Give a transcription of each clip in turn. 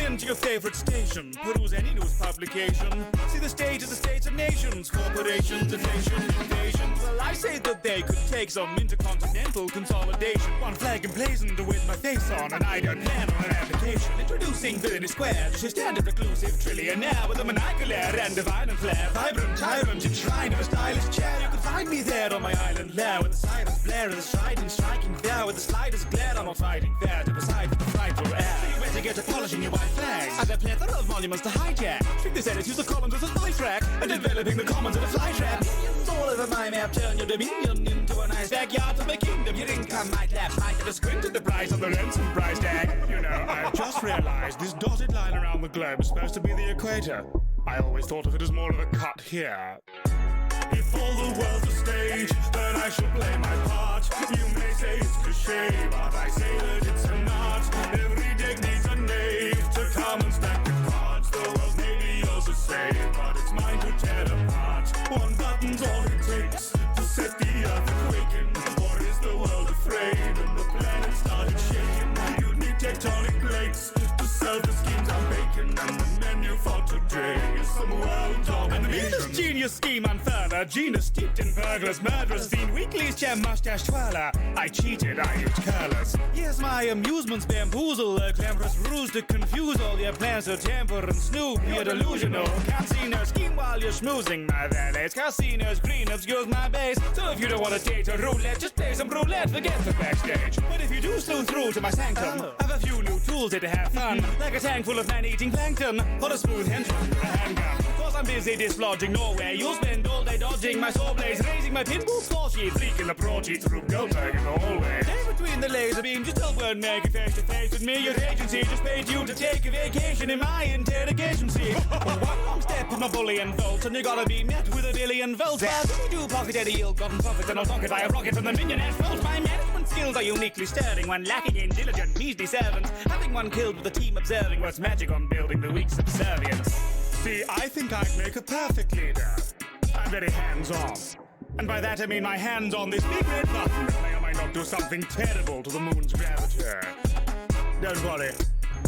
into your favorite station. Peruse any news publication. See the state of the states of nations. Corporations, inflation, invasions. Well, I say that they could take some intercontinental consolidation. One flag emblazoned with my face on, and I don't plan on an application. Introducing Villainy Square, just a standard reclusive trillionaire with a maniacal air and a violent flair. Vibrant tyrant enshrined in a stylish chair. You can find me there on my island lair, with the sirens blare and the strident striking there, with the slightest glare. I'm not fighting fair to decide with the frightful air. You better get to polishing your white flags. I've a plethora of monuments to hijack. Treat this edit, use the columns as a spy track, and developing the commons in a fly trap. Minions all over my map, turn your dominion into a nice backyard of my kingdom. Your income might lapse, might get a squint at the price of the ransom price tag. You know, I've just realized this dotted line around the globe is supposed to be the equator. I always thought of it as more of a cut here. If all the world's a stage, then I should play my part. You may say it's cliche, but I say that it's an art. Every deck needs a knave to come and stack the cards. The world may be yours to save, but it's mine to tear apart. One button's all it takes to set the earth quaking. Or is the world afraid and the planet started shaking? You'd need tectonic plates to serve the schemes I'm baking. And the menu for today is some world domination. And the meanest genius scheme unfurler, genus steeped in burglars, murderers, fiend, weeklies, gem, mustache twirler. I cheated, I used curlers. Yes, my amusements bamboozle, a glamorous ruse to confuse all your plans to tamper and snoop. You're delusional, casino scheme while you're schmoozing my valets. Casinos green obscures my base, so if you don't want to date a roulette, just play some roulette, forget the backstage. But if you do sleuth through to my sanctum, have a few new tools here to have fun, like a tank full of man-eating plankton, or a smooth henchman with a handgun. Cause I'm busy dislodging Norway, you'll spend all day dodging my saw blades, raising my pinball score sheets, leaking the pro cheats through Goldberg in the hallway. Stay between the laser beams, you still weren't making face-to-face with me. Your agency just paid you to take a vacation in my interrogation seat. One step with my bullion volts, and you gotta be met with a billion volts. But you do pocket any ill-gotten profits, and I'll pocket by a rocket from the minionette rolls. My management skills are uniquely stirring when lacking in diligent, measly servants. Having one killed with the team observing what's magic on building the weak subservience. See, I think I'd make a perfect leader. I'm very hands-on. And by that I mean my hands on this big red button that may or may not do something terrible to the moon's gravity. Don't worry,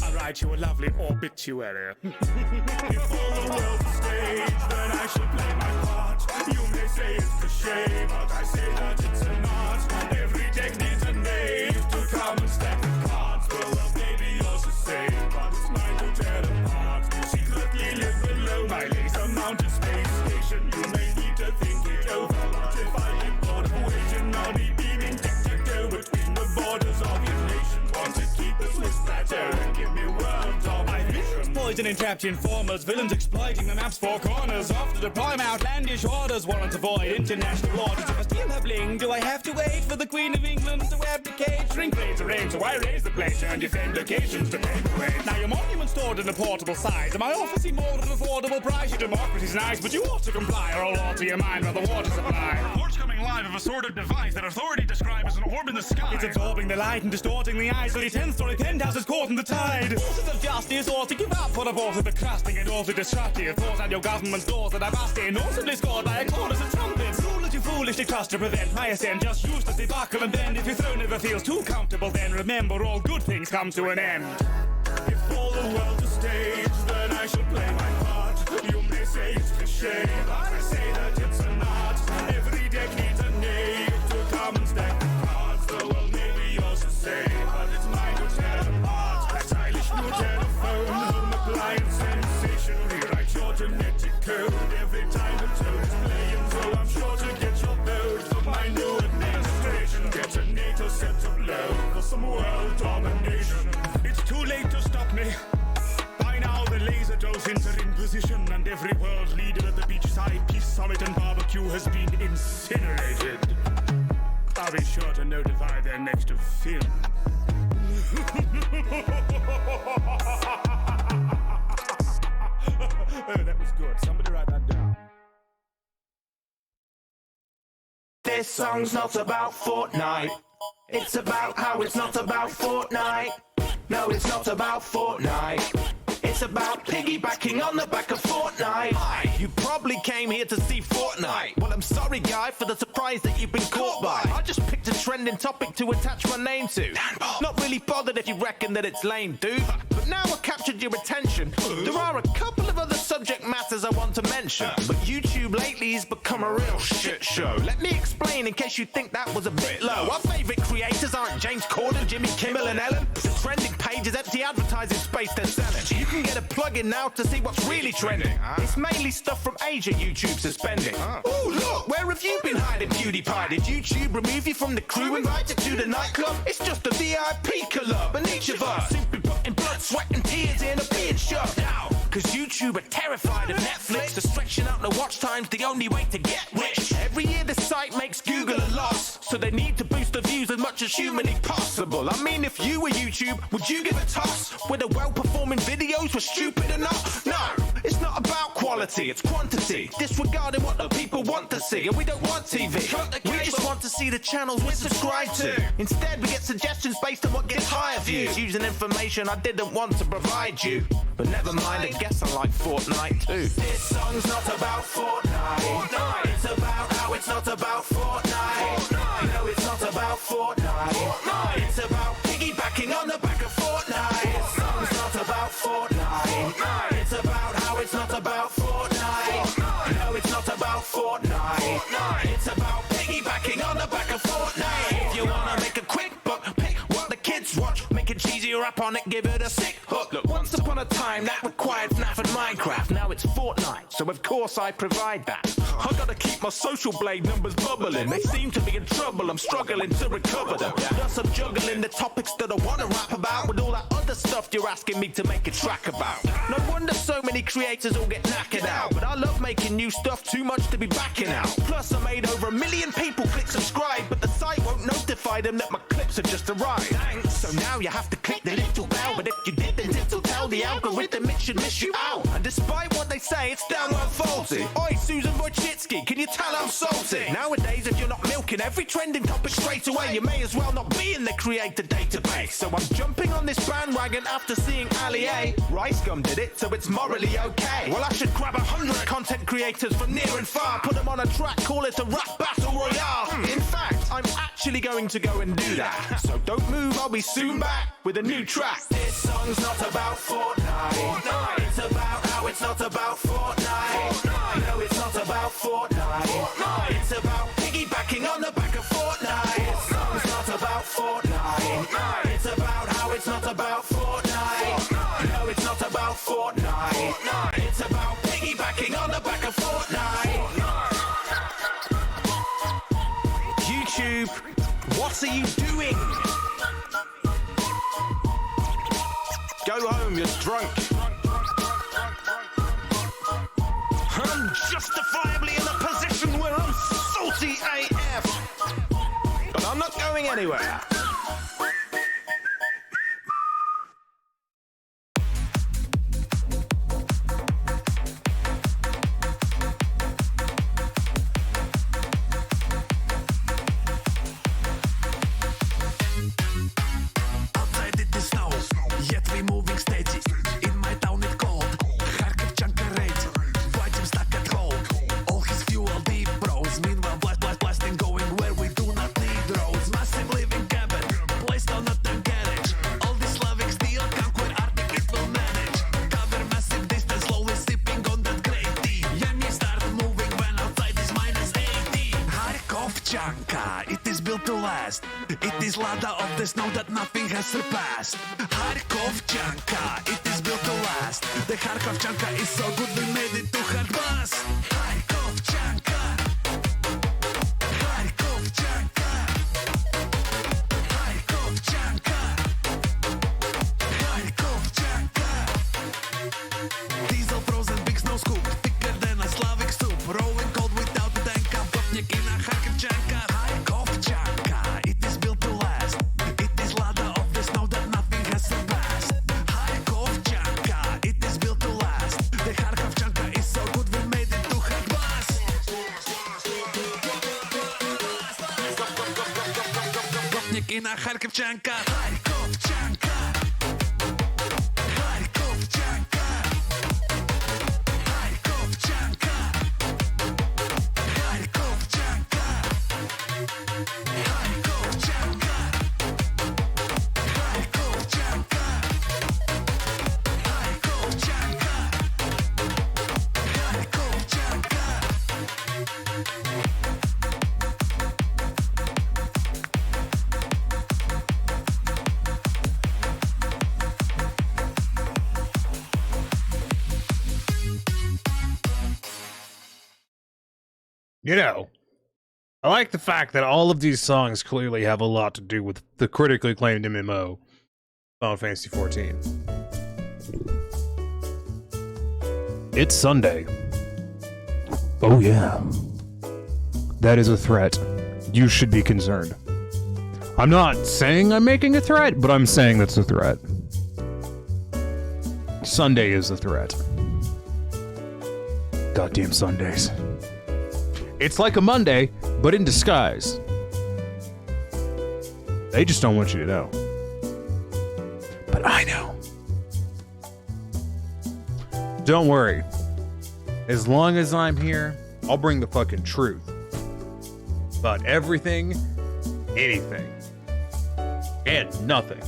I'll write you a lovely obituary. If all the world's a stage, then I should play my part. You may say it's cliche, but I say that it's an art. Every deck needs a knave to come and stack the cards. The world may be yours to save, but it's mine to tear apart. Secretly live below my laser-mounted space station. You may need to think it over, but if I get bored of waiting, I'll be beaming tic-tac-toe between the borders of your nation. Want to keep the Swiss plateau and give me world domination. Poison entrapped informers, villains exploiting the map's four corners. Off to deploy my outlandish orders, warrant avoid international waters. If I steal her bling, do I have to wait for the Queen of England to abdicate? Shrink blades arrange, so I raise the plate and defend locations to paperweight. Now your monument's stored in a portable size, and my office more at an affordable price. Your democracy's nice, but you ought to comply, or I'll alter your mind by the water supply. Reports coming live of a sordid device that authority describe as an orb in the sky. It's absorbing the light and distorting the eyes, so the 10-story penthouse is caught in the tide. Forces of justice ought to give up for the force of the crusting and also destructive. Force out your government's doors that are busting, all simply scored by a chorus of trumpets. Rule that you foolishly trust to prevent my ascent, just uselessly buckle and bend. If your throne never feels too comfortable, then remember all good things come to an end. If all the world's a stage, then I should play my part. You may say it's cliche, but I say that it's an art. Every deck needs a knave to come and stack the cards. The world may be yours to save, but it's mine to tear apart. That stylish new telephone, home appliance sensation. Rewrite your genetic code every time the tone is playing. So I'm sure to get your vote for my new administration. Get a NATO set to blow for some world domination. It's too late to stop me. By now the laser docents are in position, and every world leader at the beachside peace summit and barbecue has been incinerated. I'll be sure to notify their next of film. Oh, that was good. Somebody write that down. This song's not about Fortnite. It's about how it's not about Fortnite. No, it's not about Fortnite. It's about piggybacking on the back of Fortnite. Hi, you probably came here to see Fortnite. Well, I'm sorry, guy, for the surprise that you've been caught by. I just picked a trending topic to attach my name to. Not really bothered if you reckon that it's lame, dude. But now I captured captured your attention. There are a couple of other subject matters I want to mention, but YouTube lately has become a real shit show. Let me explain in case you think that was a bit low. Our favourite creators aren't James Corden, Jimmy Kimmel and Ellen. The trending page is empty advertising space they're selling. You can get a plug-in now to see what's really trending. It's mainly stuff from Asia YouTube suspending. Ooh, look, where have you been hiding, PewDiePie? Did YouTube remove you from the crew, invite you to the nightclub? It's just a VIP club, and each of us simply putting blood, sweat and tears in a being shoved out. Cause YouTube are terrified of Netflix. They're stretching out the watch times, the only way to get rich. Every year the site makes Google a loss, so they need to boost the views as much as humanly possible. I mean, if you were YouTube, would you give a toss whether well-performing videos were stupid or not? No, it's not about quality, it's quantity. Disregarding what the people want to see, and we don't want TV. We just want to see the channels we're subscribed to. Instead, we get suggestions based on what gets higher views, using information I didn't want to provide you. But never mind, I guess I like Fortnite too. This song's not about Fortnite. It's about how it's not about Fortnite. No, it's not about Fortnite. It's about piggybacking on the back of Fortnite. This song's not about Fortnite. It's about how it's not about Fortnite. No, it's not about Fortnite. It's about piggybacking on the back of Fortnite. If you wanna make a quick buck, pick what the kids watch. Make a cheesy rap on it, give it a sick hook. Look, once upon a time that required FNAF and Minecraft. Now it's Fortnite, so of course I provide that. I gotta keep my social blade numbers bubbling. They seem to be in trouble, I'm struggling to recover them. Thus I'm juggling the topics that I wanna rap about with all that other stuff you're asking me to make a track about. No wonder so many creators all get knackered out, but I love making new stuff too much to be backing out. Plus I made over 1 million people click subscribe, but the site won't notify them that my clips have just arrived. Thanks. So now you have to click the little bell, but if you didn't, it'll tell the algorithm it should miss you out. And despite what they say, it's downright faulty. Oi, Susan Wojcicki, can you tell I'm salty? Nowadays, if you're not milking every trending topic straight away, you may as well not be in the creator database. So I'm jumping on this bandwagon after seeing Ali A. Rice Gum did it, so it's morally okay. Well, I should grab 100 content creators from near and far, put them on a track, call it a rap battle royale. In fact, I'm actually going to go and do that. So don't move, I'll be soon back with a new track. This song's not about Fortnite. It's about how it's not about Fortnite. No, it's not about Fortnite. It's about piggybacking on the back of Fortnite. This song's not about Fortnite. It's about how it's not about Fortnite. No, it's not about Fortnite. It's about piggybacking on the back of Fortnite. YouTube, what are you doing? Go home, you're drunk. I'm justifiably in a position where I'm salty AF. But I'm not going anywhere. It is built to last. It is ladder of the snow that nothing has surpassed. Kharkovchanka, it is built to last. The Kharkovchanka is so good we made it to Kharkov. Kharkovchanka. Kharkovchanka. Kharkovchanka. Kharkovchanka. Diesel frozen big snow scoop, thicker than a Slavic soup. Rolling cold without a tank, I'm Kopnik in a Kharkovchanka. Kharkovchanka, it is built to last. It is ladder of the snow that nothing has surpassed. Kharkovchanka, it is built to last. The Kharkovchanka is so good we made it to Kharkov. Kopnik in a Kharkovchanka. Kharkovchanka. Kharkovchanka. Kharkovchanka. Kharkovchanka. Kharkovchanka. Kharkovchanka. You know, I like the fact that all of these songs clearly have a lot to do with the critically acclaimed MMO, Final Fantasy XIV. It's Sunday. Oh yeah. That is a threat. You should be concerned. I'm not saying I'm making a threat, but I'm saying that's a threat. Sunday is a threat. Goddamn Sundays. It's like a Monday, but in disguise. They just don't want you to know. But I know. Don't worry. As long as I'm here, I'll bring the fucking truth. About everything, anything, and nothing.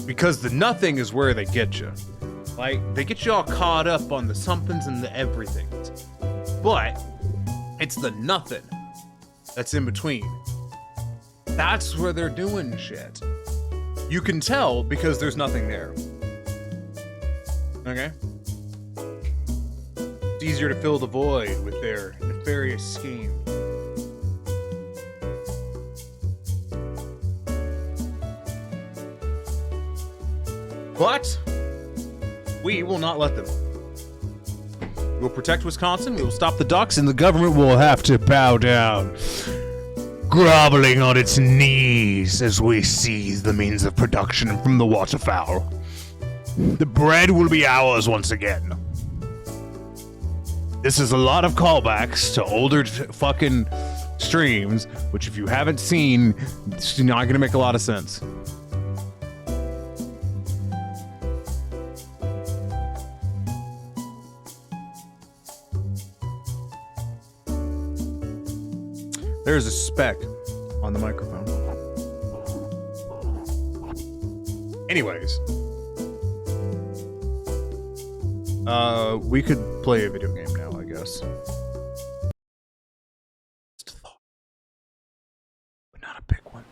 Because the nothing is where they get you. Like, they get you all caught up on the somethings and the everythings. But it's the nothing that's in between. That's where they're doing shit. You can tell because there's nothing there. Okay? It's easier to fill the void with their nefarious scheme. But we will not let them. We will protect Wisconsin, we will stop the ducks, and the government will have to bow down, groveling on its knees as we seize the means of production from the waterfowl. The bread will be ours once again. This is a lot of callbacks to older fucking streams, which if you haven't seen, it's not going to make a lot of sense. There's a speck on the microphone. Anyways. We could play a video game now, I guess. Just a thought. But not a big one.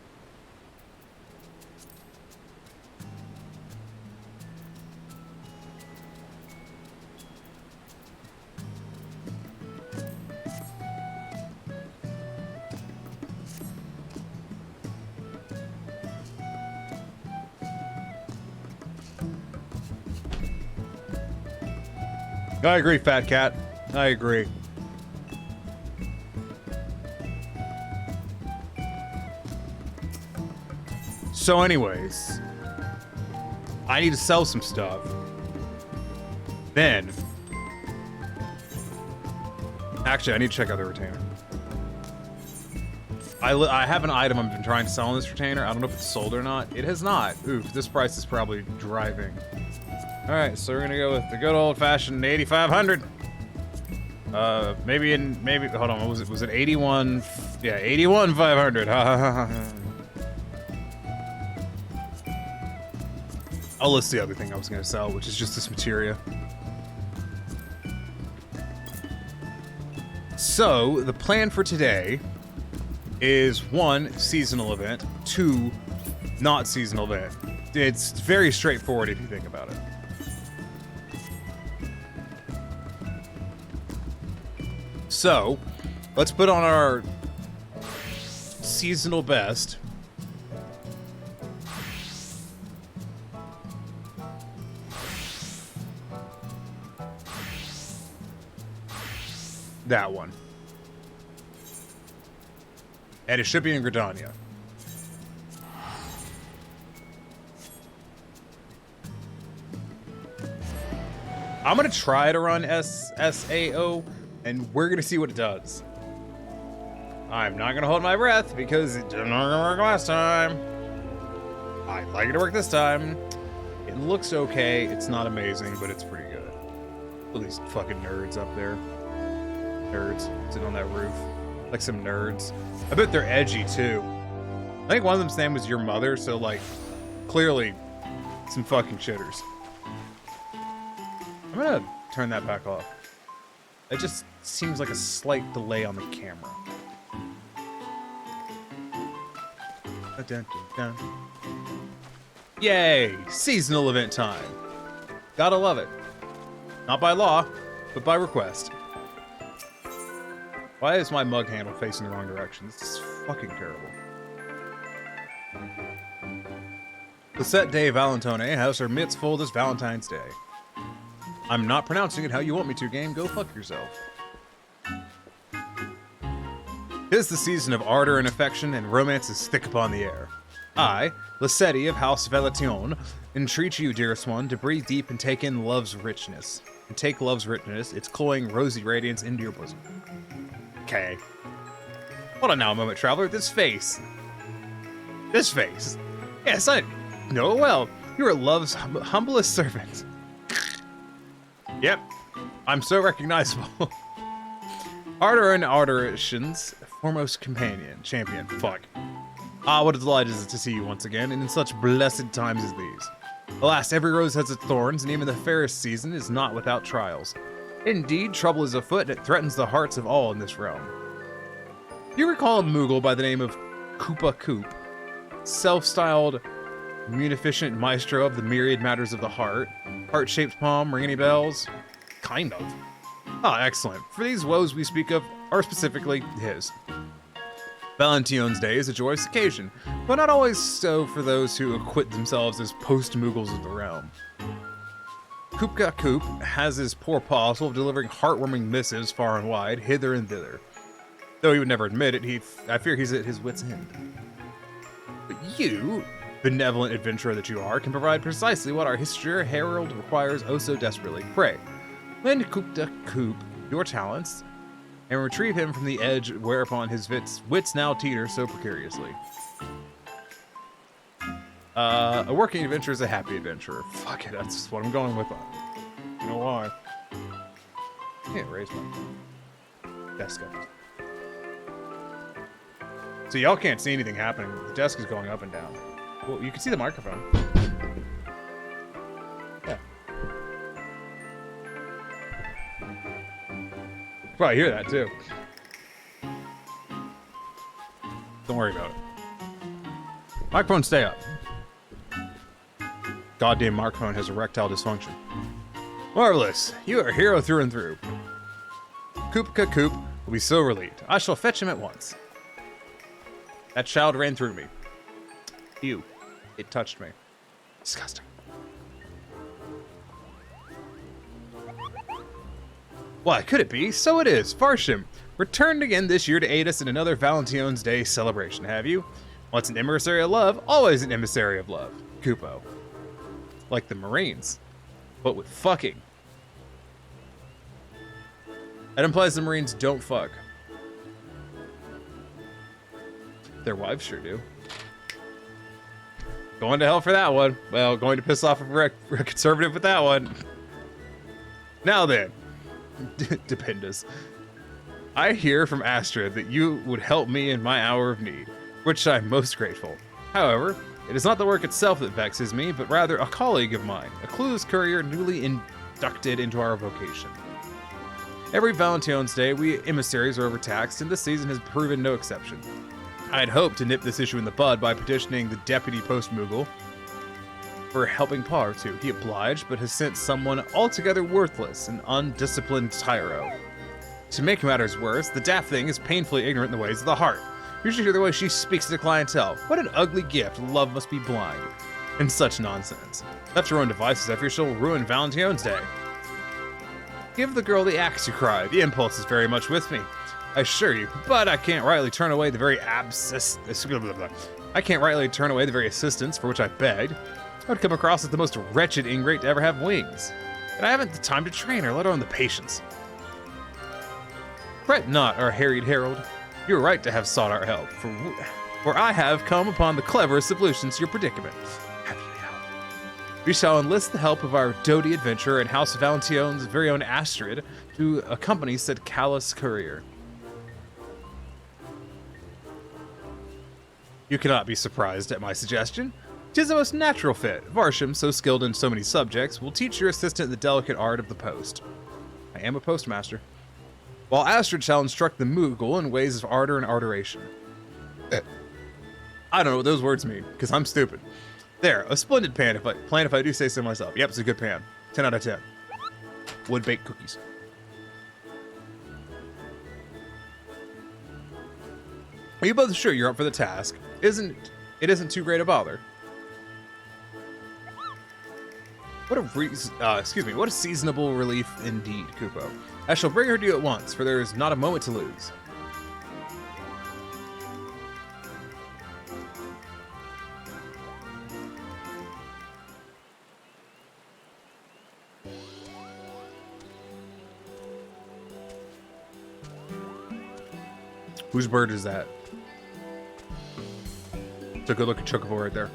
I agree, Fat Cat. I agree. So anyways, I need to sell some stuff. Then, actually, I need to check out the retainer. I have an item I've been trying to sell on this retainer. I don't know if it's sold or not. It has not. Oof, this price is probably driving. All right, so we're gonna go with the good old-fashioned 8,500. Maybe hold on. What was it? Was it 81? Yeah, 81,500. I'll list the other thing I was gonna sell, which is just this materia. So the plan for today is 1, seasonal event, 2, not seasonal event. It's very straightforward if you think about it. So, let's put on our seasonal best. That one. And it should be in Gridania. I'm gonna try to run SAO, and we're gonna see what it does. I'm not gonna hold my breath because it didn't work last time. I'd like it to work this time. It looks okay. It's not amazing, but it's pretty good. All these fucking nerds up there. Nerds sitting on that roof. Like some nerds. I bet they're edgy too. I think one of them's name was Your Mother, so like, clearly some fucking shitters. I'm gonna turn that back off. It just seems like a slight delay on the camera. Dun, dun, dun. Yay! Seasonal event time. Gotta love it. Not by law, but by request. Why is my mug handle facing the wrong direction? This is fucking terrible. Lisette de Valentone has her mitts full this Valentine's Day. I'm not pronouncing it how you want me to, game. Go fuck yourself. 'Tis the season of ardor and affection, and romance is thick upon the air. I, Lisette of House Valentine, entreat you, dearest one, to breathe deep and take in love's richness. And take love's richness, its cloying rosy radiance, into your bosom. Okay. Hold on now a moment, traveler. This face. This face. Yes, I know it well. You are love's humblest servant. Yep. I'm so recognizable. Ardor and Ardoration's foremost champion. Fuck. Ah, what a delight is it to see you once again, and in such blessed times as these. Alas, every rose has its thorns, and even the fairest season is not without trials. Indeed, trouble is afoot, and it threatens the hearts of all in this realm. You recall a Moogle by the name of Koopa Koop, self-styled munificent maestro of the myriad matters of the heart. Heart-shaped palm, ring any bells? Kind of. Ah, excellent. For these woes we speak of are specifically his. Valentine's Day is a joyous occasion, but not always so for those who acquit themselves as post-Moogles of the realm. Koopka Koop has his poor paws full of delivering heartwarming missives far and wide, hither and thither. Though he would never admit it, I fear he's at his wit's end. But you, benevolent adventurer that you are, can provide precisely what our history herald requires oh so desperately. Pray, lend Koopka Koop your talents, and retrieve him from the edge whereupon his wits now teeter so precariously. A working adventurer is a happy adventurer. Fuck it, that's what I'm going with. You know why? I can't raise my desk up. So y'all can't see anything happening. The desk is going up and down. Well, you can see the microphone. Yeah. Probably hear that too. Don't worry about it. Microphone, stay up. Goddamn microphone has erectile dysfunction. Marvelous. You are a hero through and through. Koopka Koop will be so relieved. I shall fetch him at once. That child ran through me. Ew. It touched me. Disgusting. Why, could it be? So it is. Farshim, returned again this year to aid us in another Valentine's Day celebration, have you? Once an emissary of love, always an emissary of love. Kupo. Like the Marines, but with fucking. That implies the Marines don't fuck. Their wives sure do. Going to hell for that one. Well, going to piss off a conservative with that one. Now then, Dependas. I hear from Astrid that you would help me in my hour of need, which I'm most grateful. However, it is not the work itself that vexes me, but rather a colleague of mine, a clueless courier newly inducted into our vocation. Every Valentine's Day, we emissaries are overtaxed, and this season has proven no exception. I had hoped to nip this issue in the bud by petitioning the Deputy Post Moogle for helping paw or two. He obliged, but has sent someone altogether worthless, an undisciplined tyro. To make matters worse, the daft thing is painfully ignorant in the ways of the heart. You should hear the way she speaks to the clientele. What an ugly gift, love must be blind. And such nonsense. Left to her own devices, I fear she'll ruin Valentine's Day. Give the girl the axe, you cry. The impulse is very much with me, I assure you, but I can't rightly turn away the very I can't rightly turn away the very assistance for which I begged. I would come across as the most wretched ingrate to ever have wings. And I haven't the time to train her, let alone the patience. Fret not, our harried herald. You are right to have sought our help, for I have come upon the cleverest solutions to your predicament. Happy to help. We shall enlist the help of our doughty adventurer and House of Valentine's very own Astrid to accompany said callous courier. You cannot be surprised at my suggestion. 'Tis a most natural fit. Varsham, so skilled in so many subjects, will teach your assistant the delicate art of the post. I am a postmaster. While Astrid shall instruct the Moogle in ways of ardor and ardoration. I don't know what those words mean, because I'm stupid. There, a splendid plan if I do say so myself. Yep, it's a good pan. 10 out of 10. Wood-baked cookies. Are you both sure you're up for the task? It isn't too great a bother. What a seasonable relief indeed, Kupo. I shall bring her to you at once, for there is not a moment to lose. Whose bird is that? Took a look at Chocobo right there.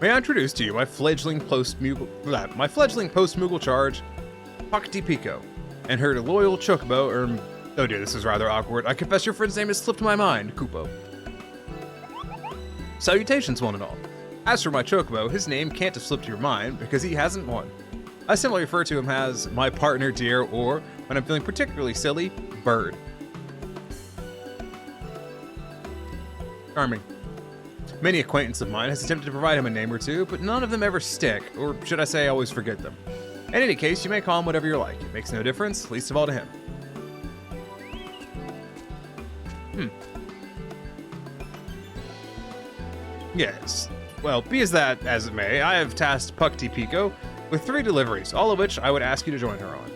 May I introduce to you my fledgling post-Moogle charge, Pockety Pico, and her loyal Chocobo, oh dear, this is rather awkward. I confess your friend's name has slipped my mind, Kupo. Salutations, one and all. As for my Chocobo, his name can't have slipped your mind because he hasn't one. I simply refer to him as my partner dear, or, when I'm feeling particularly silly, Bird. Charming. Many acquaintances of mine has attempted to provide him a name or two, but none of them ever stick, or should I say, I always forget them. In any case, you may call him whatever you like. It makes no difference, least of all to him. Yes. Well, be as that as it may, I have tasked Pockety Pico with 3 deliveries, all of which I would ask you to join her on.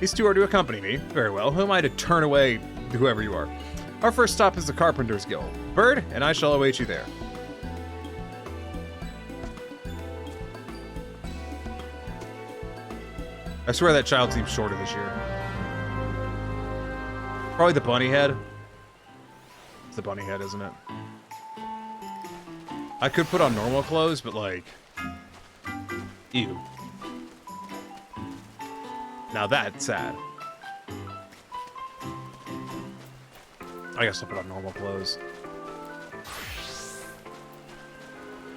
These 2 are to accompany me. Very well. Who am I to turn away whoever you are? Our first stop is the Carpenter's Guild. Bird, and I shall await you there. I swear that child seems shorter this year. Probably the bunny head. It's the bunny head, isn't it? I could put on normal clothes, but like... Ew. Now that's sad. I guess I'll put on normal clothes.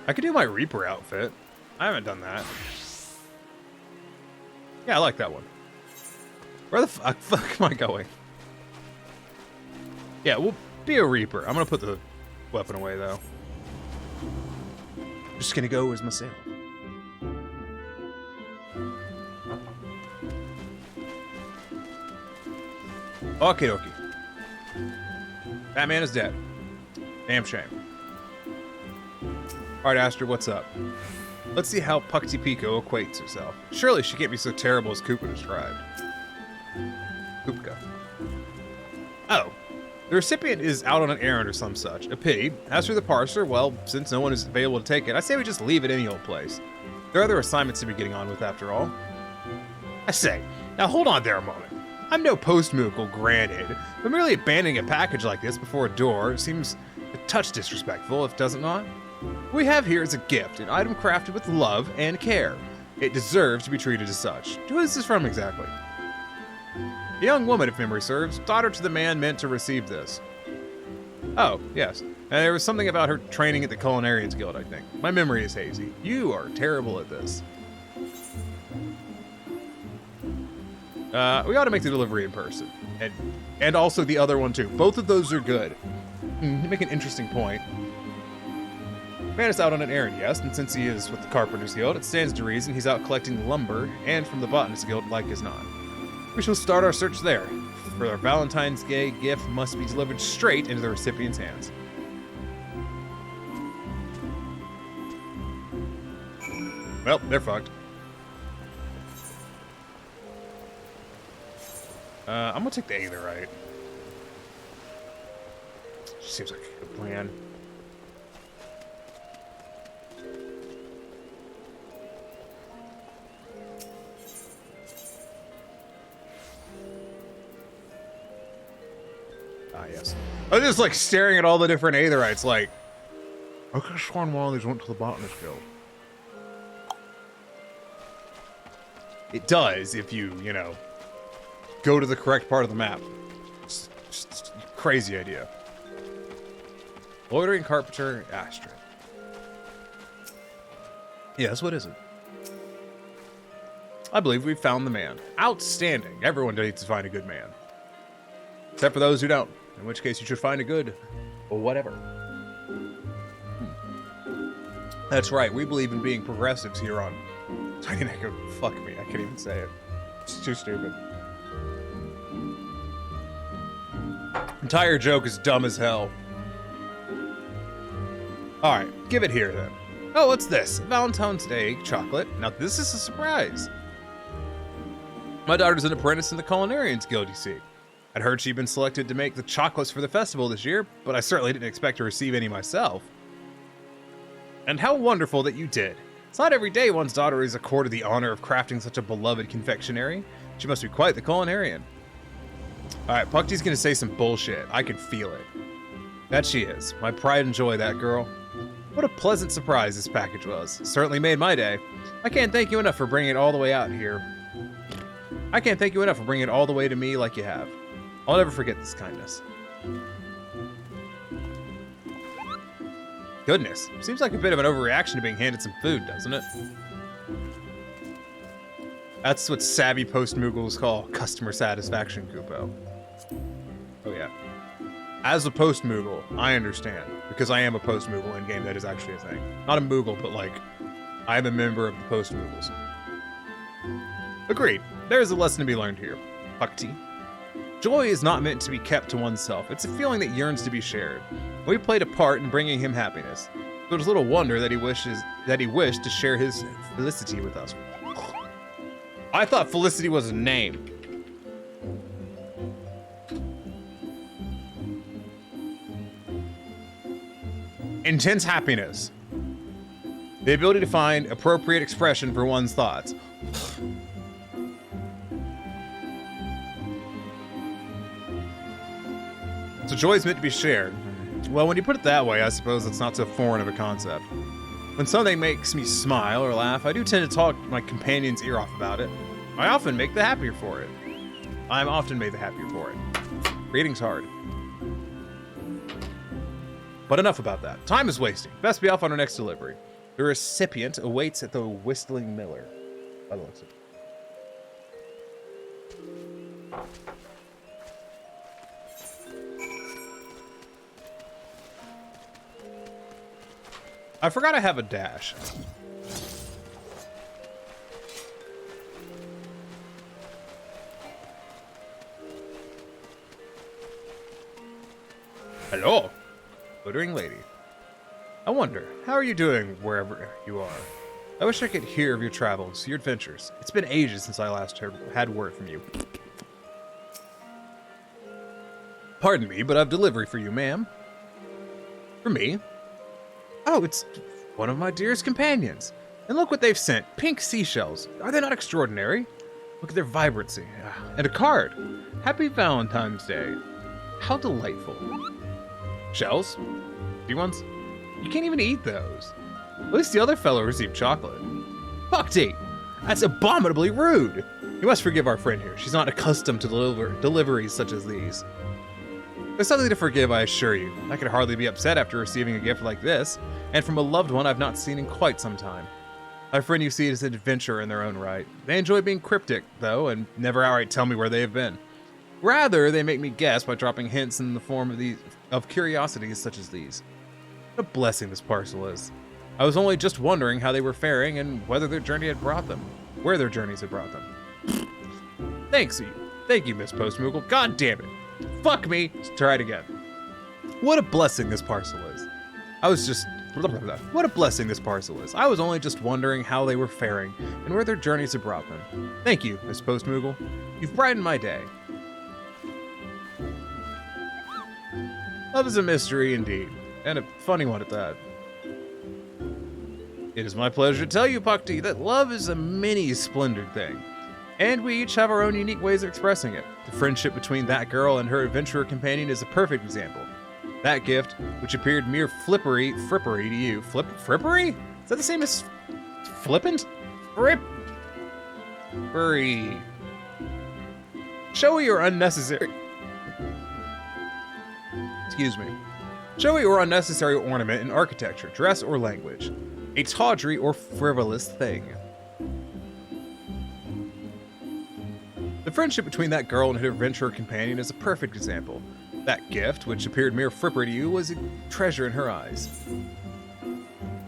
I could do my Reaper outfit. I haven't done that. Yeah, I like that one. Where the fuck am I going? Yeah, we'll be a Reaper. I'm gonna put the weapon away, though. Just gonna go as myself. Okie dokie. Batman is dead. Damn shame. Alright, Aster, what's up? Let's see how Pockety Pico equates herself. Surely she can't be so terrible as Koopa described. Koopka. Oh. The recipient is out on an errand or some such. A pity. As for the parser, well, since no one is available to take it, I say we just leave it any old place. There are other assignments to be getting on with after all. I say, now hold on there a moment. I'm no post-Moogle, granted, but merely abandoning a package like this before a door seems a touch disrespectful, if does it not? What we have here is a gift, an item crafted with love and care. It deserves to be treated as such. Who is this from exactly? A young woman, if memory serves, daughter to the man meant to receive this. Oh, yes. And there was something about her training at the Culinarians Guild, I think. My memory is hazy. You are terrible at this. We ought to make the delivery in person. And also the other one, too. Both of those are good. You make an interesting point. Man is out on an errand, yes, and since he is with the Carpenter's Guild, it stands to reason he's out collecting lumber, and from the Botanist Guild, like as not. We shall start our search there, for our Valentine's Day gift must be delivered straight into the recipient's hands. Well, they're fucked. I'm gonna take the Aetherite. Seems like a good plan. Ah, yes. I was just like staring at all the different Aetherites, like, I could have sworn one of these went to the Botanist Guild. It does if you know, go to the correct part of the map. It's just a crazy idea. Loitering Carpenter, Astrid. Yes, what is it? I believe we've found the man. Outstanding. Everyone needs to find a good man. Except for those who don't. In which case you should find a good... or whatever. That's right, we believe in being progressives here on... Tiny Neck, fuck me, I can't even say it. It's too stupid. Entire joke is dumb as hell. Alright, give it here then. Oh, what's this? Valentine's Day chocolate. Now this is a surprise. My daughter's an apprentice in the Culinarians Guild, you see. I'd heard she'd been selected to make the chocolates for the festival this year, but I certainly didn't expect to receive any myself. And how wonderful that you did. It's not every day one's daughter is accorded the honor of crafting such a beloved confectionery. She must be quite the culinarian. Alright, Puckty's gonna say some bullshit. I can feel it. That she is. My pride and joy, that girl. What a pleasant surprise this package was. It certainly made my day. I can't thank you enough for bringing it all the way out here. I can't thank you enough for bringing it all the way to me like you have. I'll never forget this kindness. Goodness, seems like a bit of an overreaction to being handed some food, doesn't it? That's what savvy post-Moogles call customer satisfaction, Kupo. Oh yeah. As a post-Moogle, I understand, because I am a post-Moogle in game that is actually a thing. Not a Moogle, but like, I am a member of the post-Moogles. Agreed. There is a lesson to be learned here. Puckty. Joy is not meant to be kept to oneself. It's a feeling that yearns to be shared. We played a part in bringing him happiness. So it's little wonder that he wished to share his felicity with us. I thought Felicity was a name. Intense happiness. The ability to find appropriate expression for one's thoughts. So joy is meant to be shared. Well, when you put it that way, I suppose it's not so foreign of a concept. When something makes me smile or laugh, I do tend to talk my companion's ear off about it. I often make the happier for it. I'm often made the happier for it. Reading's hard. But enough about that. Time is wasting. Best be off on our next delivery. The recipient awaits at the Whistling Miller. By the looks of it. I forgot I have a dash. Hello, glittering lady. I wonder, how are you doing wherever you are? I wish I could hear of your travels, your adventures. It's been ages since I last had word from you. Pardon me, but I've delivery for you, ma'am. For me? Oh, it's one of my dearest companions. And look what they've sent. Pink seashells. Are they not extraordinary? Look at their vibrancy. And a card. Happy Valentine's Day. How delightful. Shells? Do ones? You can't even eat those. At least the other fellow received chocolate. Puckty! That's abominably rude. You must forgive our friend here. She's not accustomed to deliveries such as these. There's something to forgive, I assure you. I could hardly be upset after receiving a gift like this, and from a loved one I've not seen in quite some time. My friend, you see, is an adventurer in their own right. They enjoy being cryptic, though, and never outright tell me where they have been. Rather, they make me guess by dropping hints in the form of curiosities such as these. What a blessing this parcel is. I was only just wondering how they were faring and whether their journey had brought them. Where their journeys had brought them. Thank you, Miss Postmoogle. God damn it. Fuck me. Let's try it again. What a blessing this parcel is. What a blessing this parcel is. I was only just wondering how they were faring and where their journeys had brought them. Thank you, Miss Postmoogle. You've brightened my day. Love is a mystery indeed, and a funny one at that. It is my pleasure to tell you, Puckty, that love is a mini-splendored thing, and we each have our own unique ways of expressing it. The friendship between that girl and her adventurer companion is a perfect example. That gift, which appeared mere frippery to you. Frippery? Is that the same as flippant? Frippery. Showy or unnecessary. Excuse me. Showy or unnecessary ornament in architecture, dress, or language. A tawdry or frivolous thing. The friendship between that girl and her adventurer companion is a perfect example. That gift, which appeared mere frippery to you, was a treasure in her eyes.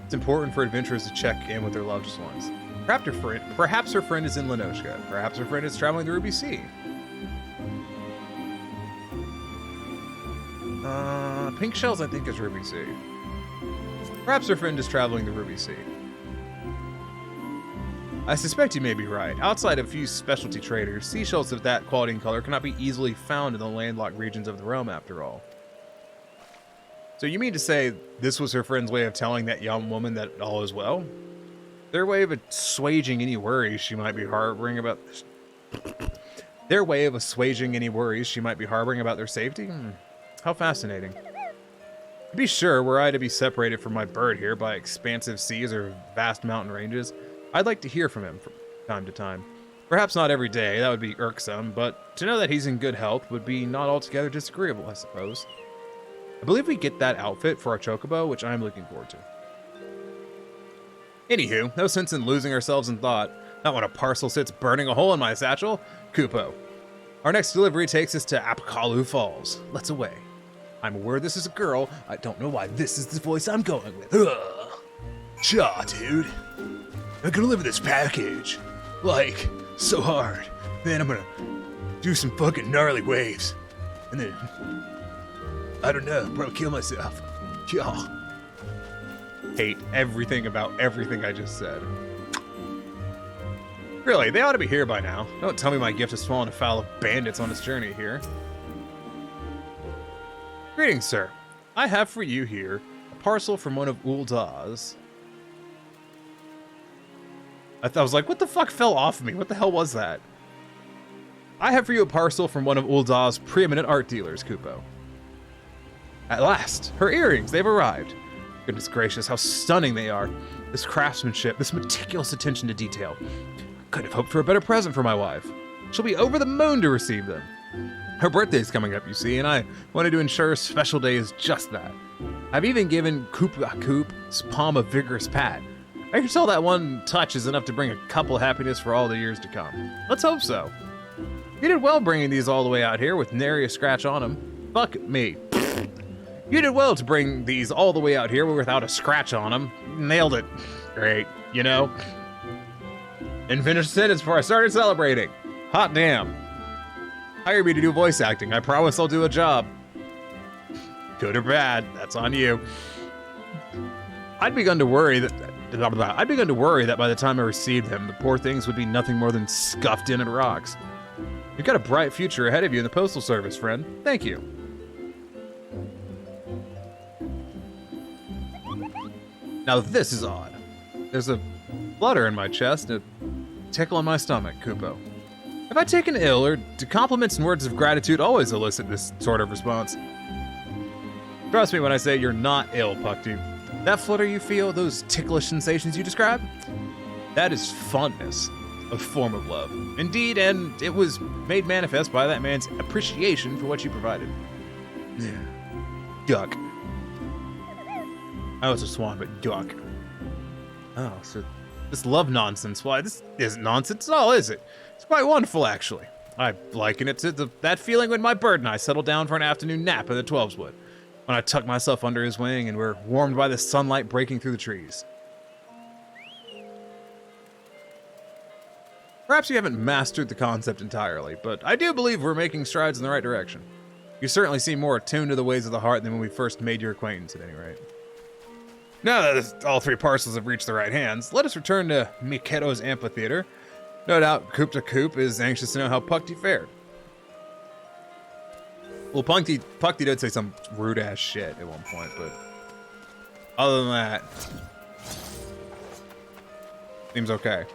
It's important for adventurers to check in with their loved ones. Perhaps her friend is in Lenoshka. Perhaps her friend is traveling the Ruby Sea. pink shells, I think, is Ruby Sea. Perhaps her friend is traveling to Ruby Sea. I suspect you may be right. Outside of a few specialty traders, seashells of that quality and color cannot be easily found in the landlocked regions of the realm, after all. So you mean to say this was her friend's way of telling that young woman that all is well? Their way of assuaging any worries she might be harboring about... Their way of assuaging any worries she might be harboring about their safety? How fascinating. To be sure, were I to be separated from my bird here by expansive seas or vast mountain ranges, I'd like to hear from him from time to time. Perhaps not every day, that would be irksome, but to know that he's in good health would be not altogether disagreeable, I suppose. I believe we get that outfit for our chocobo, which I'm looking forward to. Anywho, no sense in losing ourselves in thought, not when a parcel sits burning a hole in my satchel. Kupo. Our next delivery takes us to Apakalu Falls. Let's away. I'm aware this is a girl. I don't know why this is the voice I'm going with. Ugh. Cha, dude. I'm gonna deliver this package. Like, so hard. Then I'm gonna do some fucking gnarly waves. And then, I don't know, probably kill myself. Y'all. Hate everything about everything I just said. Really, they ought to be here by now. Don't tell me my gift has fallen afoul of bandits on its journey here. Greetings, sir. I have for you here a parcel from one of Ulda's. I was like, what the fuck fell off me? What the hell was that? I have for you a parcel from one of Ulda's preeminent art dealers, Kupo. At last, her earrings, they've arrived. Goodness gracious, how stunning they are. This craftsmanship, this meticulous attention to detail. Couldn't have hoped for a better present for my wife. She'll be over the moon to receive them. Her birthday's coming up, you see, and I wanted to ensure a special day is just that. I've even given Coop's palm a vigorous pat. I can tell that one touch is enough to bring a couple happiness for all the years to come. Let's hope so. You did well bringing these all the way out here with nary a scratch on them. Fuck me. You did well to bring these all the way out here without a scratch on them. Nailed it. Great, you know? And finished the sentence before I started celebrating. Hot damn. Hire me to do voice acting. I promise I'll do a job. Good or bad, that's on you. I'd begun to worry that by the time I received them, the poor things would be nothing more than scuffed in at rocks. You've got a bright future ahead of you in the Postal Service, friend. Thank you. Now this is odd. There's a flutter in my chest and a tickle in my stomach, Kupo. Have I taken ill, or do compliments and words of gratitude always elicit this sort of response? Trust me when I say you're not ill, Puckty. That flutter you feel, those ticklish sensations you describe, that is fondness, a form of love. Indeed, and it was made manifest by that man's appreciation for what you provided. Duck. I was a swan, but duck. Oh, so this love nonsense, why, this isn't nonsense at all, is it? It's quite wonderful, actually. I liken it to that feeling when my bird and I settled down for an afternoon nap in the 12's Wood, when I tucked myself under his wing and were warmed by the sunlight breaking through the trees. Perhaps you haven't mastered the concept entirely, but I do believe we're making strides in the right direction. You certainly seem more attuned to the ways of the heart than when we first made your acquaintance, at any rate. Now that all three parcels have reached the right hands, let us return to Mikero's amphitheater. No doubt Coop to Coop is anxious to know how Puckty fared. Well, Puckty did say some rude-ass shit at one point, but other than that, seems okay.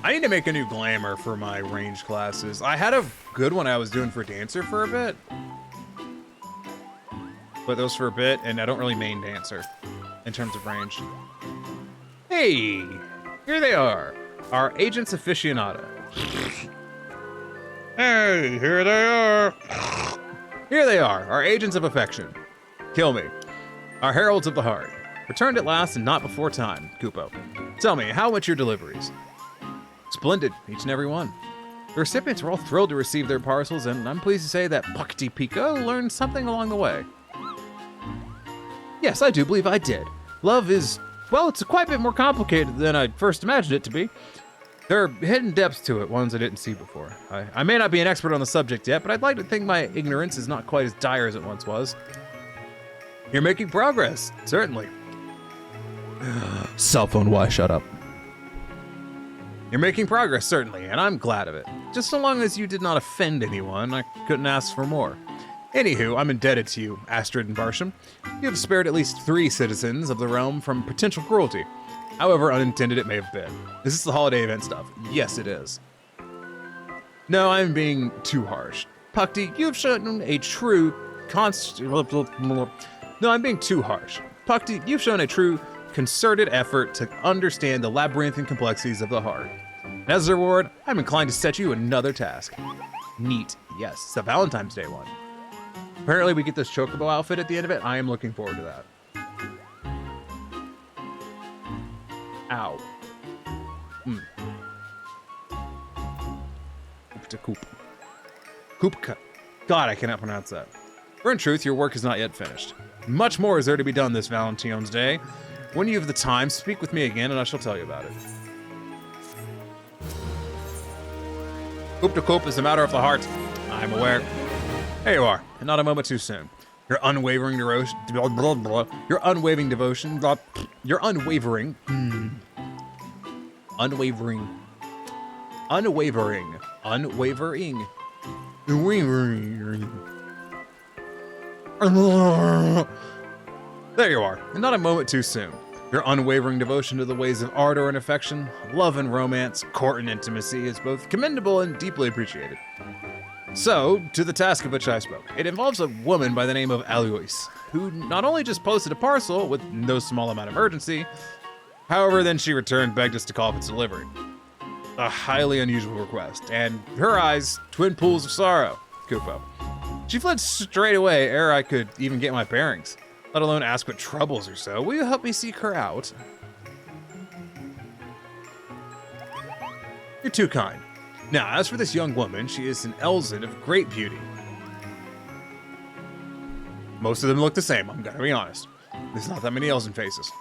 I need to make a new glamour for my range classes. I had a good one I was doing for Dancer for a bit. But those for a bit, and I don't really main Dancer in terms of range. Hey, here they are, our agents aficionado. Hey, here they are. Here they are, our agents of affection. Kill me. Our heralds of the heart. Returned at last and not before time, Kupo. Tell me, how went your deliveries? Splendid, each and every one. The recipients were all thrilled to receive their parcels, and I'm pleased to say that Puckty Pico learned something along the way. Yes, I do believe I did. Love is, well, it's quite a bit more complicated than I first imagined it to be. There are hidden depths to it, ones I didn't see before. I may not be an expert on the subject yet, but I'd like to think my ignorance is not quite as dire as it once was. You're making progress, certainly. Cell phone, why shut up? You're making progress, certainly, and I'm glad of it. Just so long as you did not offend anyone, I couldn't ask for more. Anywho, I'm indebted to you, Astrid and Barsham. You have spared at least 3 citizens of the realm from potential cruelty. However unintended it may have been. Is this the holiday event stuff? Yes, it is. No, I'm being too harsh. Pukti, you have shown a true No, I'm being too harsh. Pukti, you've shown a true concerted effort to understand the labyrinthine complexities of the heart. And as a reward, I'm inclined to set you another task. Neat. Yes, it's the Valentine's Day one. Apparently we get this chocobo outfit at the end of it. I am looking forward to that. Ow. Coop. God, I cannot pronounce that. For in truth, your work is not yet finished. Much more is there to be done this Valentine's Day. When you have the time, speak with me again and I shall tell you about it. Coop to coop is a matter of the heart. I'm aware. There you are, and not a moment too soon. Your unwavering devotion, your unwavering devotion, your unwavering, There you are, and not a moment too soon. Your unwavering devotion to the ways of ardor and affection, love and romance, court and intimacy is both commendable and deeply appreciated. So, to the task of which I spoke. It involves a woman by the name of Alois, who not only just posted a parcel with no small amount of urgency, however, then she returned, begged us to call for its delivery. A highly unusual request, and her eyes, twin pools of sorrow, Kupo. She fled straight away ere I could even get my bearings, let alone ask what troubles her so. Will you help me seek her out? You're too kind. Now, as for this young woman, she is an Elzen of great beauty. Most of them look the same, I'm gonna be honest. There's not that many Elzen faces.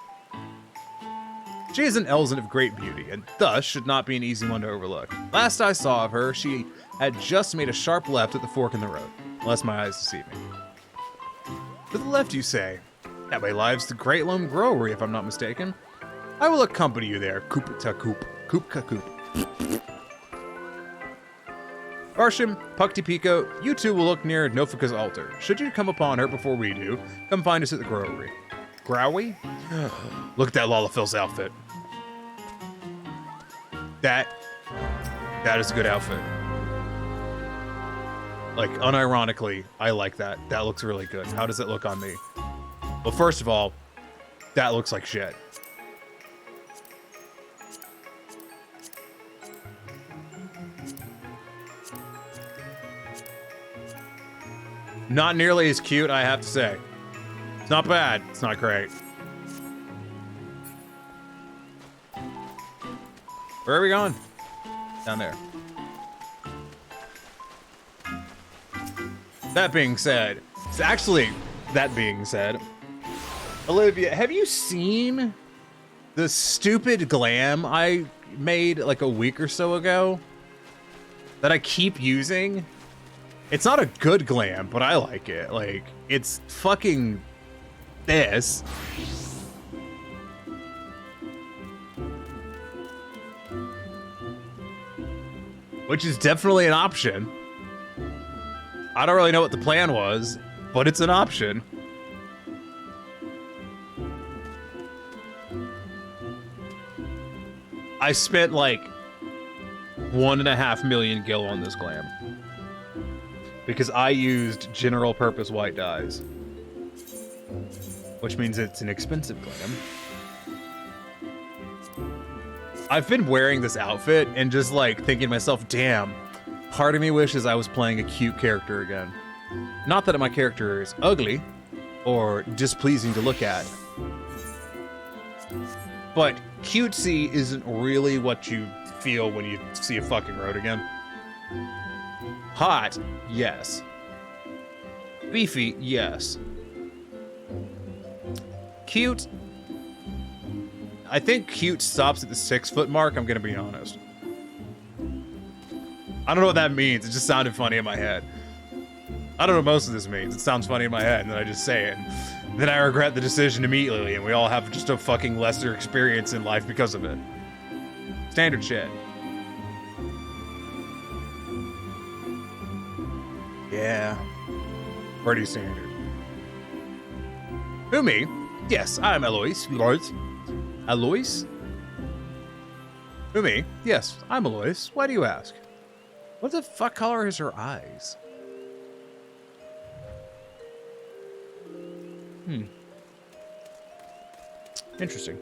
She is an Elzen of great beauty, and thus should not be an easy one to overlook. Last I saw of her, she had just made a sharp left at the fork in the road, unless my eyes deceive me. To the left, you say? That way lies the Great Loam Growery, if I'm not mistaken. I will accompany you there, Koop-ta-Koop, Koop-ka-Koop. Barsham, Pukti-Pico, you two will look near Nofika's altar. Should you come upon her before we do, come find us at the Growery. Growery? Look at that Lalafil's outfit. That is a good outfit. Like, unironically, I like that. That looks really good. How does it look on me? Well, first of all, that looks like shit. Not nearly as cute, I have to say. It's not bad. It's not great. Where are we going? Down there. That being said, Olivia, have you seen the stupid glam I made like a week or so ago that I keep using? It's not a good glam, but I like it. Like, it's fucking this. Which is definitely an option. I don't really know what the plan was, but it's an option. I spent like 1.5 million gil on this glam. Because I used general purpose white dyes. Which means it's an expensive glam. I've been wearing this outfit and just like thinking to myself, damn, part of me wishes I was playing a cute character again. Not that my character is ugly or displeasing to look at. But cutesy isn't really what you feel when you see a fucking road again. Hot, yes. Beefy, yes. Cute. I think cute stops at the 6 foot mark, I'm gonna be honest. I don't know what that means. It just sounded funny in my head. I don't know what most of this means. It sounds funny in my head, and then I just say it. And then I regret the decision immediately, and we all have just a fucking lesser experience in life because of it. Standard shit. Yeah. Pretty standard. Who, me? Yes, I'm Eloise. Eloise? Who, me? Yes, I'm Eloise. Why do you ask? What the fuck color is her eyes? Interesting.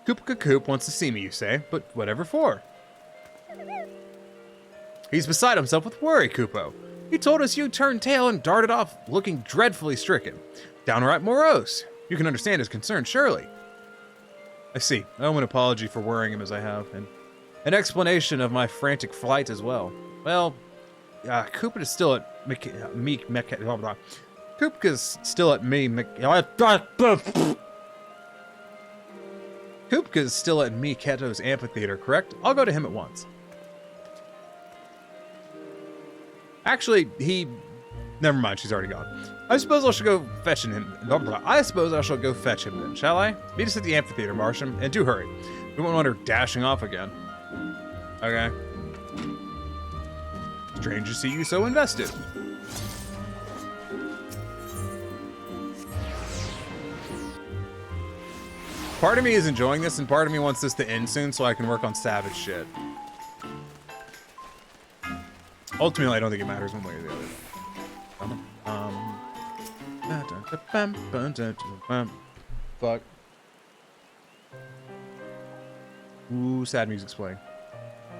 Koopka Koop wants to see me, you say, but whatever for? He's beside himself with worry, Koopo. He told us you turned tail and darted off, looking dreadfully stricken. Downright morose. You can understand his concern, surely. I see. I owe an apology for worrying him as I have, and an explanation of my frantic flight as well. Well, Koopa is still at Koopka's still at me. Koopka's still at Miketo's amphitheater, correct? I'll go to him at once. Actually, never mind, she's already gone. I suppose I shall go fetch him. I suppose I shall go fetch him then, shall I? Meet us at the amphitheater, Marsham, and do hurry. We won't want her dashing off again. Okay. Strange to see you so invested. Part of me is enjoying this, and part of me wants this to end soon so I can work on savage shit. Ultimately, I don't think it matters one way or the other. Fuck. Ooh, sad music's playing.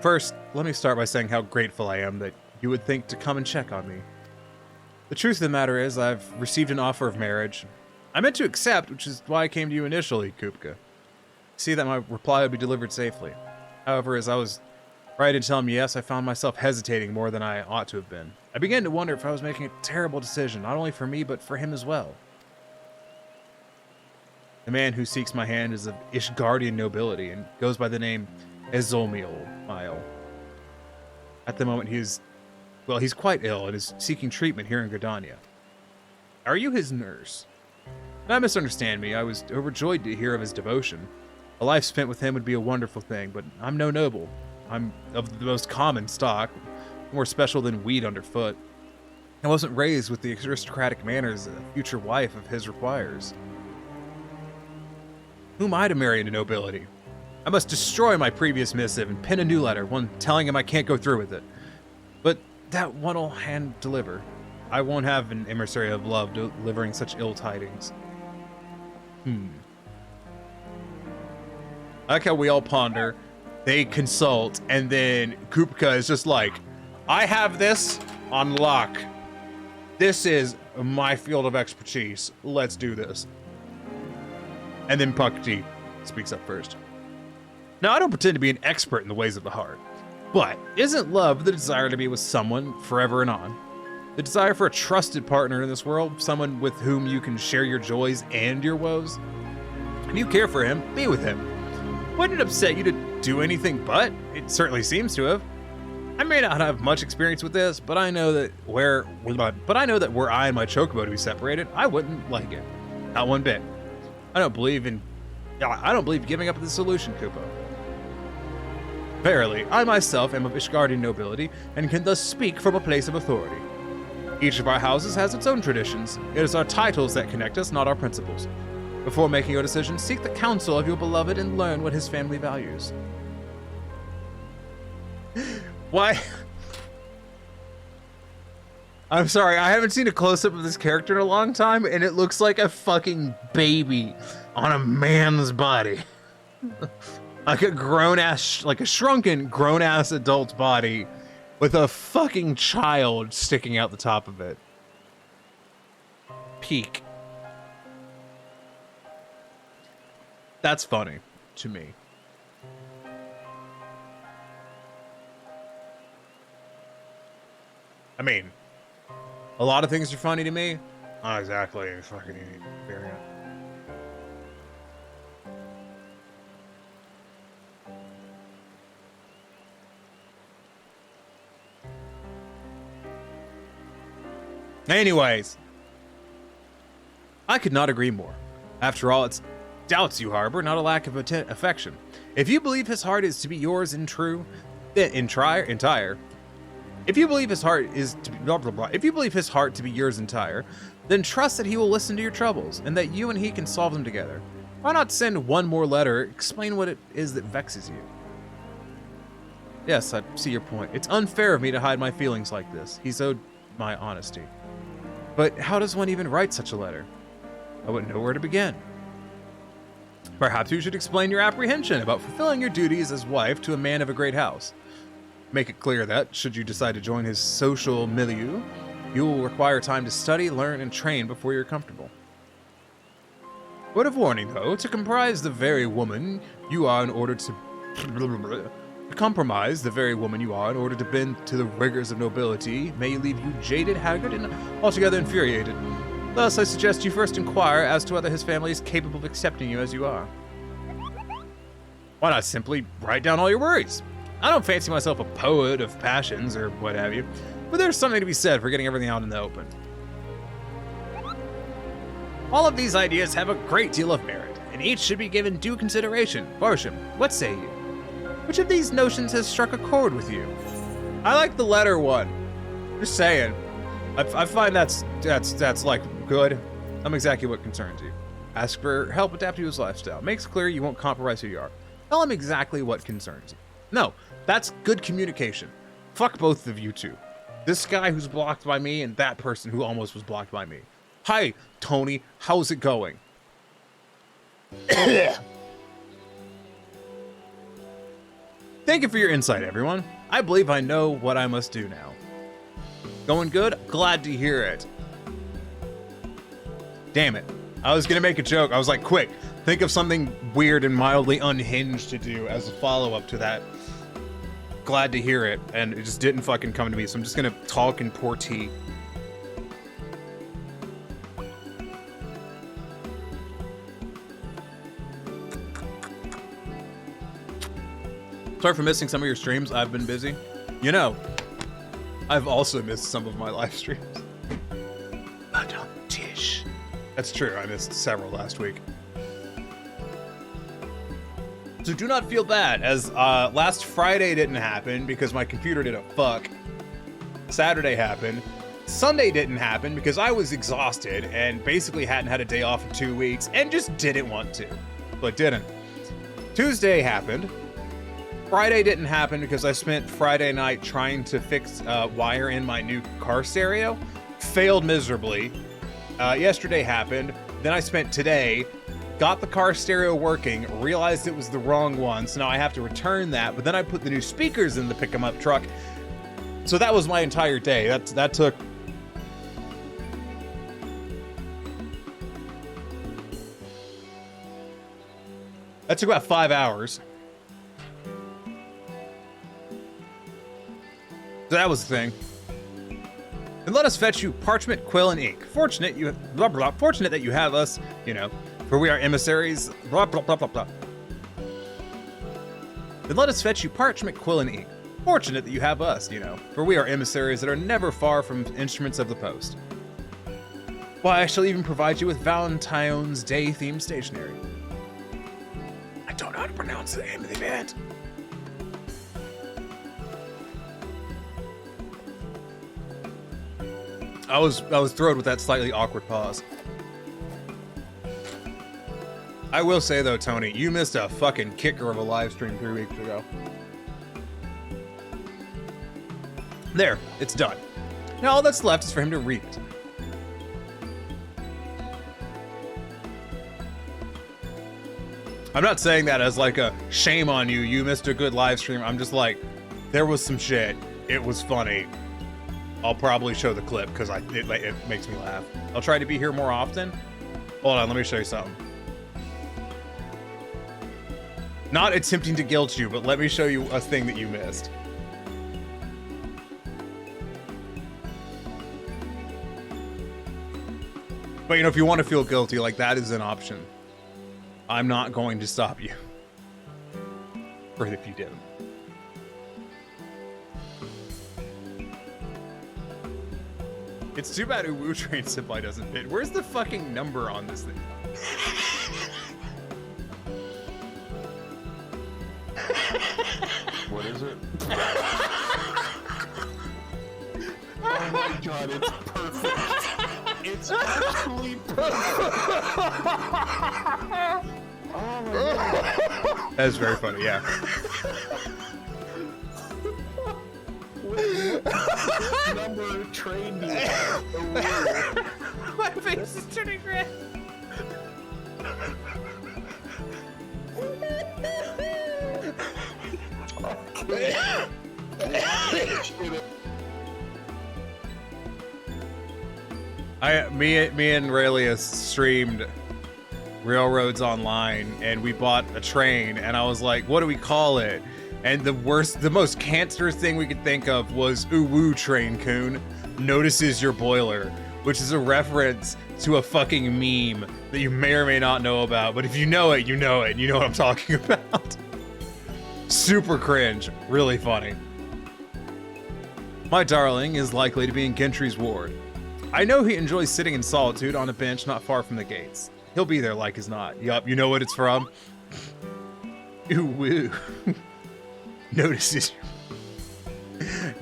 First, let me start by saying how grateful I am that you would think to come and check on me. The truth of the matter is, I've received an offer of marriage. I meant to accept, which is why I came to you initially, Koopka. See that my reply would be delivered safely. However, as I was right in telling me yes, I found myself hesitating more than I ought to have been. I began to wonder if I was making a terrible decision, not only for me, but for him as well. The man who seeks my hand is of Ishgardian nobility and goes by the name Ezomil. At the moment, he's quite ill and is seeking treatment here in Gridania. Are you his nurse? Don't misunderstand me. I was overjoyed to hear of his devotion. A life spent with him would be a wonderful thing, but I'm no noble. I'm of the most common stock, more special than weed underfoot. I wasn't raised with the aristocratic manners a future wife of his requires. Who am I to marry into nobility? I must destroy my previous missive and pen a new letter, one telling him I can't go through with it. But that one'll hand deliver. I won't have an emissary of love delivering such ill tidings. I like how we all ponder, they consult, and then Koopka is just like, I have this on lock. This is my field of expertise. Let's do this. And then Pakti speaks up first. Now, I don't pretend to be an expert in the ways of the heart, but isn't love the desire to be with someone forever and on? The desire for a trusted partner in this world, someone with whom you can share your joys and your woes? If you care for him, be with him. Wouldn't it upset you to do anything but? It certainly seems to have. I may not have much experience with this, but I know that were I and my chocobo to be separated, I wouldn't like it. Not one bit. I don't believe giving up the solution, Kupo. Verily, I myself am of Ishgardian nobility, and can thus speak from a place of authority. Each of our houses has its own traditions. It is our titles that connect us, not our principles. Before making your decision, seek the counsel of your beloved and learn what his family values. Why? I'm sorry, I haven't seen a close-up of this character in a long time, and it looks like a fucking baby on a man's body. Like a shrunken, grown-ass adult body with a fucking child sticking out the top of it. Peak. That's funny to me. I mean, a lot of things are funny to me. Not exactly a fucking variant. Anyways, I could not agree more. After all, it's doubts you harbor, not a lack of affection. If you believe his heart is to be yours in true, then entire. If you believe his heart is to be blah blah blah. If you believe his heart to be yours entire, then trust that he will listen to your troubles and that you and he can solve them together. Why not send one more letter? Explain what it is that vexes you. Yes, I see your point. It's unfair of me to hide my feelings like this. He's owed my honesty. But how does one even write such a letter? I wouldn't know where to begin. Perhaps you should explain your apprehension about fulfilling your duties as wife to a man of a great house. Make it clear that, should you decide to join his social milieu, you will require time to study, learn, and train before you're comfortable. Word of warning, though, to comprise the very woman you are in order to compromise the very woman you are in order to bend to the rigors of nobility may leave you jaded, haggard, and altogether infuriated. Thus, I suggest you first inquire as to whether his family is capable of accepting you as you are. Why not simply write down all your worries? I don't fancy myself a poet of passions or what have you, but there's something to be said for getting everything out in the open. All of these ideas have a great deal of merit, and each should be given due consideration. Barsham, what say you? Which of these notions has struck a chord with you? I like the letter one. Just saying. I find that's like good. I'm exactly what concerns you. Ask for help adapting to his lifestyle. Makes clear you won't compromise who you are. Tell him exactly what concerns you. No, that's good communication. Fuck both of you two. This guy who's blocked by me and that person who almost was blocked by me. Hi, Tony. How's it going? Thank you for your insight, everyone. I believe I know what I must do now. Going good? Glad to hear it. Damn it. I was gonna make a joke. I was like, quick, think of something weird and mildly unhinged to do as a follow-up to that. Glad to hear it, and it just didn't fucking come to me, so I'm just gonna talk and pour tea. Sorry for missing some of your streams. I've been busy. You know, I've also missed some of my live streams. Madame Tish. That's true. I missed several last week. So do not feel bad, as last Friday didn't happen because my computer did a fuck. Saturday happened. Sunday didn't happen because I was exhausted and basically hadn't had a day off in 2 weeks and just didn't want to. But didn't. Tuesday happened. Friday didn't happen because I spent Friday night trying to fix wire in my new car stereo. Failed miserably. Yesterday happened. Then I spent today, got the car stereo working, realized it was the wrong one, so now I have to return that, but then I put the new speakers in the pick-em-up truck. So that was my entire day. That took... That took about 5 hours. So that was the thing. And let us fetch you parchment, quill, and ink. Fortunate you blah blah. Fortunate that you have us, you know, for we are emissaries. Blah blah blah blah blah. Then let us fetch you parchment, quill, and ink. Fortunate that you have us, you know, for we are emissaries that are never far from instruments of the post. Why, I shall even provide you with Valentine's Day themed stationery. I don't know how to pronounce the name of the event. I was thrilled with that slightly awkward pause. I will say though, Tony, you missed a fucking kicker of a live stream 3 weeks ago. There, it's done. Now all that's left is for him to read it. I'm not saying that as like a shame on you, you missed a good live stream. I'm just like, there was some shit. It was funny. I'll probably show the clip because it makes me laugh. I'll try to be here more often. Hold on, let me show you something. Not attempting to guilt you, but let me show you a thing that you missed. But you know, if you want to feel guilty, like that is an option. I'm not going to stop you. Or if you didn't. It's too bad Uwu Train Supply doesn't fit. Where's the fucking number on this thing? What is it? Oh my god, it's perfect. It's absolutely perfect. Oh my god. That's very funny, yeah. What number train do you have? My face is turning red. Me and Raelius streamed Railroads Online, and we bought a train, and I was like, what do we call it? And the most cancerous thing we could think of was Uwu Train Coon notices your boiler, which is a reference to a fucking meme that you may or may not know about, but if you know it, you know it. You know what I'm talking about. Super cringe, really funny. My darling is likely to be in Gentry's ward. I know he enjoys sitting in solitude on a bench not far from the gates. He'll be there like as not. Yup, you know what it's from? Ooh woo. Notices you.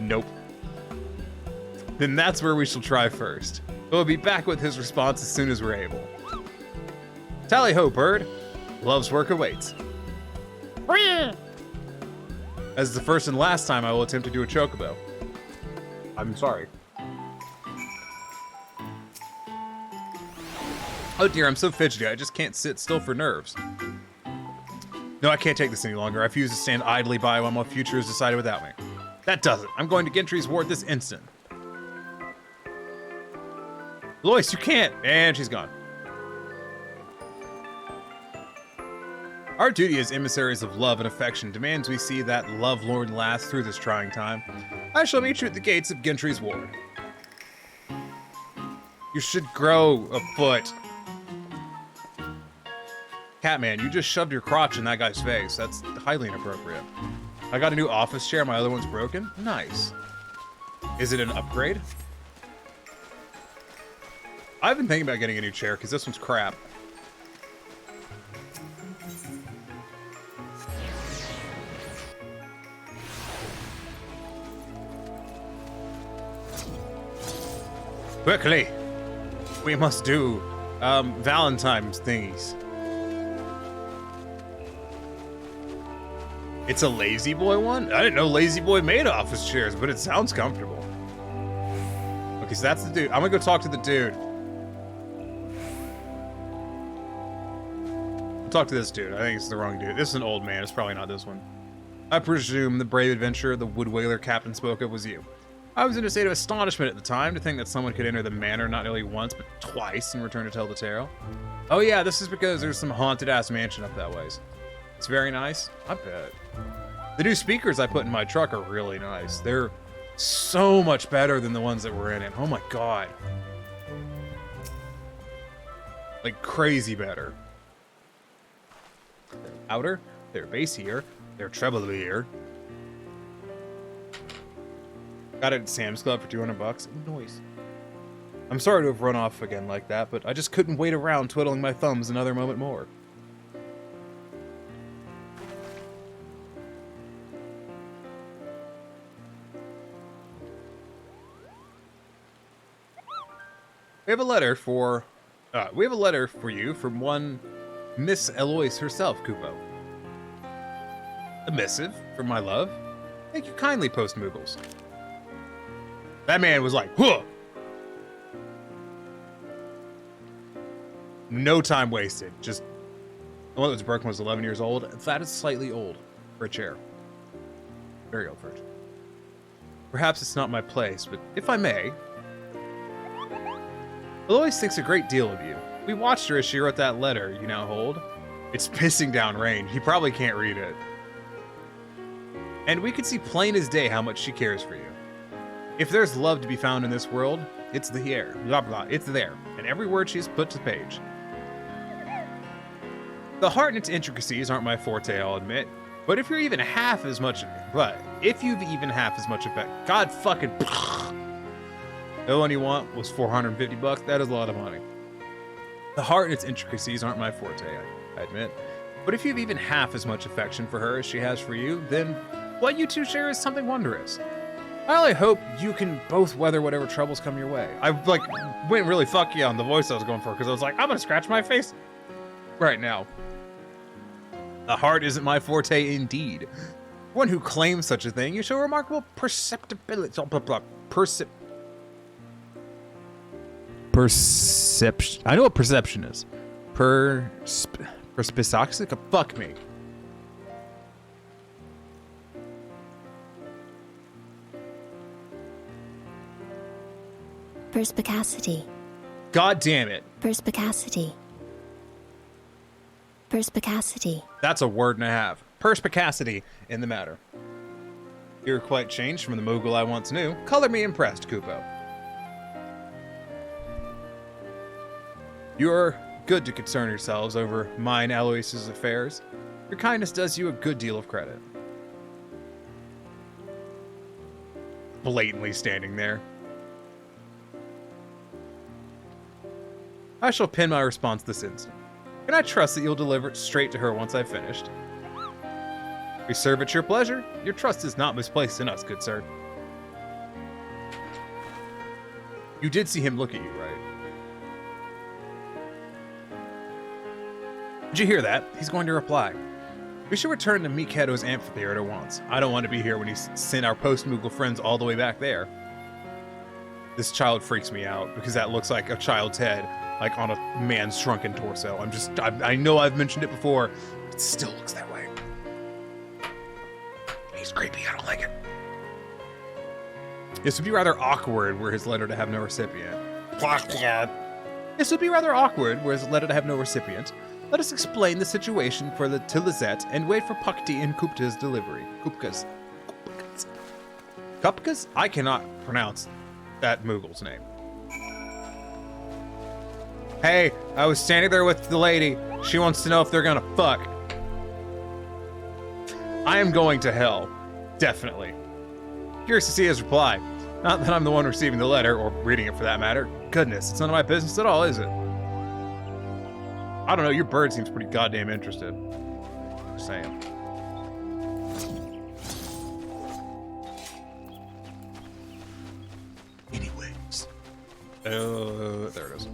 Nope. Then that's where we shall try first. We'll be back with his response as soon as we're able. Tally ho, bird. Love's work awaits. As the first and last time I will attempt to do a chocobo. I'm sorry. Oh dear, I'm so fidgety, I just can't sit still for nerves. No, I can't take this any longer. I refuse to stand idly by while my future is decided without me. That does it. I'm going to Gentry's ward this instant. Lois, you can't! And she's gone. Our duty as emissaries of love and affection demands we see that lovelorn lass through this trying time. I shall meet you at the gates of Gentry's ward. You should grow a foot. Catman, you just shoved your crotch in that guy's face. That's highly inappropriate. I got a new office chair. My other one's broken. Nice. Is it an upgrade? I've been thinking about getting a new chair because this one's crap. Quickly! We must do, Valentines thingies. It's a Lazy Boy one? I didn't know Lazy Boy made office chairs, but it sounds comfortable. Okay, so that's the dude. I'm gonna go talk to the dude. I'll talk to this dude. I think it's the wrong dude. This is an old man. It's probably not this one. I presume the brave adventurer the wood whaler captain spoke of was you. I was in a state of astonishment at the time to think that someone could enter the manor not only once, but twice and return to tell the tale. Oh yeah, this is because there's some haunted-ass mansion up that ways. It's very nice. I bet. The new speakers I put in my truck are really nice. They're so much better than the ones that were in it. Oh my god. Like crazy better. They're louder, they're bassier, they're treblier. Got it at Sam's Club for 200 bucks. Noise. I'm sorry to have run off again like that, but I just couldn't wait around twiddling my thumbs another moment more. We have a letter for you from one Miss Eloise herself, Kupo. A missive from my love. Thank you kindly, Post Moogles. That man was like, huh! No time wasted. Just the one that was broken was 11 years old. That is slightly old for a chair. Very old for a chair. Perhaps it's not my place, but if I may, Eloise thinks a great deal of you. We watched her as she wrote that letter you now hold. It's pissing down rain. He probably can't read it. And we could see plain as day how much she cares for you. If there's love to be found in this world, it's there. Blah, blah, it's there. And every word she's put to the page. The heart and its intricacies aren't my forte, I'll admit. But if you're even half as much, God fucking, The one you want was 450 bucks. That is a lot of money. The heart and its intricacies aren't my forte, I admit. But if you have even half as much affection for her as she has for you, then what you two share is something wondrous. I only hope you can both weather whatever troubles come your way. I went really fuck yeah on the voice I was going for because I was like, I'm gonna scratch my face right now. The heart isn't my forte indeed. One who claims such a thing, you show remarkable perceptibility. Perception. I know what perception is. Perspicacy? Fuck me. Perspicacity. God damn it. Perspicacity. Perspicacity. That's a word and a half. Perspicacity in the matter. You're quite changed from the Moogle I once knew. Color me impressed, Kupo. You're good to concern yourselves over mine Aloysius' affairs. Your kindness does you a good deal of credit. Blatantly standing there. I shall pin my response this instant. Can I trust that you'll deliver it straight to her once I've finished? We serve at your pleasure. Your trust is not misplaced in us, good sir. You did see him look at you, right? Did you hear that? He's going to reply. We should return to Mikedo's amphitheater at once. I don't want to be here when he's sent our post-Moogle friends all the way back there. This child freaks me out because that looks like a child's head, like on a man's shrunken torso. I know I've mentioned it before, but it still looks that way. He's creepy, I don't like it. This would be rather awkward were his letter to have no recipient. This would be rather awkward were his letter to have no recipient. Let us explain the situation for the Tilizet and wait for Pukti and Kupta's delivery. Kupkas? I cannot pronounce that Moogle's name. Hey, I was standing there with the lady. She wants to know if they're gonna fuck. I am going to hell. Definitely. Curious to see his reply. Not that I'm the one receiving the letter, or reading it for that matter. Goodness, it's none of my business at all, is it? I don't know, your bird seems pretty goddamn interested. Just saying. Anyways. There it is.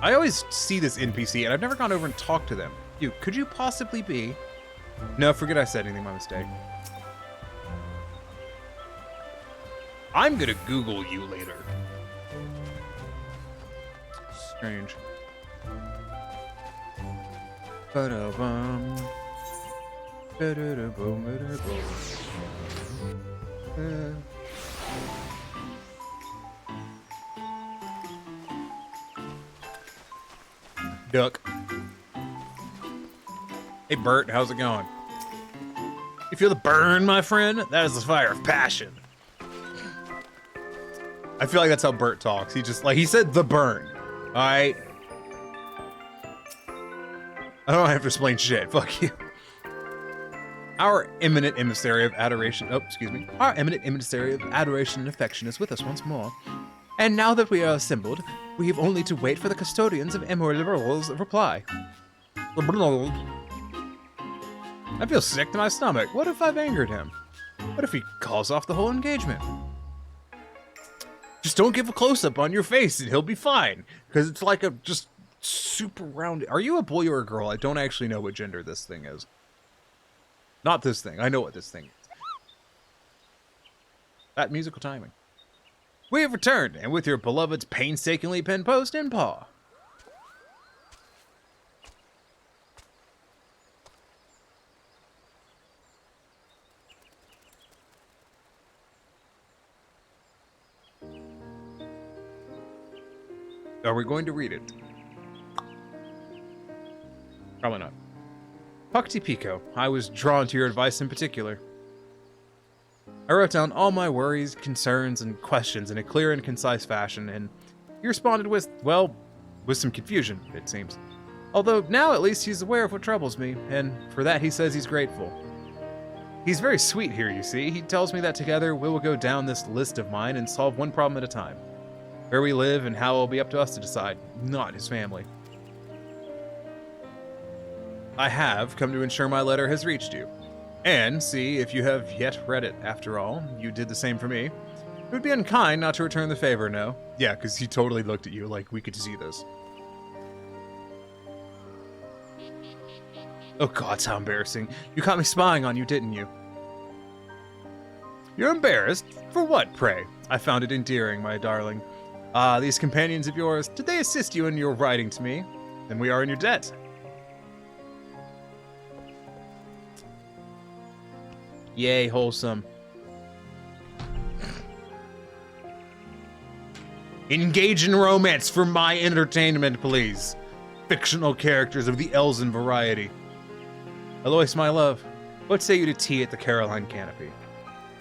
I always see this NPC, and I've never gone over and talked to them. Could you possibly be... No, forget I said anything, my mistake. I'm gonna Google you later. Strange. Ba-da-bum. Ba-da-da-boom, ba-da-boom. Duck. Hey Bert, how's it going? You feel the burn, my friend? That is the fire of passion. I feel like that's how Bert talks. He just, like, he said the burn. Alright? I don't have to explain shit. Fuck you. Our eminent emissary of adoration... Oh, excuse me. Our eminent emissary of adoration and affection is with us once more. And now that we are assembled, we have only to wait for the custodians of Emerald's reply. I feel sick to my stomach. What if I've angered him? What if he calls off the whole engagement? Just don't give a close-up on your face and he'll be fine. Because it's like a just super round... Are you a boy or a girl? I don't actually know what gender this thing is. Not this thing. I know what this thing is. That musical timing. We have returned, and with your beloved's painstakingly penned post in paw. Are we going to read it? Probably not. Pukti Pico, I was drawn to your advice in particular. I wrote down all my worries, concerns, and questions in a clear and concise fashion, and he responded with, well, with some confusion, it seems. Although now at least he's aware of what troubles me, and for that he says he's grateful. He's very sweet here, you see. He tells me that together we will go down this list of mine and solve one problem at a time. Where we live and how it will be up to us to decide, not his family. I have come to ensure my letter has reached you. And see if you have yet read it. After all, you did the same for me. It would be unkind not to return the favor, no? Yeah, because he totally looked at you like we could see this. Oh god, how embarrassing. You caught me spying on you, didn't you? You're embarrassed? For what, pray? I found it endearing, my darling. Ah, these companions of yours, did they assist you in your writing to me? Then we are in your debt. Yay, wholesome. Engage in romance for my entertainment, please. Fictional characters of the Elzen variety. Alois, my love, what say you to tea at the Caroline Canopy?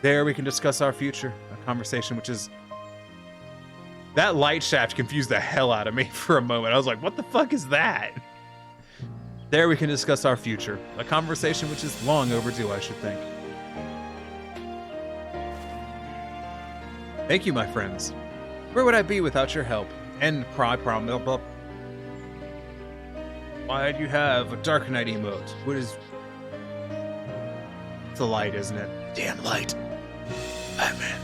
There we can discuss our future, a conversation which is... That light shaft confused the hell out of me for a moment. I was like, what the fuck is that? There we can discuss our future, a conversation which is long overdue, I should think. Thank you, my friends. Where would I be without your help? And why do you have a Dark Knight emote? What is... It's a light, isn't it? Damn light. Batman.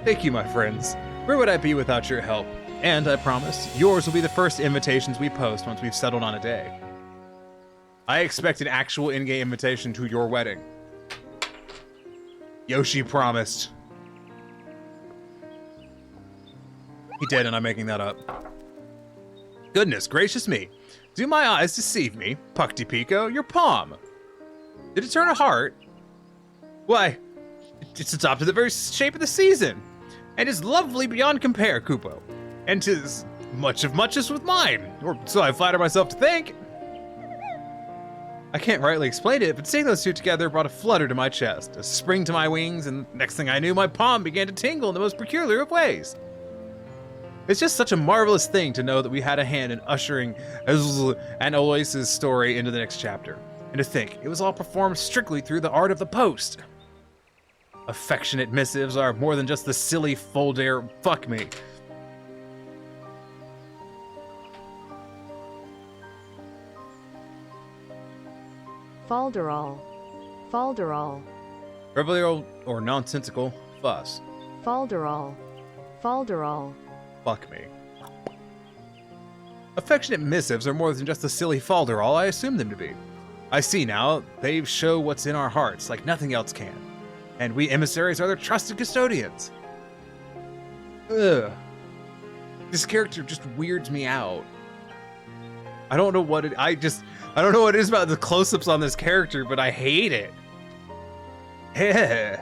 Thank you, my friends. Where would I be without your help? And I promise, yours will be the first invitations we post once we've settled on a day. I expect an actual in-game invitation to your wedding. Yoshi promised. He did, and I'm making that up. Goodness gracious me. Do my eyes deceive me? Pucty Pico, your palm. Did it turn a heart? Why, it's adopted the very shape of the season. And is lovely beyond compare, Kupo. And 'tis much of muchness with mine, or so I flatter myself to think. I can't rightly explain it, but seeing those two together brought a flutter to my chest, a spring to my wings, and next thing I knew, my palm began to tingle in the most peculiar of ways. It's just such a marvelous thing to know that we had a hand in ushering and Alois's story into the next chapter. And to think, it was all performed strictly through the art of the post. Affectionate missives are more than just the silly folder fuck me. Falderall. Falderall. Trivial or nonsensical fuss. Falderall. Falderall. Fuck me. Affectionate missives are more than just the silly falderall I assumed them to be. I see now, they show what's in our hearts like nothing else can. And we emissaries are their trusted custodians. Ugh. This character just weirds me out. I don't know what it, I don't know what it is about the close-ups on this character, but I hate it. I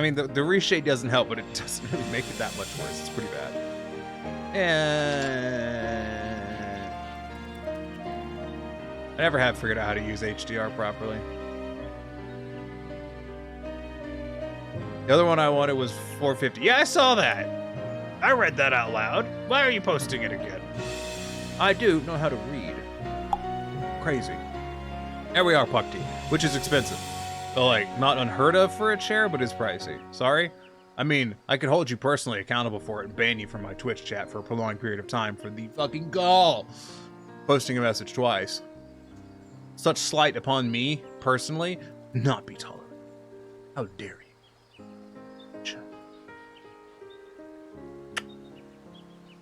mean, the reshade doesn't help, but it doesn't really make it that much worse. It's pretty bad. I never have figured out how to use HDR properly. The other one I wanted was 450. Yeah, I saw that. I read that out loud. Why are you posting it again? I do know how to read. Crazy. There we are, Puckty, which is expensive. So, like, not unheard of for a chair, but is pricey. Sorry? I mean, I could hold you personally accountable for it and ban you from my Twitch chat for a prolonged period of time for the fucking gall. Posting a message twice. Such slight upon me, personally, not be tolerated. How dare you?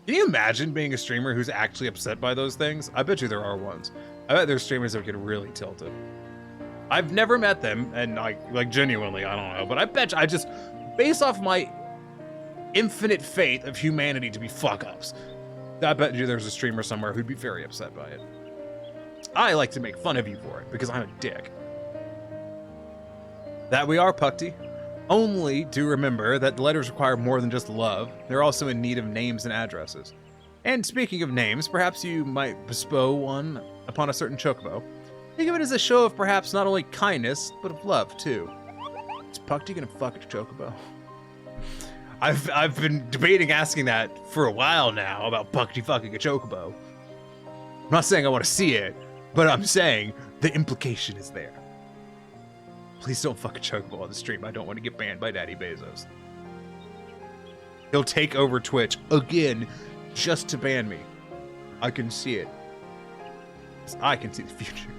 Can you imagine being a streamer who's actually upset by those things? I bet you there are ones. I bet there's streamers that get really tilted. I've never met them, and like genuinely, I don't know, but I bet you, I just, based off my infinite faith of humanity to be fuck-ups, I bet you there's a streamer somewhere who'd be very upset by it. I like to make fun of you for it, because I'm a dick. That we are, Puckty. Only do remember that the letters require more than just love. They're also in need of names and addresses. And speaking of names, perhaps you might bestow one upon a certain chocobo. Think of it as a show of perhaps not only kindness, but of love, too. Is Puckty gonna fuck a chocobo? I've been debating asking that for a while now, about Puckty fucking a chocobo. I'm not saying I want to see it, But I'm saying the implication is there. Please don't fucking chokeable on the stream. I don't want to get banned by Daddy Bezos. He'll take over Twitch again just to ban me. I can see it. I can see the future.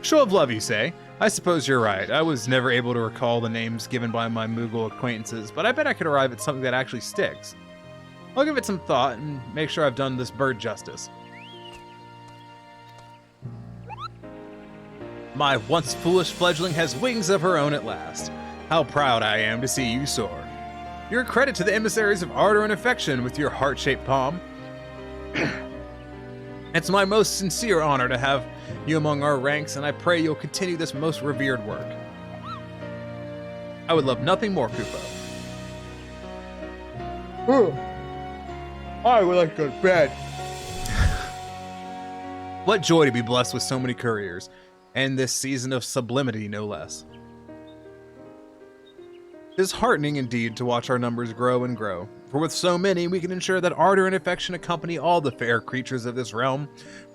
Show of love, you say? I suppose you're right. I was never able to recall the names given by my Moogle acquaintances, but I bet I could arrive at something that actually sticks. I'll give it some thought and make sure I've done this bird justice. My once foolish fledgling has wings of her own at last. How proud I am to see you soar. You're a credit to the emissaries of ardor and affection with your heart-shaped palm. It's my most sincere honor to have you among our ranks, and I pray you'll continue this most revered work. I would love nothing more, Kupo. I would like to go to bed. What joy to be blessed with so many couriers, and this season of sublimity, no less. It is heartening indeed to watch our numbers grow and grow, for with so many we can ensure that ardor and affection accompany all the fair creatures of this realm,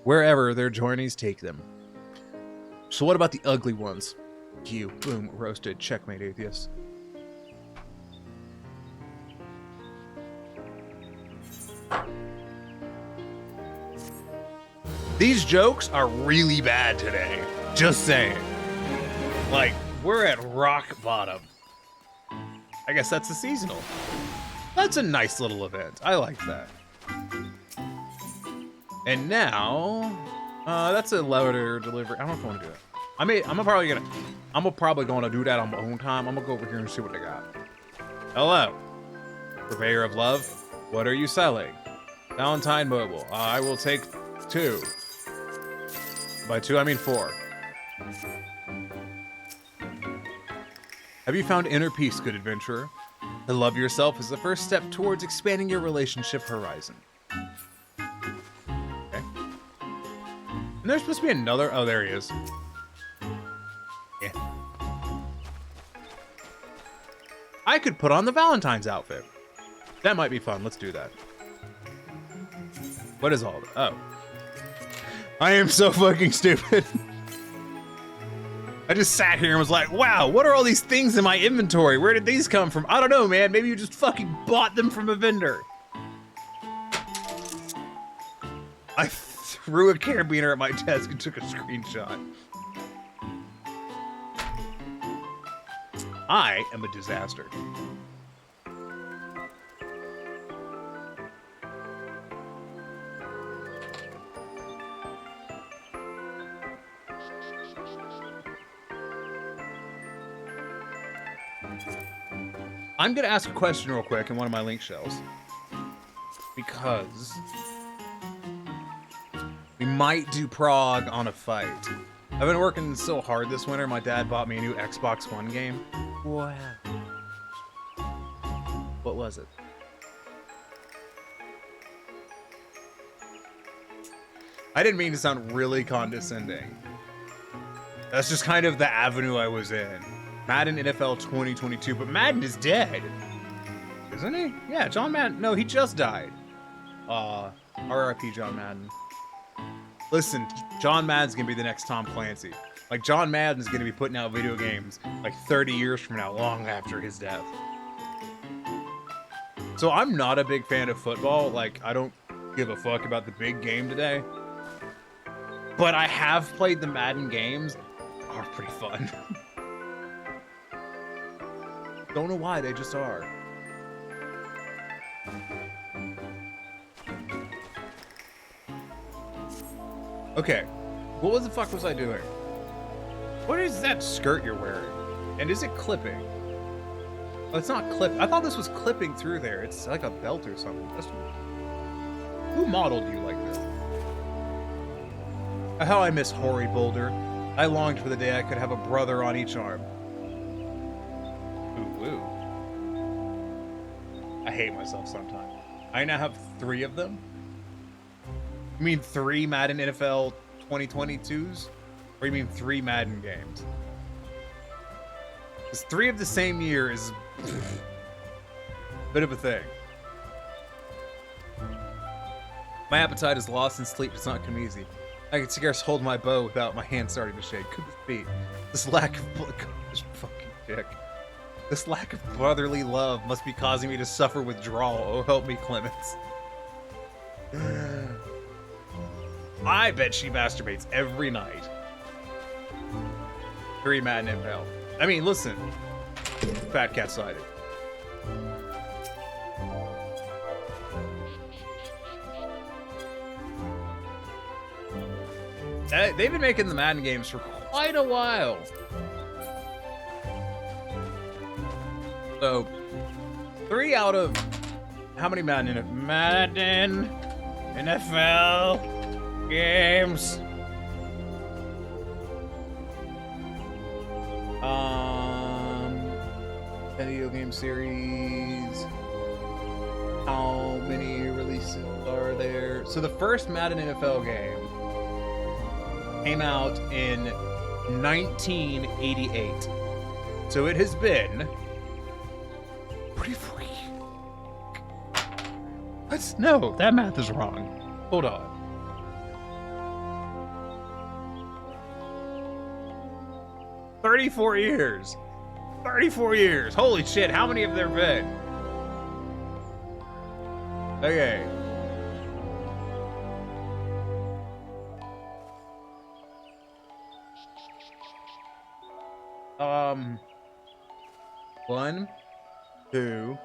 wherever their journeys take them. So what about the ugly ones? You, boom, roasted, checkmate, atheist. These jokes are really bad today. Just saying. Like, we're at rock bottom. I guess that's a seasonal. That's a nice little event. I like that. And now, that's a letter delivery. I don't know if I want to do it. I'm probably gonna do that on my own time. I'm gonna go over here and see what they got. Hello, purveyor of love. What are you selling? Valentine Mobile. I will take 2. By 2, I mean 4. Have you found inner peace, good adventurer? To love yourself is the first step towards expanding your relationship horizon. Okay. And there's supposed to be another... Oh, there he is. Yeah. I could put on the Valentine's outfit. That might be fun. Let's do that. What is all that? Oh. I am so fucking stupid. I just sat here and was like, wow, what are all these things in my inventory? Where did these come from? I don't know, man. Maybe you just fucking bought them from a vendor. I threw a carabiner at my desk and took a screenshot. I am a disaster. I'm gonna ask a question real quick in one of my link shells. Because we might do Prague on a fight. I've been working so hard this winter, my dad bought me a new Xbox One game. What happened? What was it? I didn't mean to sound really condescending. That's just kind of the avenue I was in. Madden NFL 2022, but Madden is dead. Isn't he? Yeah, John Madden. No, he just died. RIP John Madden. Listen, John Madden's gonna be the next Tom Clancy. Like, John Madden's gonna be putting out video games like 30 years from now, long after his death. So I'm not a big fan of football. Like, I don't give a fuck about the big game today. But I have played the Madden games. Are pretty fun. Don't know why, they just are. Okay, what the fuck was I doing? What is that skirt you're wearing? And is it clipping? Oh, it's not clip. I thought this was clipping through there. It's like a belt or something. Who modeled you like this? How I miss Hoary Boulder. I longed for the day I could have a brother on each arm. Ooh. I hate myself sometimes. I now have 3 of them. You mean 3 Madden NFL 2022s? Or you mean 3 Madden games? Because 3 of the same year is a bit of a thing. My appetite is lost and sleep does not come easy. I can scarce hold my bow without my hand starting to shake. Could this be? This lack of this fucking dick. This lack of brotherly love must be causing me to suffer withdrawal. Oh, help me, Clemens. I bet she masturbates every night. Very Madden Impel. I mean, listen. Fat cat sided. They've been making the Madden games for quite a while. So, 3 out of how many Madden NFL games? Video game series. How many releases are there? So the first Madden NFL game came out in 1988. So it has been 44 years. What? No, that math is wrong. Hold on. "34 years. 34 years. Holy shit, how many have there been? Okay. One, 2,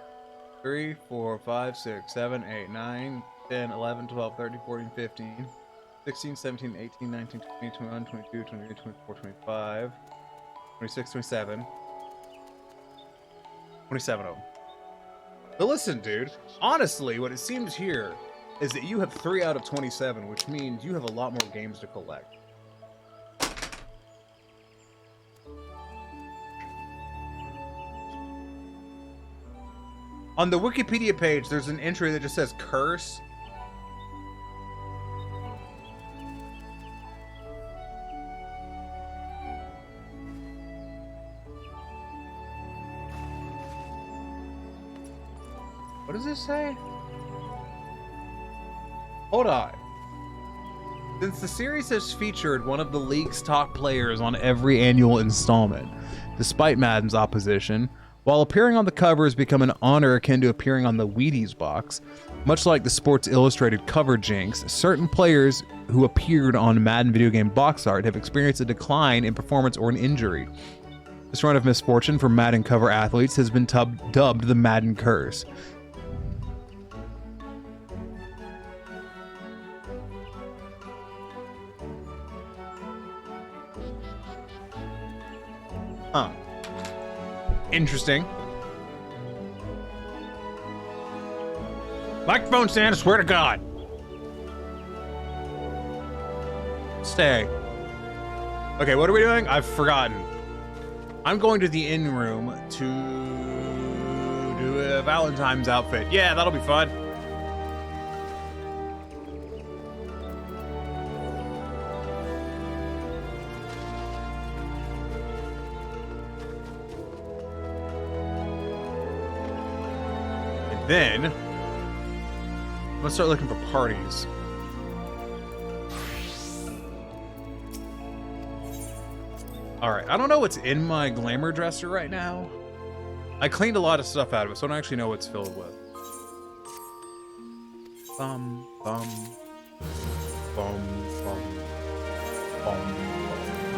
3, 4, 5, 6, 7, 8, 9, 10, 11, 12, 13, 14, 15, 16, 17, 18, 19, 20, 21, 22, 23, 24, 25, 26, 27. 27 of them. But listen, dude. Honestly, what it seems here is that you have 3 out of 27, which means you have a lot more games to collect. On the Wikipedia page, there's an entry that just says curse. What does this say? Hold on. Since the series has featured one of the league's top players on every annual installment, despite Madden's opposition, while appearing on the cover has become an honor akin to appearing on the Wheaties box, much like the Sports Illustrated cover jinx, certain players who appeared on Madden video game box art have experienced a decline in performance or an injury. This run of misfortune for Madden cover athletes has been dubbed the Madden Curse. Huh. Interesting. Microphone stand, I swear to God. Stay. Okay, what are we doing? I've forgotten. I'm going to the inn room to do a Valentine's outfit. Yeah, that'll be fun. Then, I'm gonna start looking for parties. Alright, I don't know what's in my glamour dresser right now. I cleaned a lot of stuff out of it, so I don't actually know what's filled with. Bum, bum, bum, bum, bum,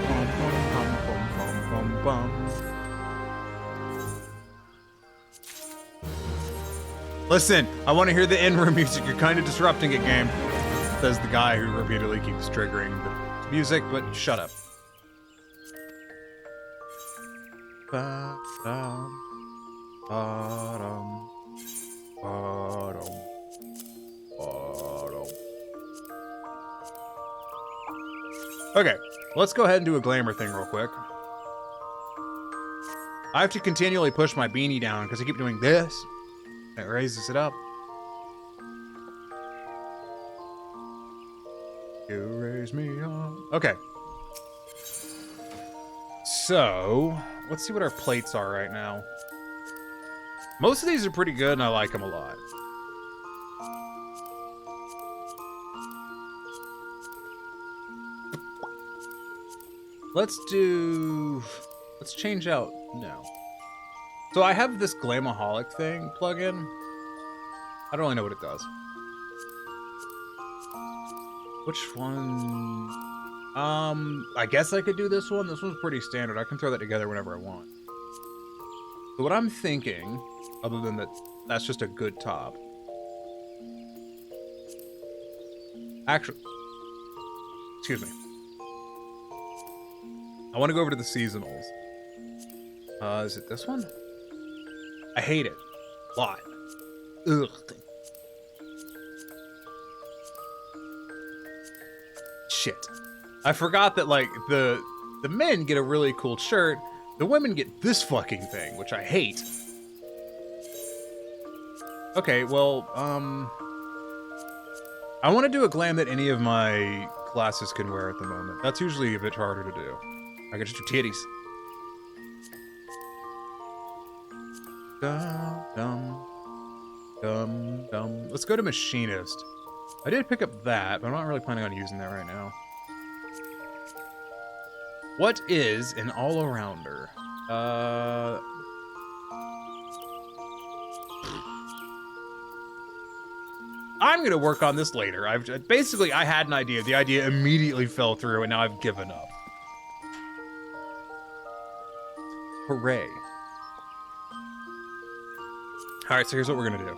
bum, bum, bum, bum, bum, bum. Listen, I want to hear the in-room music. You're kind of disrupting it, game. Says the guy who repeatedly keeps triggering the music, but shut up. Ba-dum, ba-dum, ba-dum, ba-dum. Okay, let's go ahead and do a glamour thing real quick. I have to continually push my beanie down because I keep doing this. It raises it up. You raise me up. Okay. So, let's see what our plates are right now. Most of these are pretty good and I like them a lot. Let's change out, no. So I have this Glamaholic thing plug-in. I don't really know what it does. Which one? I guess I could do this one. This one's pretty standard. I can throw that together whenever I want. So what I'm thinking, other than that's just a good top. Actually, excuse me. I want to go over to the seasonals. Is it this one? I hate it. A lot. Ugh. Shit. I forgot that, like, the men get a really cool shirt. The women get this fucking thing, which I hate. Okay, well, I want to do a glam that any of my classes can wear at the moment. That's usually a bit harder to do. I can just do titties. Dum, dum, dum, dum. Let's go to Machinist. I did pick up that, but I'm not really planning on using that right now. What is an all-arounder? I'm gonna work on this later. I had an idea. The idea immediately fell through, and now I've given up. Hooray. Alright, so here's what we're gonna do.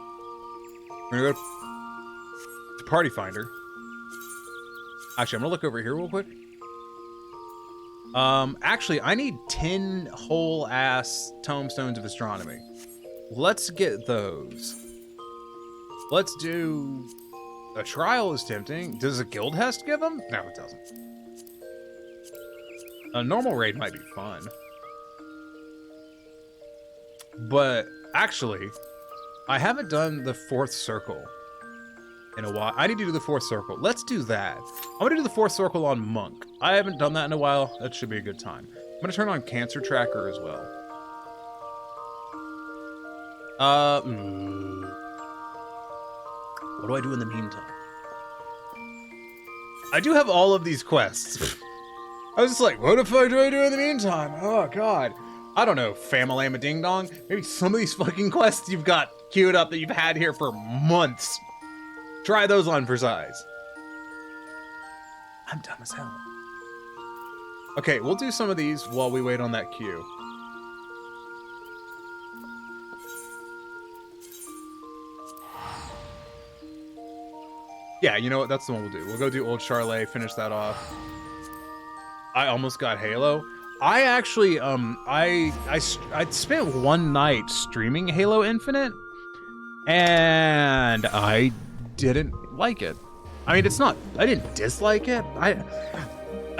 We're gonna go to Party Finder. Actually, I'm gonna look over here real quick. Actually, I need 10 whole-ass tomestones of astronomy. Let's get those. Let's do... A trial is tempting. Does a guild hest give them? No, it doesn't. A normal raid might be fun. But, actually, I haven't done the 4th circle in a while. I need to do the 4th circle. Let's do that. I'm gonna do the 4th circle on Monk. I haven't done that in a while. That should be a good time. I'm gonna turn on Cancer Tracker as well. What do I do in the meantime? I do have all of these quests. I was just like, what the fuck do I do in the meantime? Oh, God. I don't know, Famalama Ding Dong. Maybe some of these fucking quests you've got queued up that you've had here for months. Try those on for size. I'm dumb as hell. Okay, we'll do some of these while we wait on that queue. Yeah, you know what? That's the one we'll do. We'll go do Old Charlet, finish that off. I almost got Halo. I actually, I spent one night streaming Halo Infinite, and I didn't like it. I mean, it's not, I didn't dislike it. I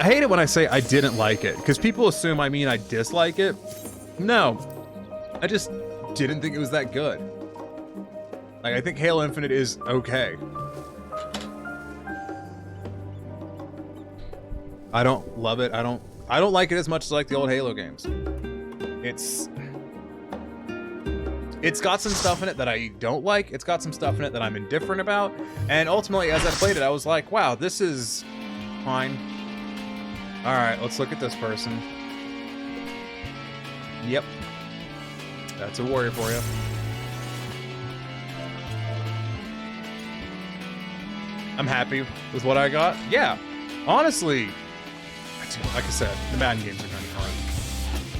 hate it when I say I didn't like it, because people assume I mean I dislike it. No, I just didn't think it was that good. Like, I think Halo Infinite is okay. I don't love it. I don't like it as much as I like the old Halo games. It's got some stuff in it that I don't like. It's got some stuff in it that I'm indifferent about. And ultimately, as I played it, I was like, wow, this is fine. All right, let's look at this person. Yep. That's a warrior for you. I'm happy with what I got. Yeah, honestly, like I said, the Madden games are kind of fun.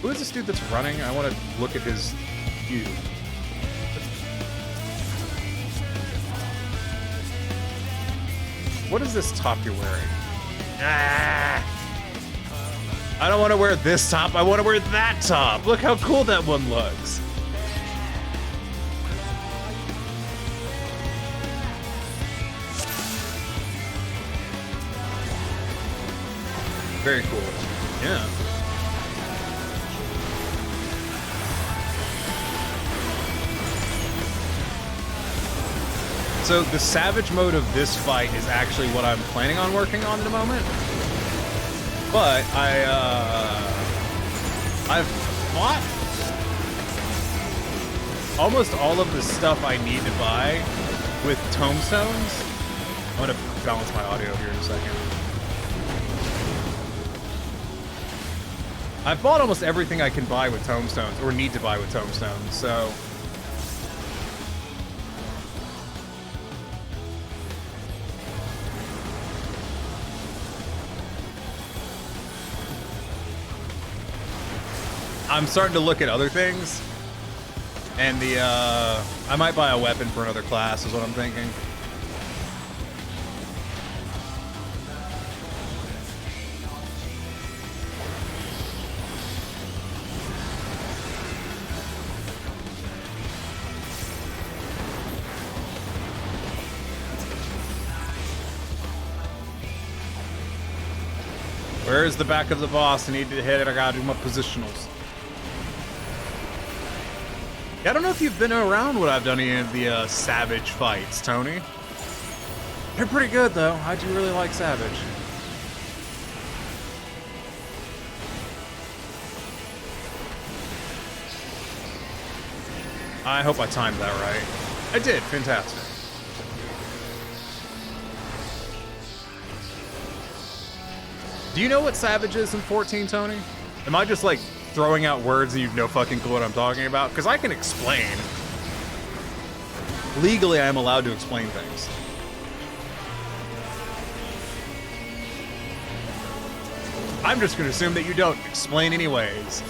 Who is this dude that's running? I want to look at his view. What is this top you're wearing? Ah! I don't want to wear this top. I want to wear that top. Look how cool that one looks. Very cool. Yeah. So the savage mode of this fight is actually what I'm planning on working on in a moment. But I've bought almost all of the stuff I need to buy with tomestones. I'm gonna balance my audio here in a second. I've bought almost everything I can buy with tomestones, or need to buy with tomestones, so... I'm starting to look at other things, and I might buy a weapon for another class is what I'm thinking. Where's the back of the boss? I need to hit it. I gotta do my positionals. Yeah, I don't know if you've been around what I've done in any of the Savage fights, Tony. They're pretty good, though. I do really like Savage. I hope I timed that right. I did. Fantastic. Do you know what Savage is in 14, Tony? Am I just, like, throwing out words and you have no fucking clue what I'm talking about? Because I can explain. Legally, I am allowed to explain things. I'm just going to assume that you don't explain anyways.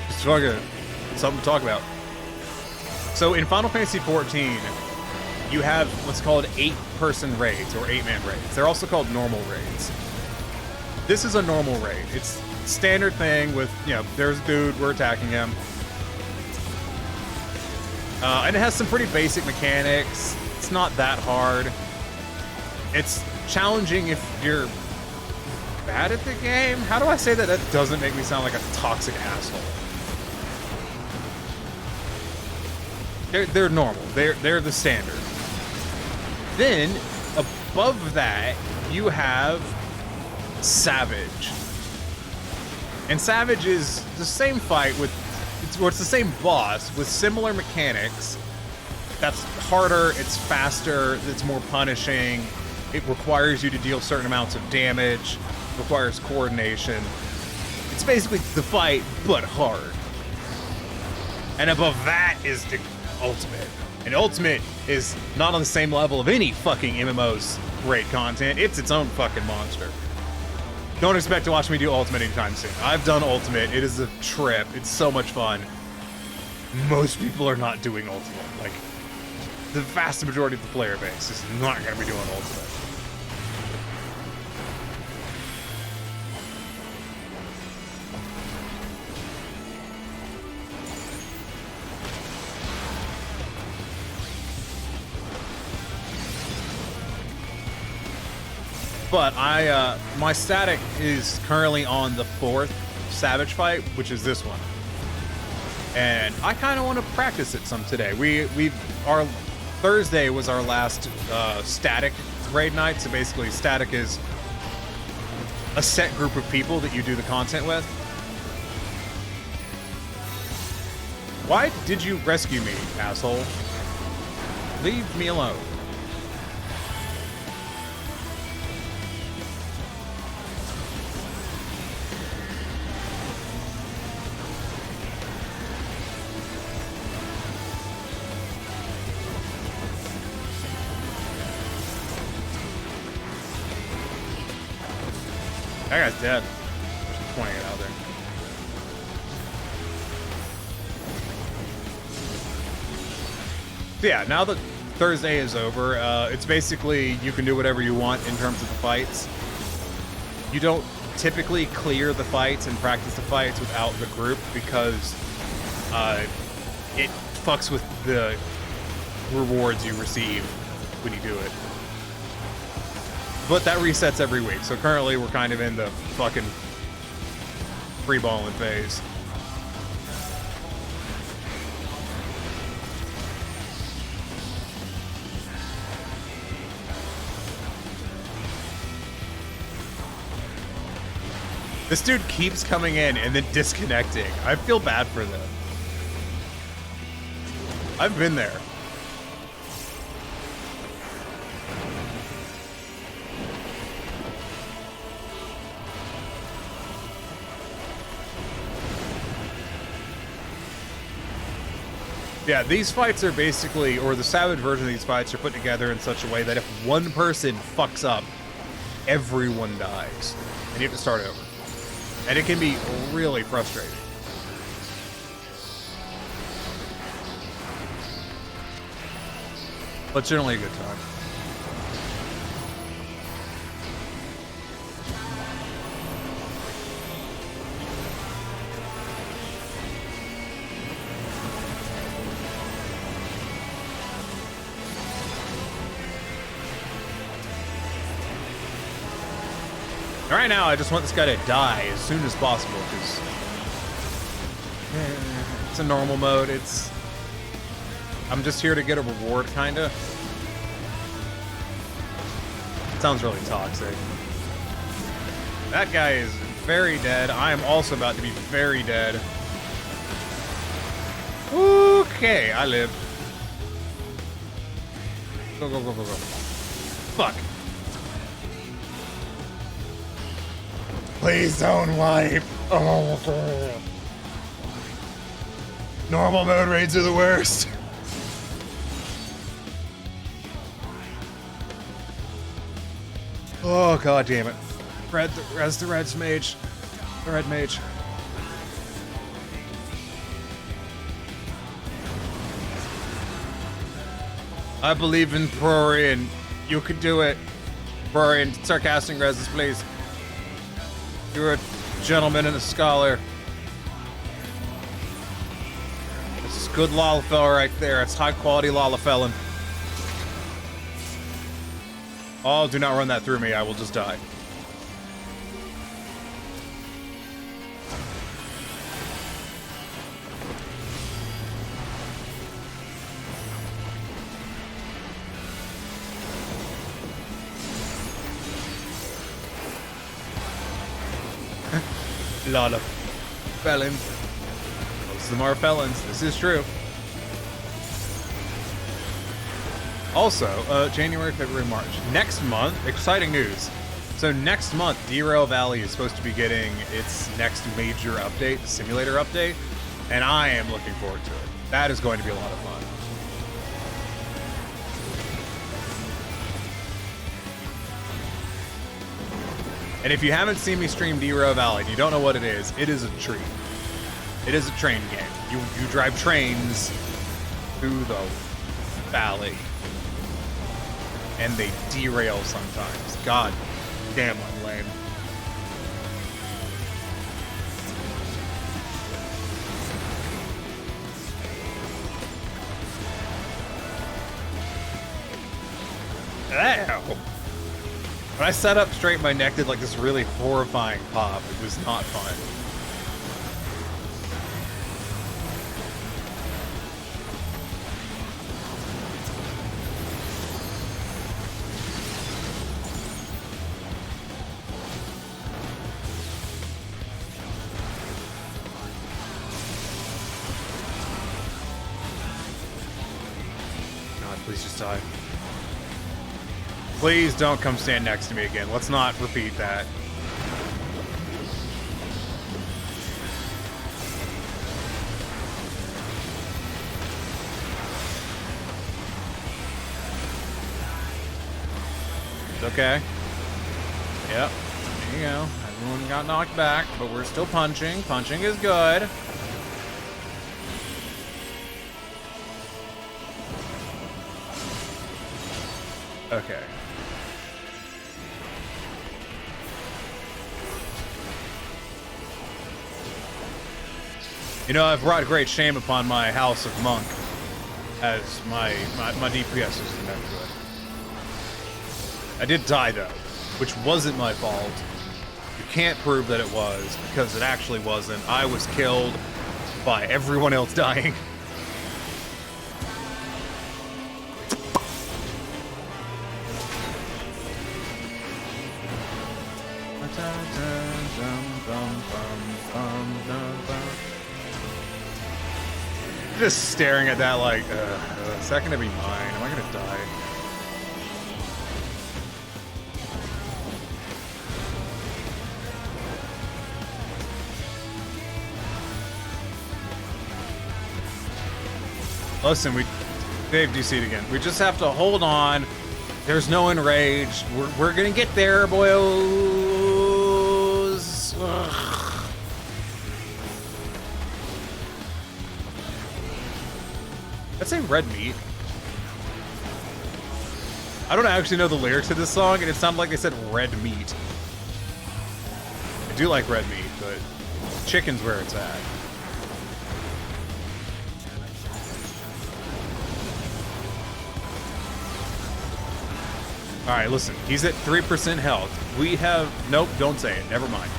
Just fucking something to talk about. So in Final Fantasy 14, you have what's called 8-person raids, or 8-man raids. They're also called normal raids. This is a normal raid. It's standard thing with, you know, there's a dude, we're attacking him. And it has some pretty basic mechanics. It's not that hard. It's challenging if you're bad at the game. How do I say that? That doesn't make me sound like a toxic asshole. They're normal. They're the standard. Then, above that, you have Savage. And Savage is the same fight with... It's the same boss with similar mechanics. That's harder, it's faster, it's more punishing. It requires you to deal certain amounts of damage, requires coordination. It's basically the fight, but hard. And above that is the Ultimate. And Ultimate is not on the same level of any fucking MMO's raid content. It's its own fucking monster. Don't expect to watch me do Ultimate anytime soon. I've done Ultimate. It is a trip. It's so much fun. Most people are not doing Ultimate. Like, the vast majority of the player base is not going to be doing Ultimate. But my static is currently on the 4th Savage fight, which is this one. And I kind of want to practice it some today. Our Thursday was our last static raid night. So basically static is a set group of people that you do the content with. Why did you rescue me, asshole? Leave me alone. That guy's dead. Just pointing it out there. So yeah, now that Thursday is over, it's basically you can do whatever you want in terms of the fights. You don't typically clear the fights and practice the fights without the group because it fucks with the rewards you receive when you do it. But that resets every week, so currently we're kind of in the fucking free-balling phase. This dude keeps coming in and then disconnecting. I feel bad for them. I've been there. Yeah, these fights are basically, or the Savage version of these fights are put together in such a way that if one person fucks up, everyone dies. And you have to start over. And it can be really frustrating. But generally a good time. Right now, I just want this guy to die as soon as possible, because it's a normal mode. I'm just here to get a reward, kinda. Sounds really toxic. That guy is very dead. I am also about to be very dead. Okay, I live. Go, go, go, go, go. Fuck. Please don't wipe. Oh. Normal mode raids are the worst. Oh, god damn it. Res the red mage. The red mage. I believe in Prorian. You can do it. Prorian, sarcastic reses, please. You're a gentleman and a scholar. This is good Lalafell right there. It's high quality Lalafellin. Oh, do not run that through me. I will just die. Lot of felons. Most of them are felons. This is true. Also, January, February, March. Next month, exciting news. So next month, Derail Valley is supposed to be getting its next major update, the simulator update, and I am looking forward to it. That is going to be a lot of fun. And if you haven't seen me stream Derail Valley and you don't know what it is a treat. It is a train game. You drive trains through the valley. And they derail sometimes. God damn, I'm lame. Ow. When I sat up straight, my neck did like this really horrifying pop. It was not fun. God, please just die. Please don't come stand next to me again. Let's not repeat that. It's okay. Yep. There you go. Everyone got knocked back, but we're still punching. Punching is good. Okay. You know, I've brought great shame upon my House of Monk as my DPS isn't that good. I did die though, which wasn't my fault. You can't prove that it was, because it actually wasn't. I was killed by everyone else dying. Just staring at that like, is that gonna be mine? Am I gonna die? Listen, Dave, do you see it again? We just have to hold on. There's no enraged. We're gonna get there, boyos. Ugh. I'd say red meat. I don't actually know the lyrics to this song, and it sounded like they said red meat. I do like red meat, but chicken's where it's at. All right, listen, he's at 3% health. We have, nope, don't say it, never mind.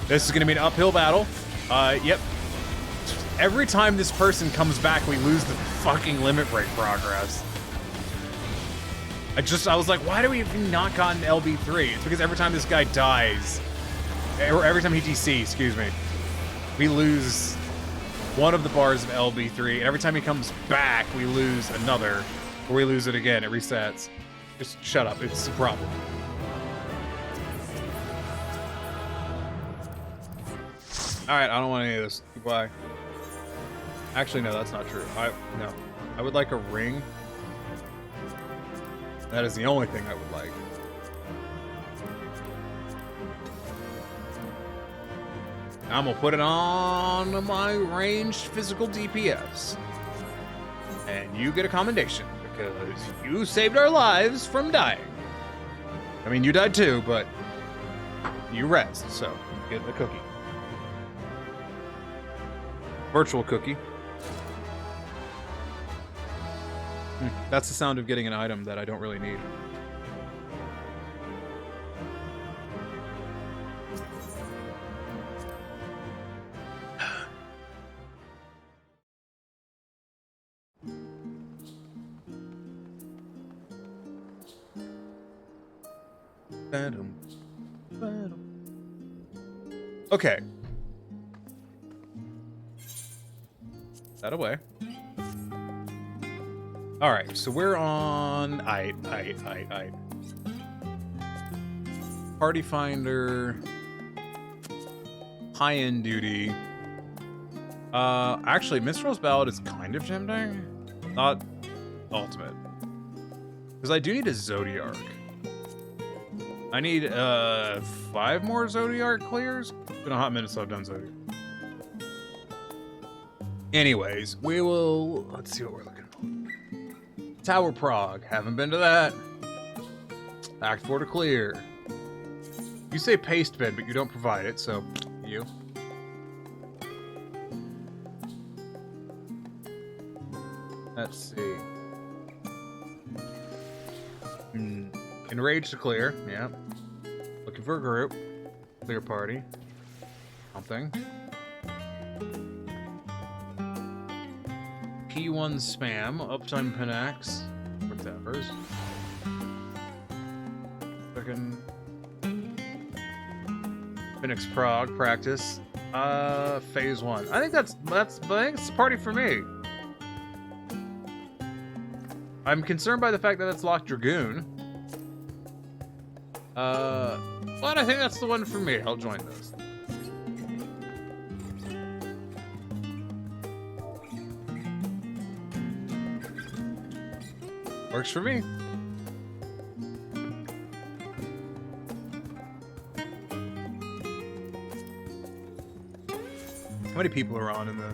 This is gonna be an uphill battle. Yep. Every time this person comes back, we lose the fucking limit break progress. I was like, why do we even not gotten LB3? It's because every time this guy dies, or every time he DC, excuse me, we lose one of the bars of LB3, and every time he comes back, we lose another, or we lose it again, it resets. Just shut up, it's a problem. Alright, I don't want any of this. Goodbye. Actually, no, that's not true. No. I would like a ring. That is the only thing I would like. I'm gonna put it on my ranged physical DPS. And you get a commendation, because you saved our lives from dying. I mean, you died too, but you rest, so get the cookie. Virtual cookie. That's the sound of getting an item that I don't really need. Okay. That away. All right, so we're on Party Finder, high-end duty. Actually, Minstrel's Ballad is kind of tempting, not ultimate, because I do need a Zodiarch. I need 5 more Zodiarch clears. It's been a hot minute, so I've done Zodiarch. Anyways, we will. Let's see what we're looking for. Tower Prague, haven't been to that. Act 4 to clear. You say paste bin, but you don't provide it, so you. Let's see. Enraged to clear, yeah. Looking for a group. Clear party. Something. P1 spam, uptime pinax, whatever's. Fucking Phoenix Prague practice. Phase 1. I think I think it's a party for me. I'm concerned by the fact that it's locked Dragoon. But I think that's the one for me. I'll join this. Works for me. How many people are on in the...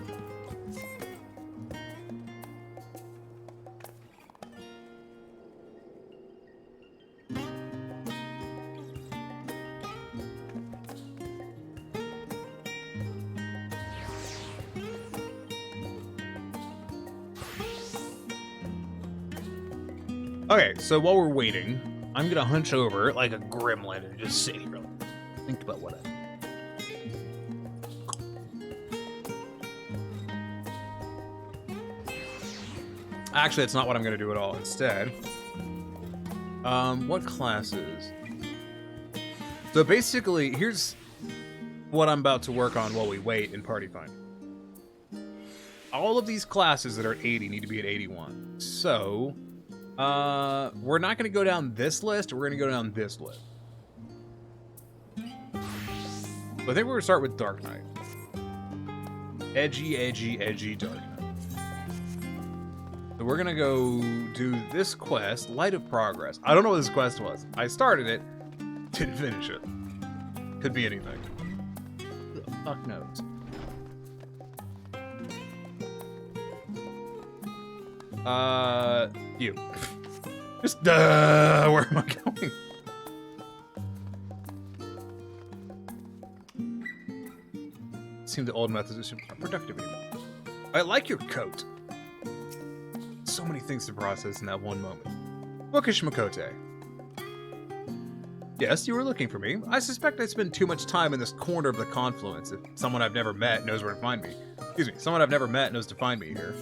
Okay, so while we're waiting, I'm gonna hunch over like a gremlin and just sit here. Think about what Actually, that's not what I'm gonna do at all. Instead, what classes? So basically, here's what I'm about to work on while we wait in Party Finder. All of these classes that are at 80 need to be at 81. So, we're not going to go down this list, we're going to go down this list. So I think we're going to start with Dark Knight. Edgy, edgy, edgy Dark Knight. we're gonna go do this quest, Light of Progress. I don't know what this quest was. I started it, didn't finish it. Could be anything. Who the fuck knows? You. Just, where am I going? Seem the old methods are productive anymore. I like your coat. So many things to process in that one moment. Bookish Makote. Yes, you were looking for me. I suspect I spend too much time in this corner of the confluence. If someone I've never met knows where to find me. Excuse me, someone I've never met knows to find me here.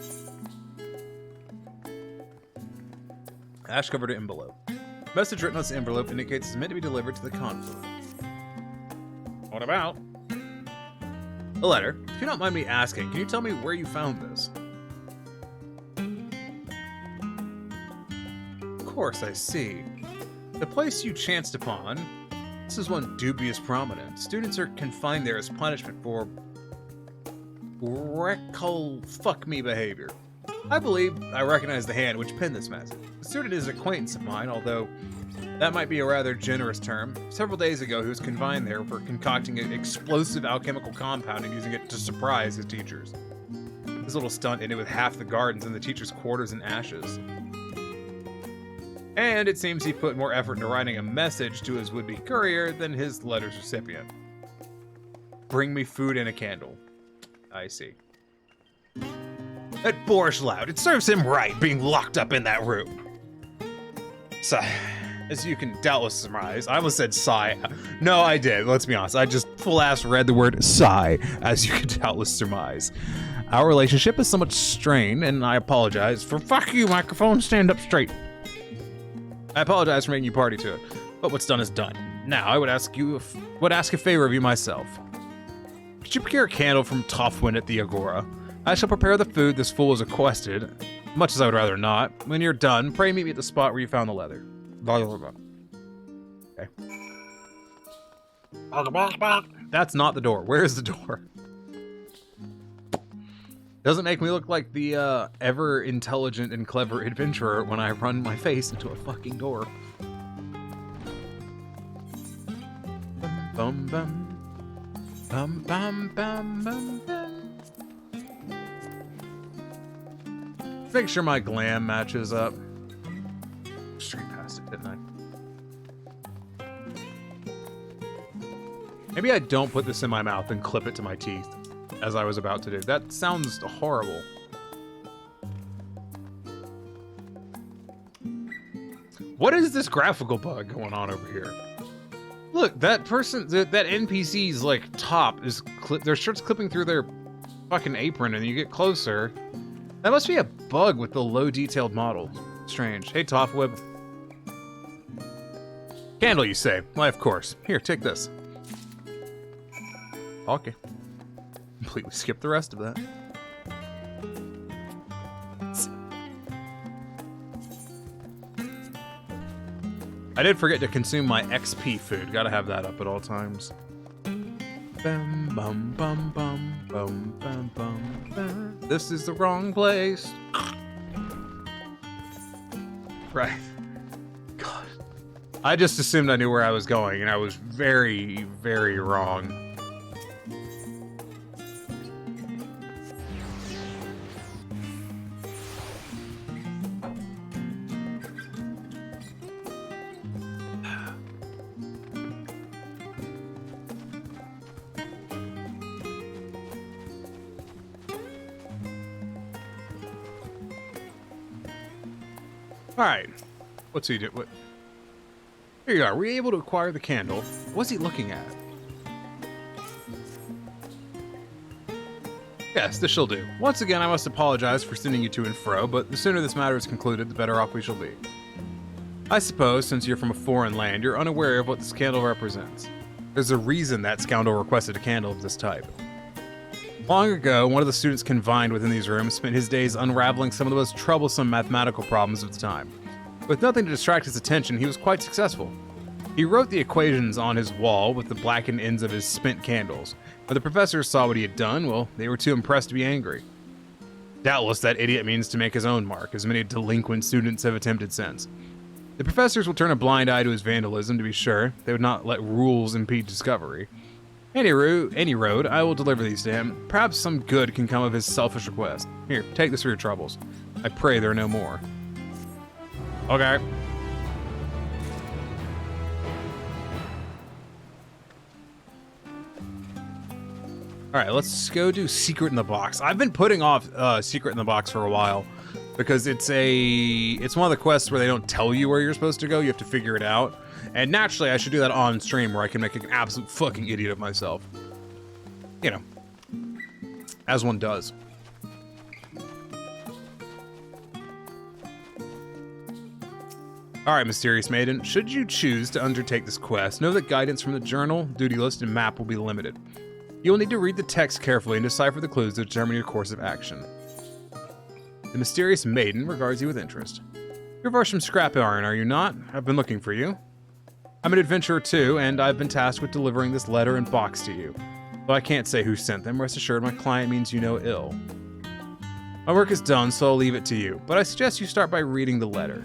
Ash-covered envelope. Message written on this envelope indicates it's meant to be delivered to the confluence. What about? A letter. If you don't mind me asking, can you tell me where you found this? Of course, I see. The place you chanced upon. This is one dubious prominent. Students are confined there as punishment for fuck me behavior. I believe I recognize the hand which penned this message. The student is an acquaintance of mine, although that might be a rather generous term. Several days ago, he was confined there for concocting an explosive alchemical compound and using it to surprise his teachers. His little stunt ended with half the gardens and the teachers' quarters in ashes. And it seems he put more effort into writing a message to his would-be courier than his letter's recipient. Bring me food and a candle. I see. That boorish loud. It serves him right being locked up in that room. Sigh. As you can doubtless surmise, I almost said sigh. No, I did. Let's be honest. I just full-ass read the word sigh, as you can doubtless surmise. Our relationship is somewhat strained, and I apologize for fuck you, microphone, stand up straight. I apologize for making you party to it, but what's done is done. Now, I would ask a favor of you myself. Could you procure a candle from Toffwin at the Agora? I shall prepare the food this fool has requested, much as I would rather not. When you're done, pray meet me at the spot where you found the leather. Okay. That's not the door. Where is the door? Doesn't make me look like the ever intelligent and clever adventurer when I run my face into a fucking door. Bum bum bum bum bum bum bum. Make sure my glam matches up. Straight past it, didn't I? Maybe I don't put this in my mouth and clip it to my teeth, as I was about to do. That sounds horrible. What is this graphical bug going on over here? Look, that person, that NPC's like top is their shirt's clipping through their fucking apron, and you get closer. That must be a bug with the low detailed model. Strange. Hey, Toffwib. Candle, you say? Why, of course. Here, take this. Okay. Completely skip the rest of that. I did forget to consume my XP food. Gotta have that up at all times. Bum bum bum bum bum bum bum bum. This is the wrong place. Right. God. I just assumed I knew where I was going, and I was very, very wrong. Alright. What's he do? What? Here you are. Were you able to acquire the candle? What's he looking at? Yes, this shall do. Once again, I must apologize for sending you to and fro, but the sooner this matter is concluded, the better off we shall be. I suppose, since you're from a foreign land, you're unaware of what this candle represents. There's a reason that scoundrel requested a candle of this type. Long ago, one of the students confined within these rooms spent his days unraveling some of the most troublesome mathematical problems of the time. With nothing to distract his attention, he was quite successful. He wrote the equations on his wall with the blackened ends of his spent candles. When the professors saw what he had done, well, they were too impressed to be angry. Doubtless that idiot means to make his own mark, as many delinquent students have attempted since. The professors will turn a blind eye to his vandalism, to be sure. They would not let rules impede discovery. Any road, I will deliver these to him. Perhaps some good can come of his selfish request. Here, take this for your troubles. I pray there are no more. Okay. Alright, let's go do Secret in the Box. I've been putting off Secret in the Box for a while because it's one of the quests where they don't tell you where you're supposed to go. You have to figure it out. And naturally, I should do that on stream where I can make an absolute fucking idiot of myself. You know, as one does. Alright, Mysterious Maiden. Should you choose to undertake this quest, know that guidance from the journal, duty list, and map will be limited. You will need to read the text carefully and decipher the clues to determine your course of action. The Mysterious Maiden regards you with interest. You're Varsham Scrap Iron, are you not? I've been looking for you. I'm an adventurer too, and I've been tasked with delivering this letter and box to you. Though I can't say who sent them, rest assured my client means you no ill. My work is done, so I'll leave it to you, but I suggest you start by reading the letter.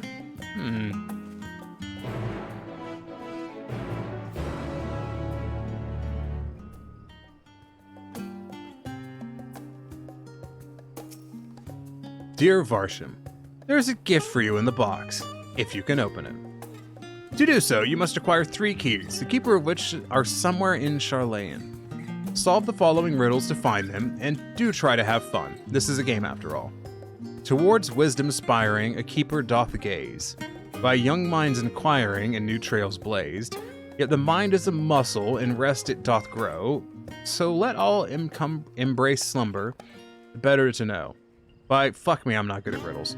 Dear Varsham, there is a gift for you in the box, if you can open it. To do so, you must acquire 3 keys, the keeper of which are somewhere in Charlayan. Solve the following riddles to find them, and do try to have fun. This is a game after all. Towards wisdom aspiring, a keeper doth gaze. By young minds inquiring, and new trails blazed. Yet the mind is a muscle, and rest it doth grow. So let all embrace slumber, the better to know. Fuck me, I'm not good at riddles.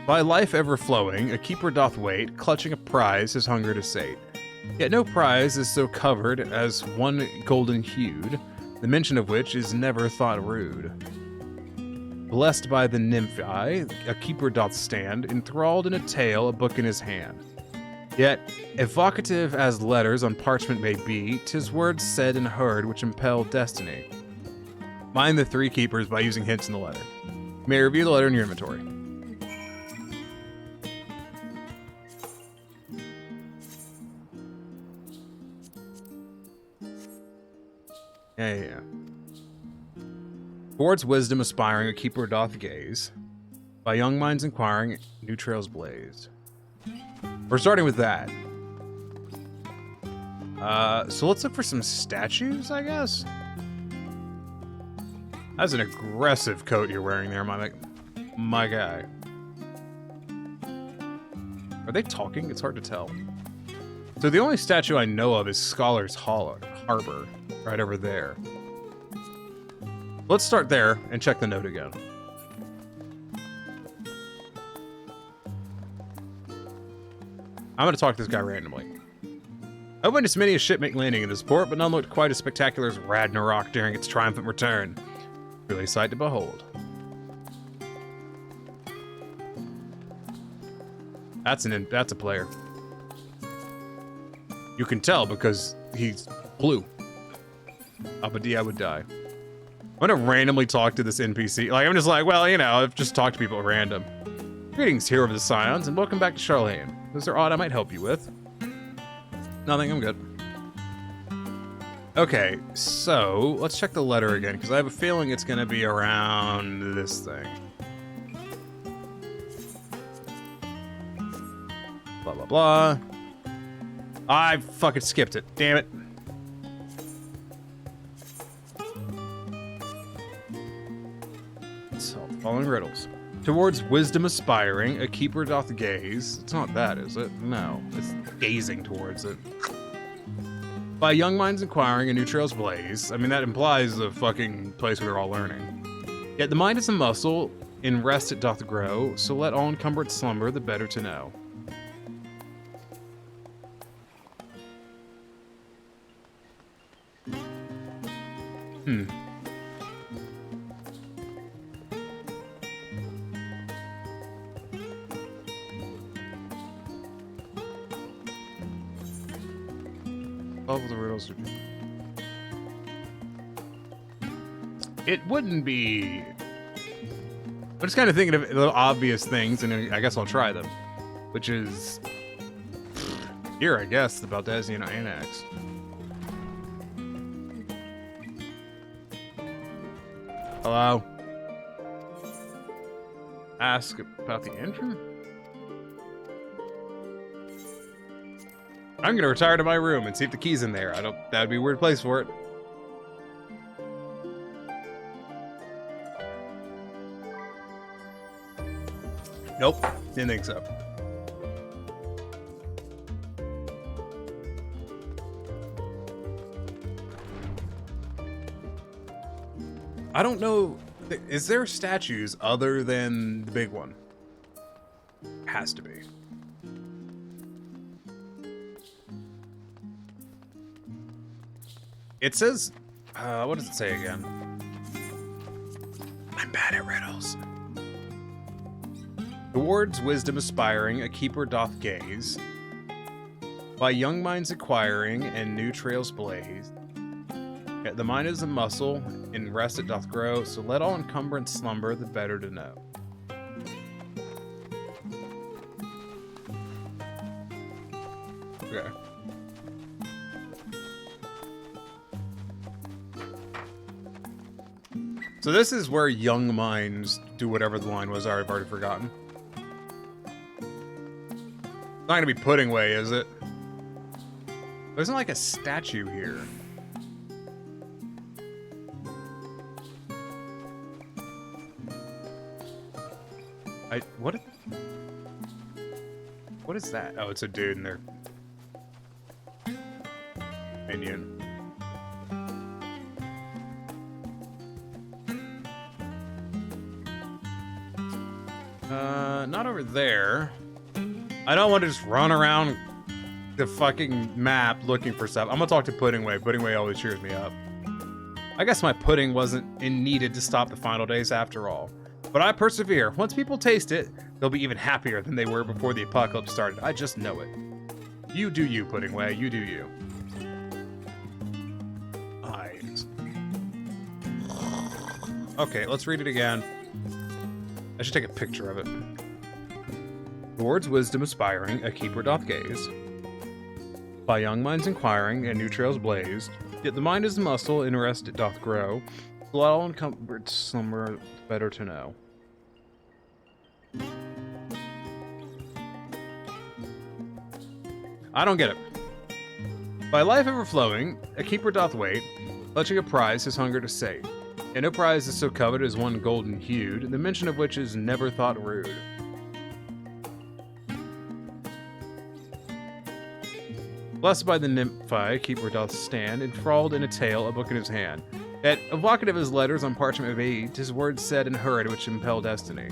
By life ever flowing, a keeper doth wait, clutching a prize his hunger to sate. Yet no prize is so covered as one golden hued, the mention of which is never thought rude. Blessed by the nymphi, a keeper doth stand, enthralled in a tale, a book in his hand. Yet, evocative as letters on parchment may be, 'tis words said and heard which impel destiny. Mind the 3 keepers by using hints in the letter. You may review the letter in your inventory. Yeah. Towards wisdom aspiring, a keeper doth gaze. By young minds inquiring, new trails blaze. We're starting with that. So let's look for some statues, I guess. That's an aggressive coat you're wearing there, my guy. Are they talking? It's hard to tell. So the only statue I know of is Scholar's Harbor, right over there. Let's start there and check the note again. I'm going to talk to this guy randomly. I witnessed many a ship make landing in this port, but none looked quite as spectacular as Ragnarok during its triumphant return. Really a sight to behold. That's a player. You can tell because he's blue. Abadia would die. I'm gonna randomly talk to this NPC. I'm just like, well, you know, I've just talked to people at random. Greetings, hero of the Scions, and welcome back to Charlayan. Is there aught I might help you with? Nothing, I'm good. Okay, so let's check the letter again, because I have a feeling it's gonna be around this thing. Blah, blah, blah. I fucking skipped it, damn it. So, following riddles. Towards wisdom aspiring, a keeper doth gaze. It's not that, is it? No, it's gazing towards it. By young minds inquiring, and new trails blaze. I mean, that implies a fucking place where they're all learning. Yet the mind is a muscle, in rest it doth grow, so let all encumbered slumber, the better to know. All of the riddles are... It wouldn't be I'm just kind of thinking of the obvious things, and I guess I'll try them. Which is... here, I guess, the Baldesian Annex. Hello? Ask about the engine? I'm gonna retire to my room and see if the key's in there. That'd be a weird place for it. Nope, didn't think so. I don't know. Is there statues other than the big one? Has to be. It says, what does it say again? I'm bad at riddles. Towards wisdom aspiring, a keeper doth gaze. By young minds acquiring, and new trails blaze. Yet the mind is a muscle, in rest it doth grow, so let all encumbrance slumber, the better to know. Okay. So this is where young minds do whatever the line was. I've already forgotten. It's not gonna be pudding way, is it? There isn't like a statue here. What is that? Oh, it's a dude in there. Minion. Not over there. I don't want to just run around the fucking map looking for stuff. I'm gonna talk to Puddingway. Puddingway always cheers me up. I guess my pudding wasn't needed to stop the final days after all. But I persevere. Once people taste it, they'll be even happier than they were before the apocalypse started. I just know it. You do you, Puddingway. You do you. Eyes. Okay, let's read it again. I should take a picture of it. Towards wisdom aspiring, a keeper doth gaze. By young minds inquiring, and new trails blazed. Yet the mind is a muscle, in rest it doth grow. Let all encumbered slumber, better to know. I don't get it. By life overflowing, a keeper doth wait, clutching a prize his hunger to sate. And no prize is so coveted as one golden hued, the mention of which is never thought rude. Blessed by the nymphi, keeper doth stand, enthralled in a tale, a book in his hand. Yet, evocative his letters on parchment of age, his words said and heard which impel destiny.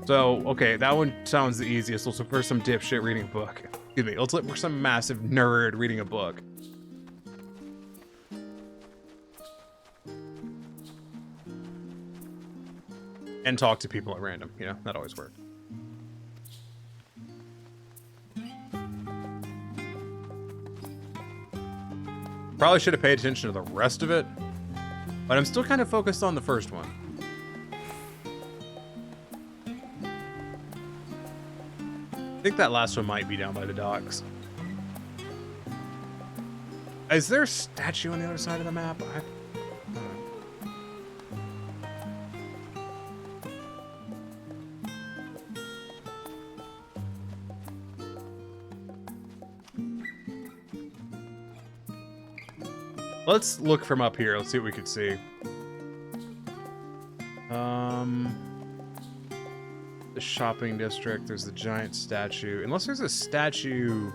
So, okay, that one sounds the easiest. Let's look for some dipshit reading a book. Excuse me, let's look for some massive nerd reading a book. And talk to people at random, you know, that always works. Probably should have paid attention to the rest of it, but I'm still kind of focused on the first one. I think that last one might be down by the docks. Is there a statue on the other side of the map? Let's look from up here. Let's see what we can see. The shopping district. There's the giant statue. Unless there's a statue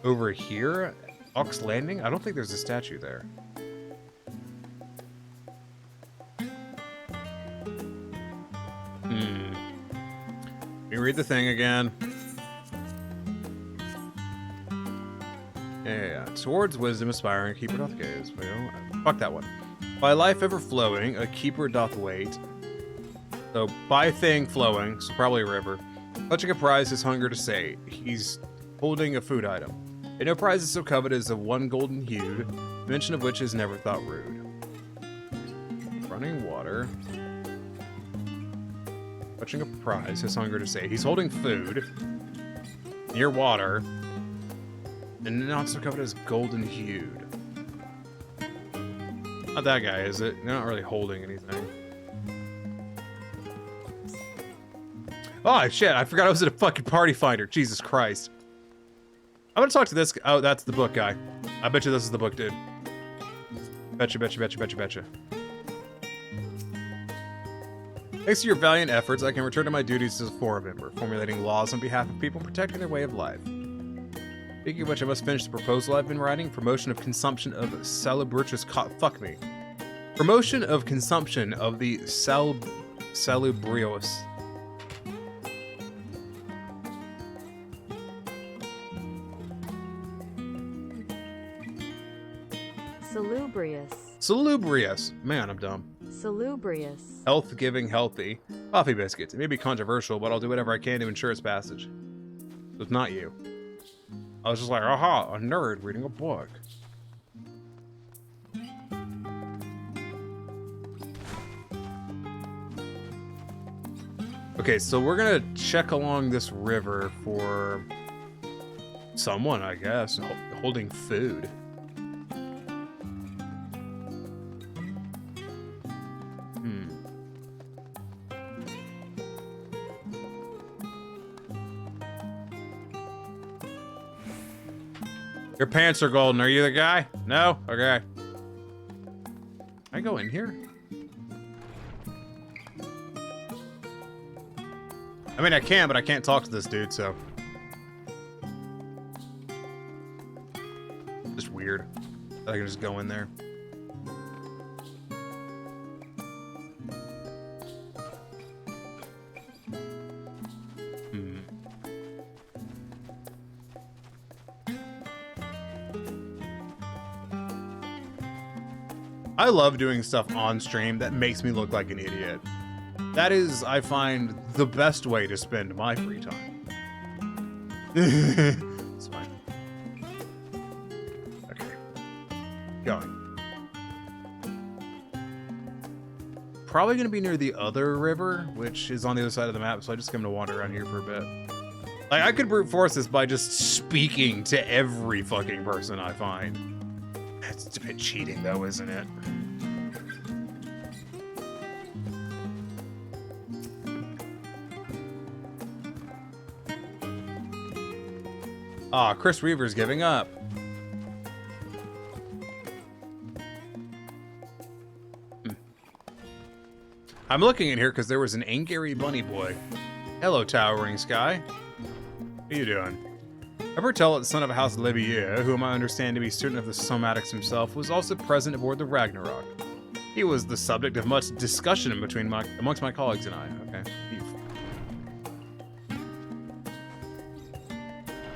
over here, Ox Landing. I don't think there's a statue there. Let me read the thing again. Yeah. Towards wisdom aspiring, a keeper doth gaze. Fuck that one. By life ever flowing, a keeper doth wait. So, by thing flowing, so probably a river. Clutching a prize his hunger to sate. He's holding a food item. And no prize is so coveted as the one golden hued, mention of which is never thought rude. Running water. Touching a prize. His hunger to say. He's holding food. Near water. And not so covered as golden hued. Not that guy, is it? They're not really holding anything. Oh, shit. I forgot I was at a fucking party finder. Jesus Christ. I'm gonna talk to this guy. Oh, that's the book guy. I bet you this is the book dude. Betcha. Thanks to your valiant efforts, I can return to my duties as a forum member, formulating laws on behalf of people and protecting their way of life. Speaking of which, I must finish the proposal I've been writing. Promotion of consumption of salubrious fuck me. Promotion of consumption of the salubrious. Salubrious. Man, I'm dumb. Salubrious. Health giving healthy. Coffee biscuits. It may be controversial, but I'll do whatever I can to ensure its passage. So it's not you. I was just like, aha, a nerd reading a book. Okay, so we're gonna check along this river for someone, I guess, holding food. Your pants are golden. Are you the guy? No? Okay. Can I go in here? I mean, I can, but I can't talk to this dude, so. Just weird. I can just go in there. I love doing stuff on stream that makes me look like an idiot. That is, I find, the best way to spend my free time. It's fine. Okay. Going. Probably gonna be near the other river, which is on the other side of the map, so I just come to wander around here for a bit. Like, I could brute force this by just speaking to every fucking person I find. It's a bit cheating, though, isn't it? Ah, Chris Reaver's giving up. I'm looking in here because there was an Angry Bunny Boy. Hello, towering sky. What are you doing? Ever tell that the son of a house Libier, whom I understand to be student of the somatics himself, was also present aboard the Ragnarok. He was the subject of much discussion amongst my colleagues and I. Okay.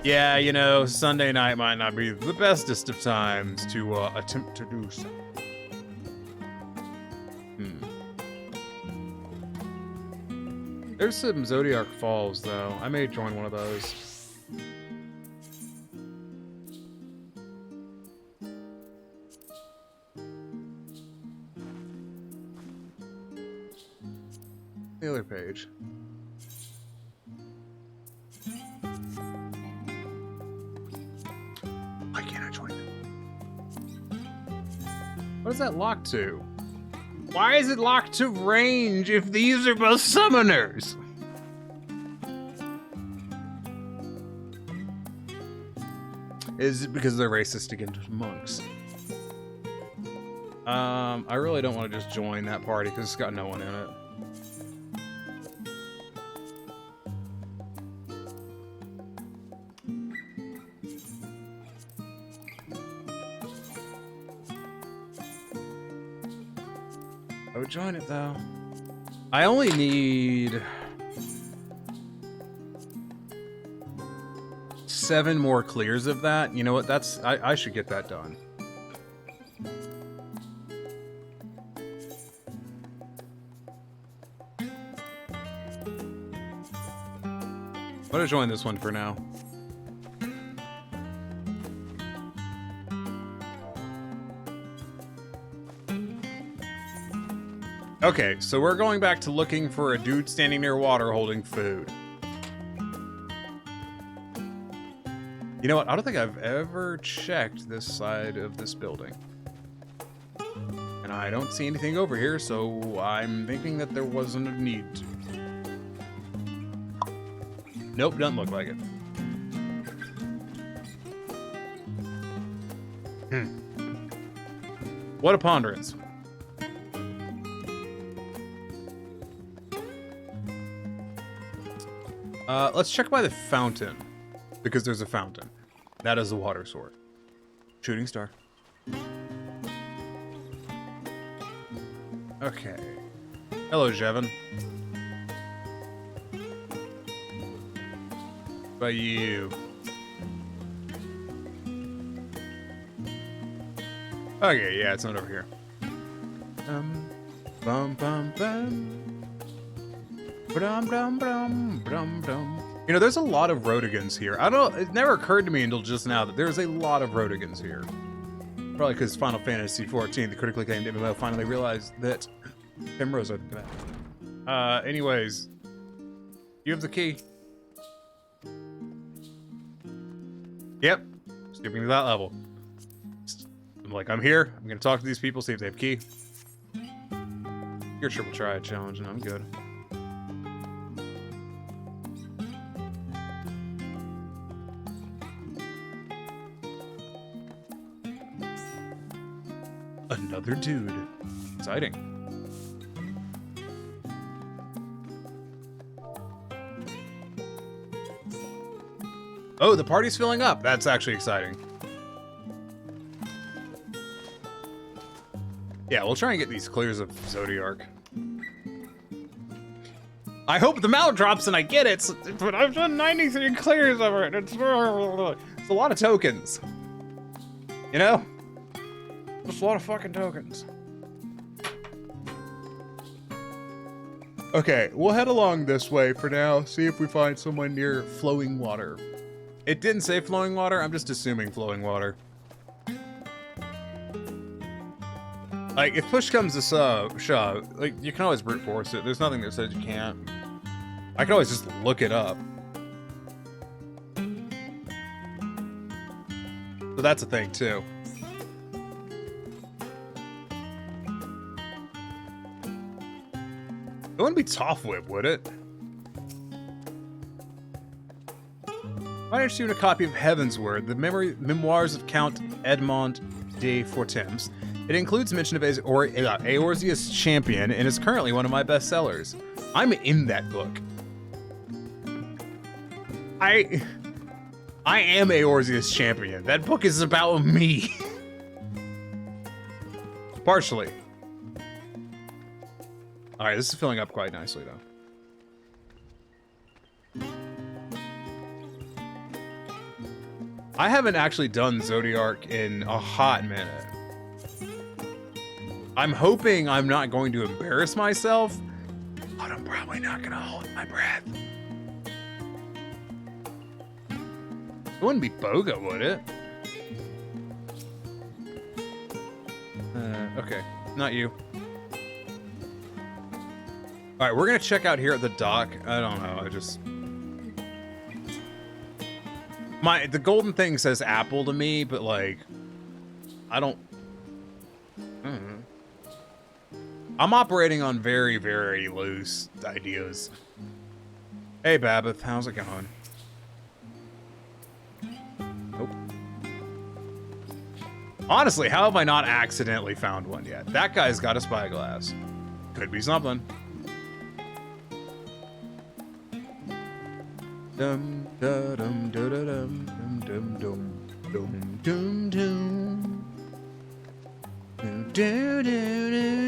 Yeah, you know, Sunday night might not be the bestest of times to attempt to do so. There's some Zodiac Falls, though. I may join one of those. The other page. Why can't I join it? What is that locked to? Why is it locked to range if these are both summoners? Is it because they're racist against monks? I really don't want to just join that party because it's got no one in it. I would join it though. I only need 7 more clears of that. You know what? That's I should get that done. I'm gonna join this one for now. Okay, so we're going back to looking for a dude standing near water holding food. You know what? I don't think I've ever checked this side of this building. And I don't see anything over here, so I'm thinking that there wasn't a need to. Nope, doesn't look like it. What a ponderance. Let's check by the fountain. Because there's a fountain. That is the water source. Shooting star. Okay. Hello, Jevon. By you. Okay, yeah, it's not over here. Bum bum bum. Brum brum brum brum brum. You know, there's a lot of Rodigans here. I don't know, it never occurred to me until just now that there's a lot of Rodigans here. Probably because Final Fantasy XIV, the critically acclaimed MMO, finally realized that Primrose are the best. Anyways, you have the key. Yep, skipping to that level. I'm like, I'm here. I'm gonna talk to these people, see if they have key. Your triple triad challenge, and I'm good. Another dude. Exciting. Oh, the party's filling up. That's actually exciting. Yeah, we'll try and get these clears of Zodiark. I hope the mount drops and I get it, but I've done 93 clears of it. It's a lot of tokens. You know? Just a lot of fucking tokens. Okay, we'll head along this way for now, see if we find someone near flowing water. It didn't say flowing water, I'm just assuming flowing water. Like, if push comes to shove, like, you can always brute force it. There's nothing that says you can't. I can always just look it up. So that's a thing, too. It wouldn't be Toff Whip, would it? Why don't you own a copy of Heaven's Word, the memoirs of Count Edmond de Fortemps? It includes mention of Eorzeus Champion and is currently one of my bestsellers. I'm in that book. I am Eorzeus Champion. That book is about me. Partially. Alright, this is filling up quite nicely, though. I haven't actually done Zodiark in a hot minute. I'm hoping I'm not going to embarrass myself, but I'm probably not going to hold my breath. It wouldn't be Boga, would it? Okay, not you. Alright, we're gonna check out here at the dock. I don't know, the golden thing says apple to me, but like, I don't... I'm operating on very, very loose ideas. Hey, Babbitt, how's it going? Nope. Honestly, how have I not accidentally found one yet? That guy's got a spyglass. Could be something. Dum da dum da da dum dum dum dum dum dum dum do do do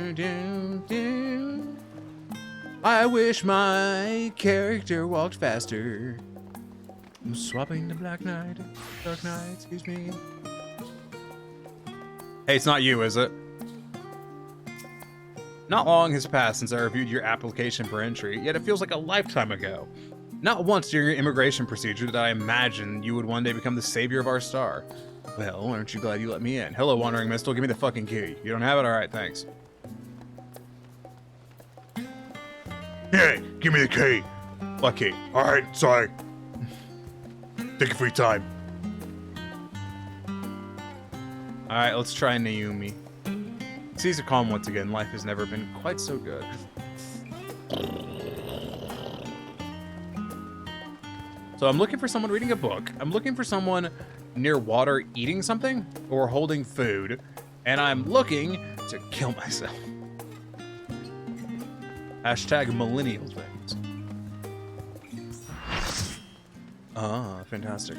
do do. I wish my character walked faster. I'm swapping the Black Knight, Dark Knight, excuse me. Hey, it's not you, is it? Not long has passed since I reviewed your application for entry, yet it feels like a lifetime ago. Not once during your immigration procedure did I imagine you would one day become the savior of our star. Well, aren't you glad you let me in? Hello, Wandering Mistle. Give me the fucking key. You don't have it? Alright, thanks. Hey, give me the key. What key? Alright, sorry. Take it for your time. Alright, let's try Naomi. Seas are calm once again. Life has never been quite so good. So I'm looking for someone reading a book. I'm looking for someone near water eating something or holding food. And I'm looking to kill myself. Hashtag millennial things. Ah, fantastic.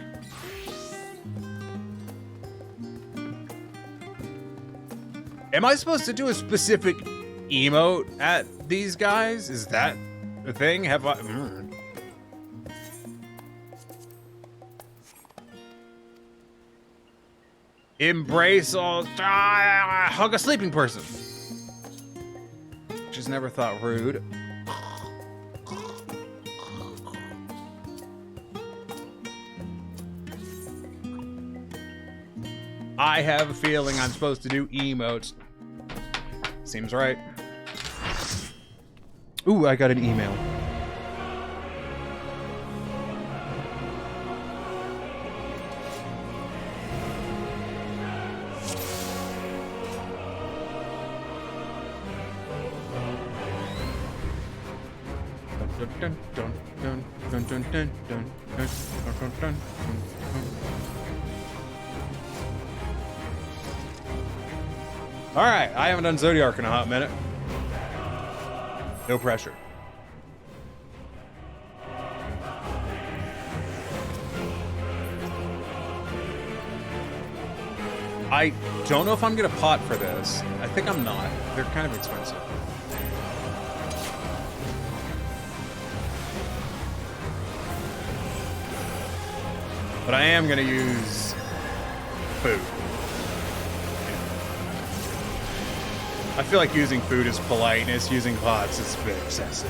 Am I supposed to do a specific emote at these guys? Is that a thing? Have I... Embrace all... hug a sleeping person. Just never thought rude. I have a feeling I'm supposed to do emotes. Seems right. Ooh, I got an email. Dun, dun, dun, dun, dun, dun, dun, dun, dun, dun, dun, dun. All right, I haven't done Zodiac in a hot minute. No pressure. I don't know if I'm gonna pot for this. I think I'm not. They're kind of expensive. But I am gonna use food. I feel like using food is politeness. Using pots is a bit excessive.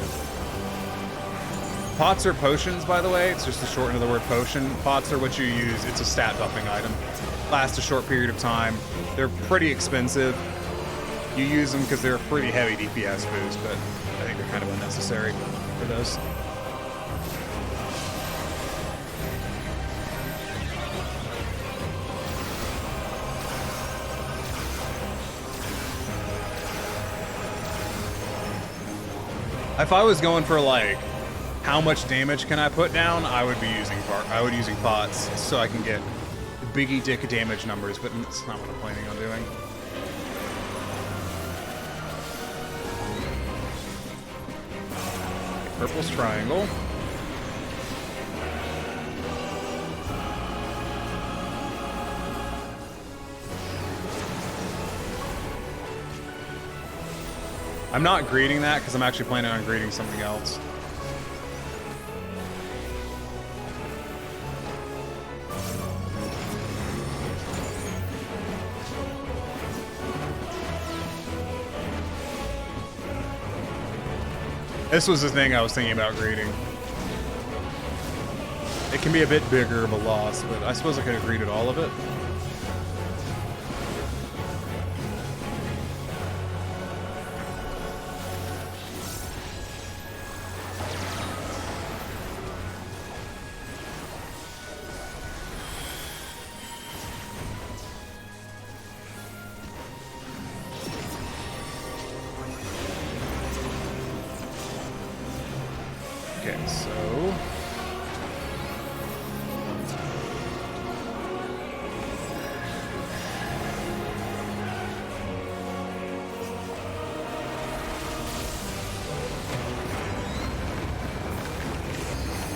Pots are potions, by the way. It's just a shorten of the word potion. Pots are what you use. It's a stat buffing item. Last a short period of time. They're pretty expensive. You use them because they're a pretty heavy DPS boost, but I think they're kind of unnecessary for those. If I was going for like how much damage can I put down, I would be using pots so I can get biggie dick damage numbers, but it's not what I'm planning on doing. Purple's triangle. I'm not greeting that because I'm actually planning on greeting something else. This was the thing I was thinking about greeting. It can be a bit bigger of a loss, but I suppose I could have greeted all of it. Okay, so...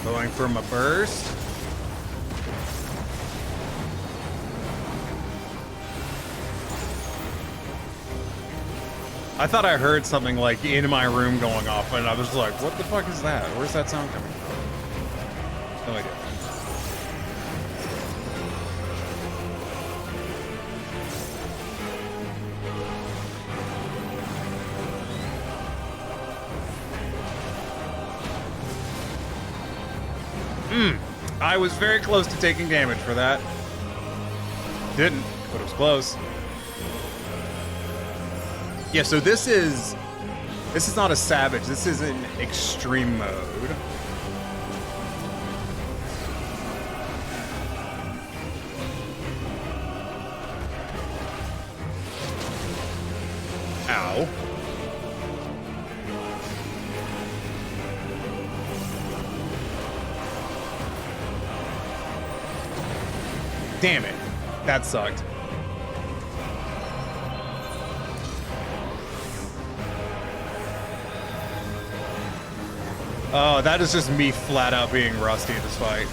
going for my burst. I thought I heard something like in my room going off, and I was like, what the fuck is that? Where's that sound coming from? No idea. I was very close to taking damage for that. Didn't, but it was close. Yeah, so this is not a savage. This is an extreme mode. Ow. Damn it. That sucked. Oh, that is just me flat out being rusty in this fight.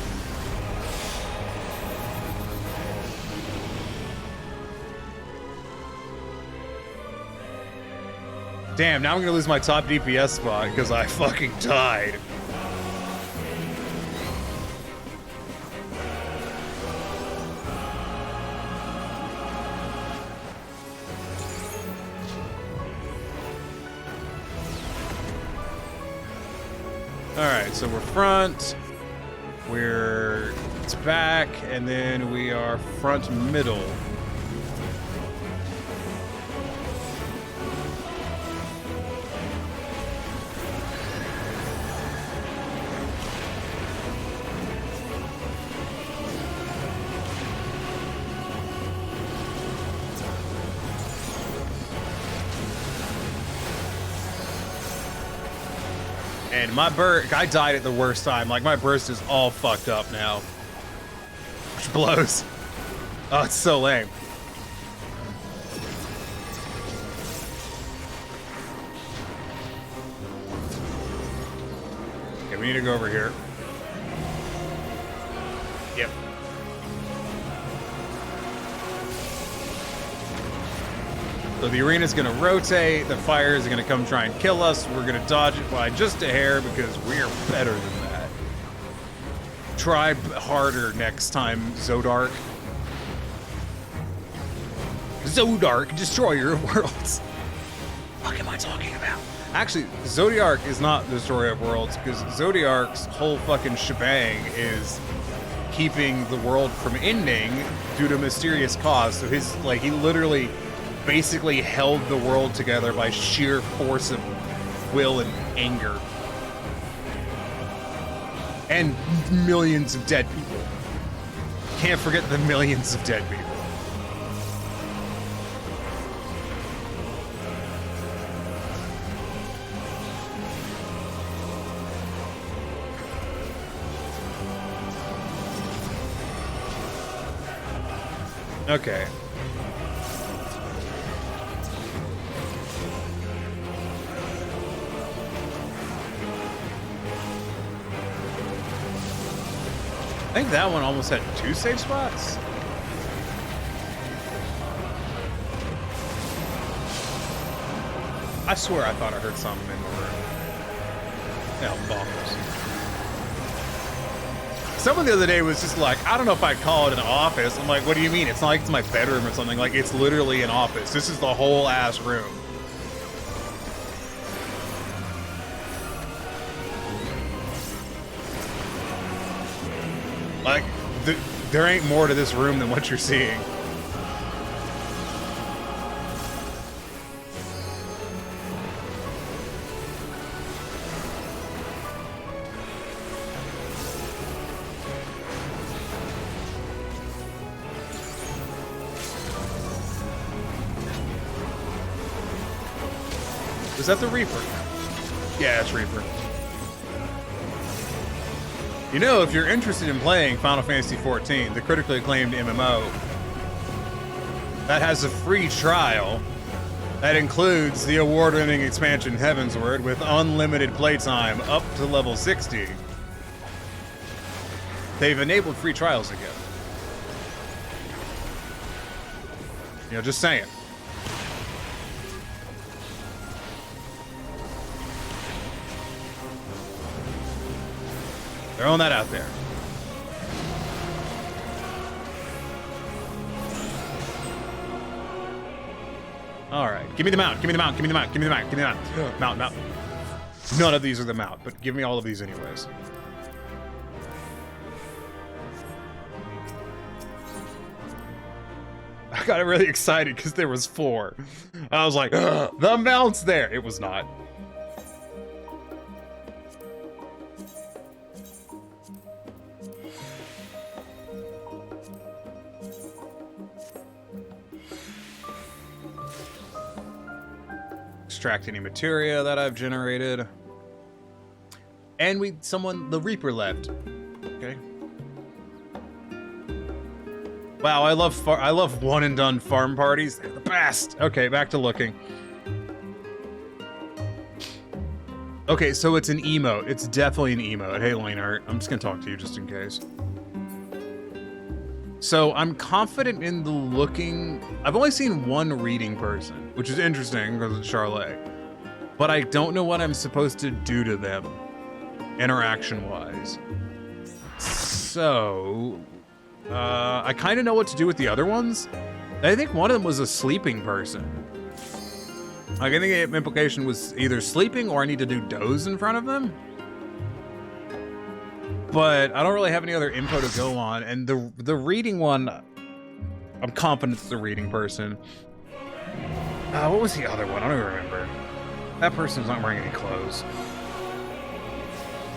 Damn, now I'm gonna lose my top DPS spot because I fucking died. Alright, so we're front, it's back, and then we are front middle. And my burst, I died at the worst time. Like, my burst is all fucked up now. Which blows. Oh, it's so lame. Okay, we need to go over here. Yep. So the arena's gonna rotate, the fire is gonna come try and kill us, we're gonna dodge it by just a hair because we're better than that. Try harder next time, Zodark. Zodark, destroyer of worlds. What am I talking about? Actually, Zodiark is not destroyer of worlds, because Zodiark's whole fucking shebang is keeping the world from ending due to mysterious cause. So his, like, he literally basically held the world together by sheer force of will and anger. And millions of dead people. Can't forget the millions of dead people. Okay. I think that one almost had 2 save spots. I swear I thought I heard something in the room. Yeah, bonkers. Someone the other day was just like, I don't know if I'd call it an office. I'm like, what do you mean? It's not like it's my bedroom or something. Like, it's literally an office. This is the whole ass room. Like, there ain't more to this room than what you're seeing. Is that the Reaper? Yeah, it's Reaper. You know, if you're interested in playing Final Fantasy XIV, the critically acclaimed MMO, that has a free trial that includes the award-winning expansion Heavensward with unlimited playtime up to level 60. They've enabled free trials again. You know, just saying. Throwing that out there. All right, give me the mount, give me the mount, give me the mount, give me the mount, give me the mount. Mount, mount. None of these are the mount, but give me all of these anyways. I got really excited because there was 4. I was like, the mount's there. It was not. Extract any materia that I've generated. And the Reaper left. Okay. Wow, I love one and done farm parties. They're the best. Okay, back to looking. Okay, so it's an emote. It's definitely an emote. Hey, Lanart, I'm just gonna talk to you just in case. So I'm confident in the looking. I've only seen one reading person, which is interesting because it's Charlotte. But I don't know what I'm supposed to do to them, interaction-wise. So, I kind of know what to do with the other ones. I think one of them was a sleeping person. Like, I think the implication was either sleeping or I need to do doze in front of them. But I don't really have any other info to go on. And the reading one, I'm confident it's the reading person. What was the other one? I don't even remember. That person's not wearing any clothes.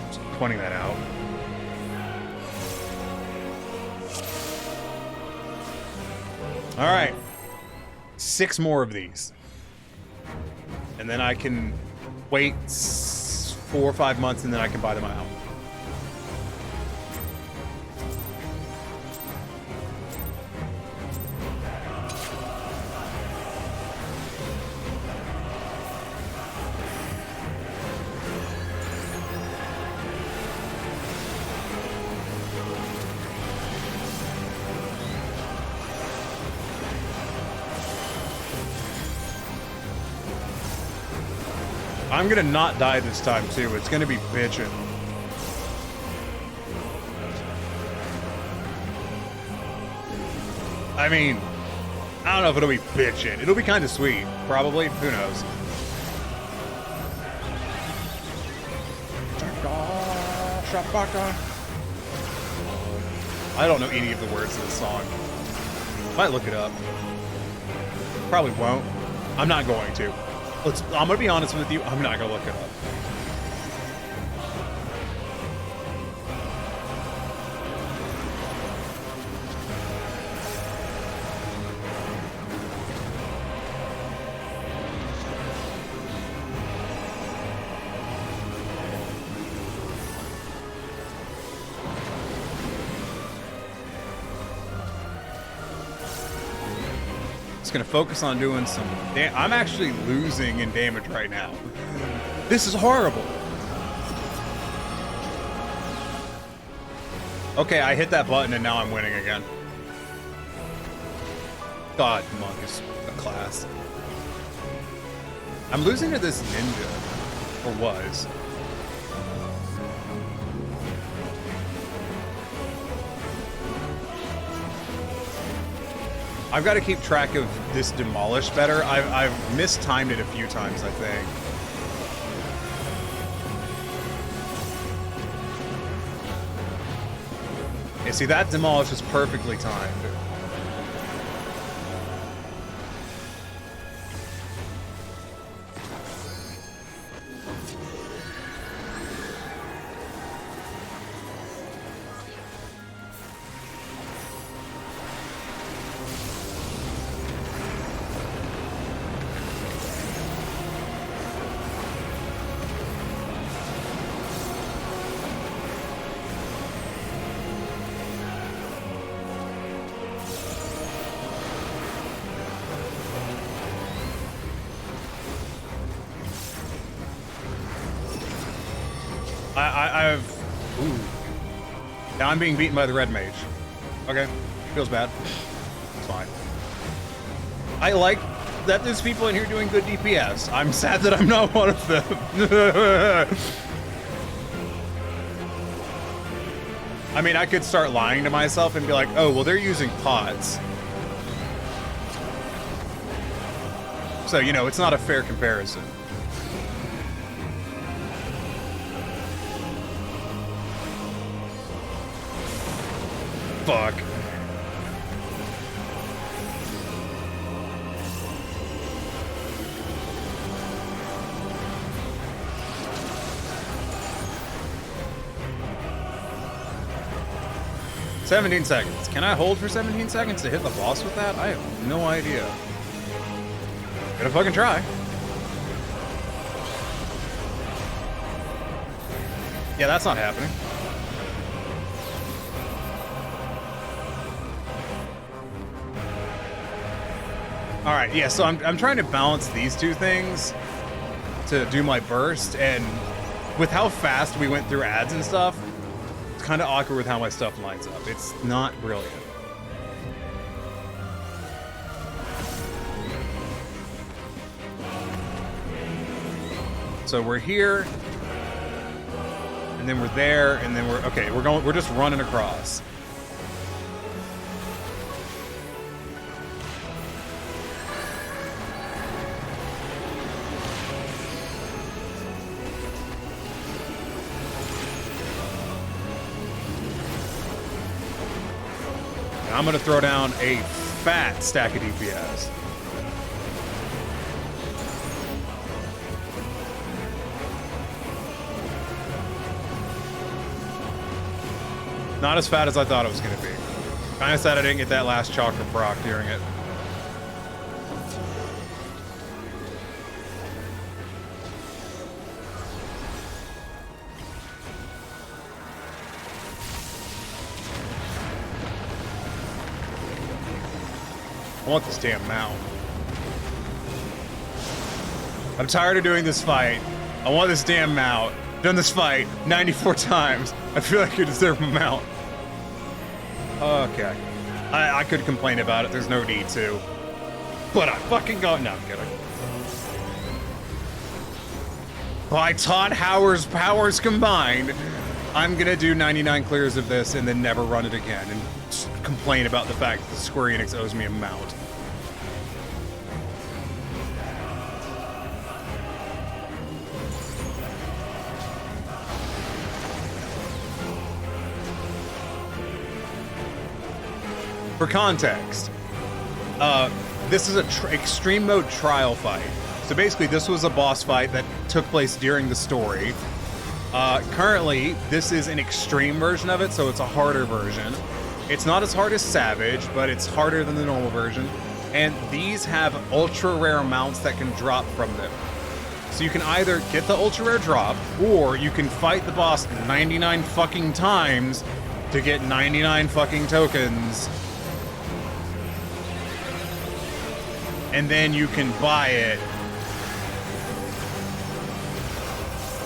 Just pointing that out. All right. 6 more of these. And then I can wait 4 or 5 months and then I can buy them out. I'm gonna not die this time too. It's gonna be bitchin'. I mean, I don't know if it'll be bitchin'. It'll be kind of sweet, probably. Who knows? I don't know any of the words of this song. Might look it up. Probably won't. I'm not going to. I'm gonna be honest with you, I'm not gonna look it up. Gonna focus on doing some I'm actually losing in damage right now. This is horrible. Okay, I hit that button and now I'm winning again. God, Monk is a class. I'm losing to this ninja, or was. I've got to keep track of this demolish better. I've mistimed it a few times, I think. Yeah, see, that demolish is perfectly timed. Ooh. Now I'm being beaten by the red mage. Okay. Feels bad. It's fine. I like that there's people in here doing good DPS. I'm sad that I'm not one of them. I mean, I could start lying to myself and be like, oh, well, they're using pods. So, you know, it's not a fair comparison. Fuck. 17 seconds. Can I hold for 17 seconds to hit the boss with that? I have no idea. Gonna fucking try. Yeah, that's not happening. All right, yeah, so I'm trying to balance these two things to do my burst, and with how fast we went through ads and stuff, it's kind of awkward with how my stuff lines up. It's not brilliant. So we're here, and then we're there, and then we're just running across. I'm gonna throw down a fat stack of DPS. Not as fat as I thought it was gonna be. Kinda sad I didn't get that last chocolate proc during it. I want this damn mount. I'm tired of doing this fight. I want this damn mount. Done this fight 94 times. I feel like you deserve a mount. Okay. I could complain about it. There's no need to. But I fucking got... No, I'm kidding. By Todd Howard's powers combined, I'm gonna do 99 clears of this and then never run it again and complain about the fact that Square Enix owes me a mount. For context, this is a extreme mode trial fight. So basically, this was a boss fight that took place during the story. Currently, this is an extreme version of it, so it's a harder version. It's not as hard as Savage, but it's harder than the normal version. And these have ultra rare mounts that can drop from them. So you can either get the ultra rare drop, or you can fight the boss 99 fucking times to get 99 fucking tokens. And then you can buy it.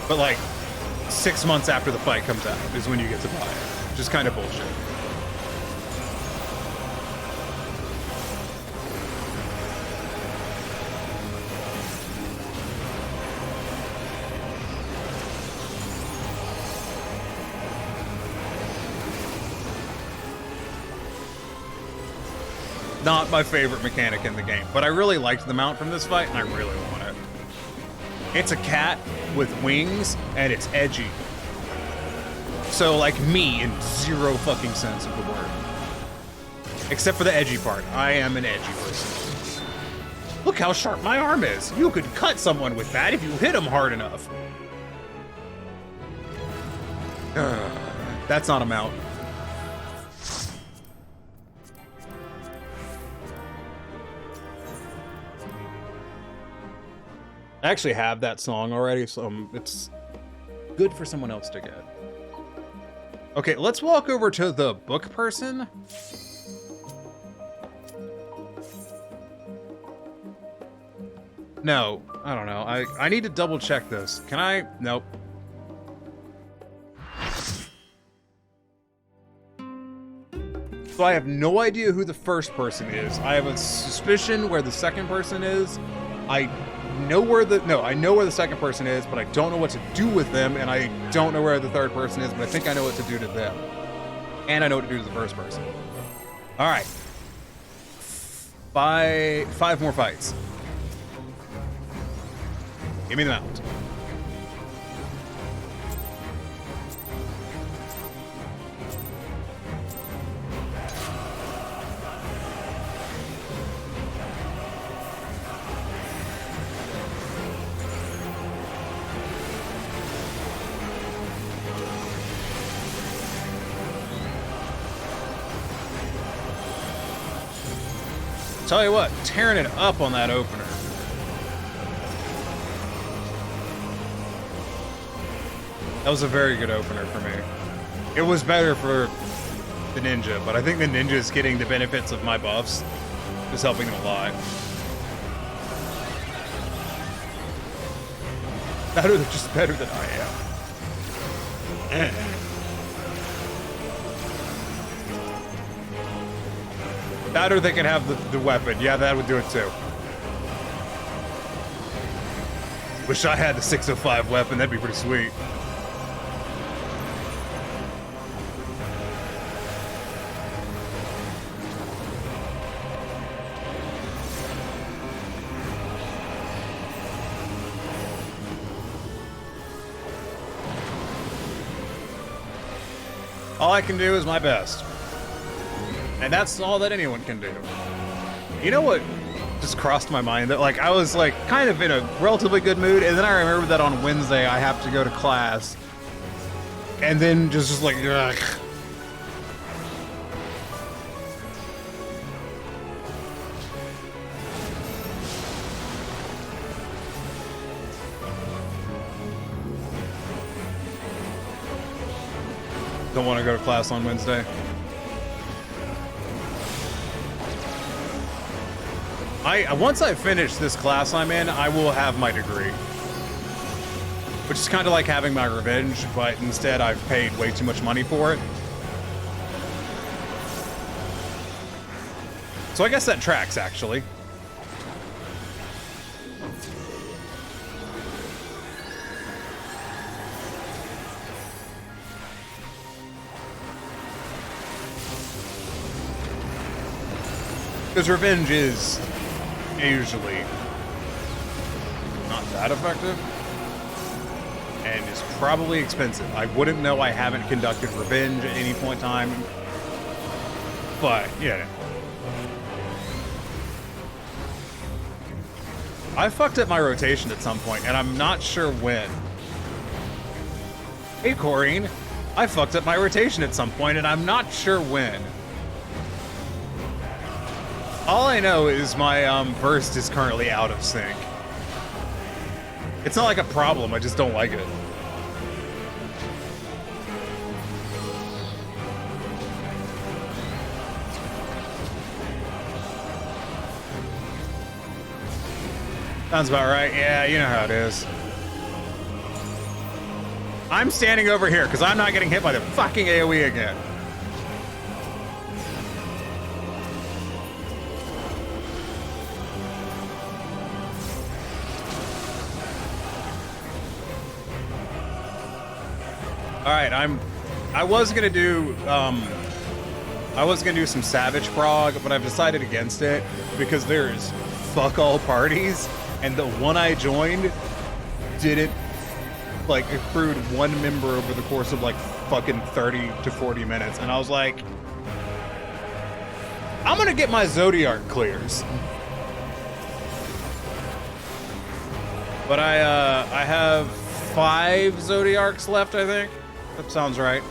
But like 6 months after the fight comes out is when you get to buy it. Which is kind of bullshit. Not my favorite mechanic in the game, but I really liked the mount from this fight, and I really want it. It's a cat with wings, and it's edgy. So, like me, in zero fucking sense of the word. Except for the edgy part. I am an edgy person. Look how sharp my arm is. You could cut someone with that if you hit them hard enough. That's not a mount. I actually have that song already, so it's good for someone else to get. Okay, let's walk over to the book person. No, I don't know. I need to double check this. Can I? Nope. So I have no idea who the first person is. I have a suspicion where the second person is. I know where the second person is, but I don't know what to do with them, and I don't know where the third person is, but I think I know what to do to them. And I know what to do to the first person. All right. Five more fights. Give me the mount. Tell you what, tearing it up on that opener. That was a very good opener for me. It was better for the ninja, but I think the ninja is getting the benefits of my buffs. Is helping him a lot. Better than just better than I am. Better they can have the weapon. Yeah, that would do it too. Wish I had the 605 weapon. That'd be pretty sweet. All I can do is my best. And that's all that anyone can do. You know what just crossed my mind? That like I was like kind of in a relatively good mood, and then I remembered that on Wednesday I have to go to class. And then just like, ugh. Don't want to go to class on Wednesday. Once I finish this class I'm in, I will have my degree. Which is kind of like having my revenge, but instead I've paid way too much money for it. So I guess that tracks, actually. Because revenge is usually not that effective and is probably expensive. I wouldn't know I haven't conducted revenge at any point in time, but yeah. I fucked up my rotation at some point and I'm not sure when. Hey Corrine, I fucked up my rotation at some point and I'm not sure when. All I know is my burst is currently out of sync. It's not like a problem, I just don't like it. Sounds about right. Yeah, you know how it is. I'm standing over here because I'm not getting hit by the fucking AoE again. All right, I was gonna do some Savage Frog, but I've decided against it because there's fuck all parties, and the one I joined didn't like accrued one member over the course of like fucking 30 to 40 minutes, and I was like, I'm gonna get my Zodiac clears. But I have 5 Zodiacs left, I think. That sounds right.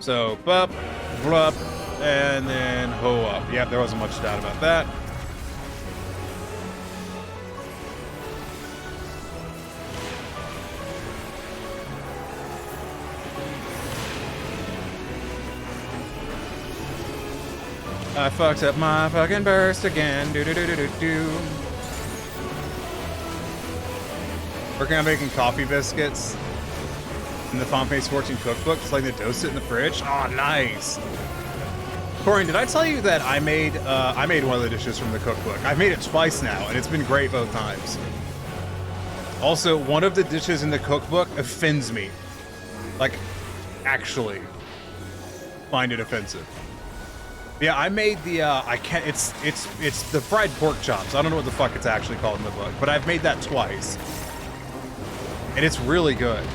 So, bup, blup, and then ho up. Yep, there wasn't much doubt about that. I fucked up my fucking burst again. Do do do do do do. Working on making coffee biscuits in the Final Fantasy 14 cookbook, just like to dose it in the fridge. Oh, nice. Corin, did I tell you that I made one of the dishes from the cookbook? I've made it twice now, and it's been great both times. Also, one of the dishes in the cookbook offends me. Like, actually find it offensive. Yeah, I made the, it's the fried pork chops. I don't know what the fuck it's actually called in the book, but I've made that twice. And it's really good.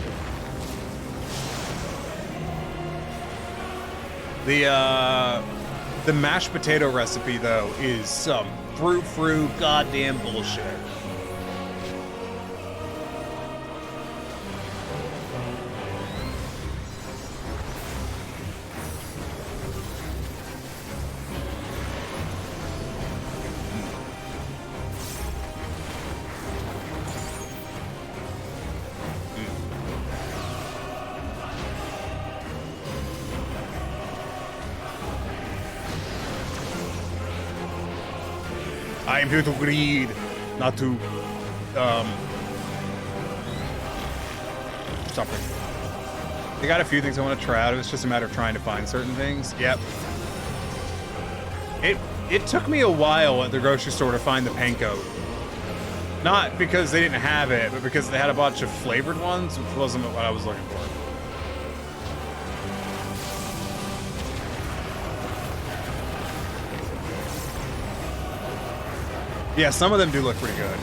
The mashed potato recipe, though, is some frou-frou goddamn bullshit. I'm here to greed, not to, something. They got a few things I want to try out. It's just a matter of trying to find certain things. Yep. It took me a while at the grocery store to find the panko. Not because they didn't have it, but because they had a bunch of flavored ones, which wasn't what I was looking for. Yeah, some of them do look pretty good.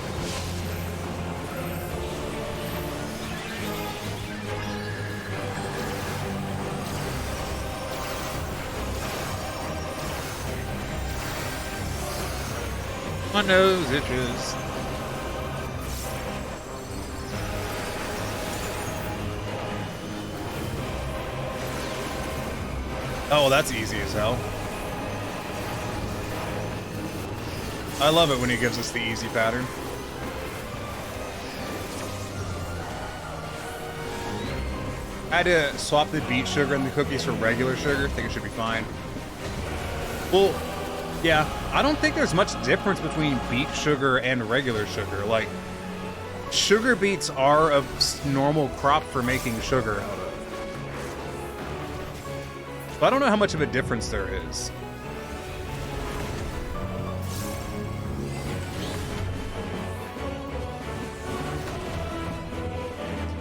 My nose itches. Oh, well, that's easy as hell. I love it when he gives us the easy pattern. I had to swap the beet sugar and the cookies for regular sugar. I think it should be fine. Well, yeah, I don't think there's much difference between beet sugar and regular sugar. Like, sugar beets are a normal crop for making sugar out of. But I don't know how much of a difference there is.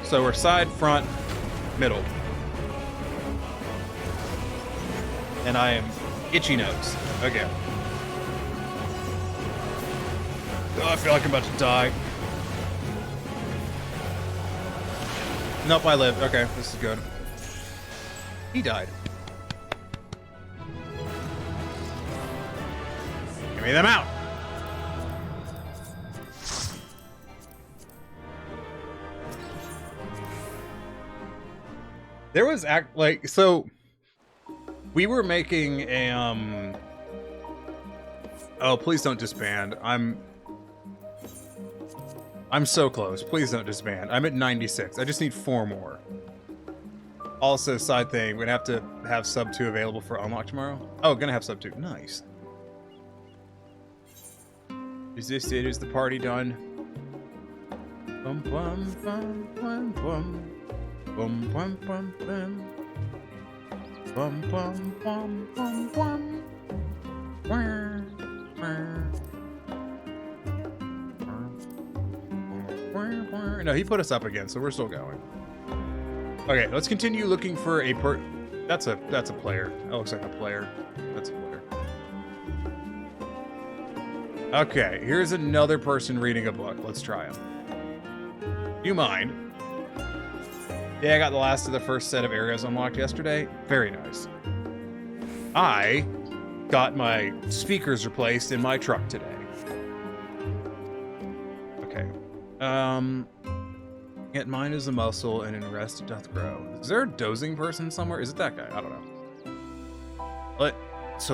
So we're side, front, middle. And I am itchy nose. Okay. Oh, I feel like I'm about to die. Nope, I lived. Okay, this is good. He died. Give me them out. There was so we were making a oh, please don't disband. I'm so close. Please don't disband. I'm at 96. I just need 4 more. Also, side thing, we're gonna have to have sub 2 available for unlock tomorrow. Oh, gonna have sub 2. Nice. Is this it? Is the party done? Bum bum bum bum bum. Bum bum bum bum. Bum bum bum bum bum. Wah, wah. No, he put us up again, so we're still going. Okay, let's continue looking for a That's a player. That looks like a player. That's a player. Okay, here's another person reading a book. Let's try him. Do you mind? Yeah, I got the last of the first set of areas unlocked yesterday. Very nice. I got my speakers replaced in my truck today. Okay. Yet mine is a muscle and in rest it doth grow. Is there a dozing person somewhere? Is it that guy? I don't know.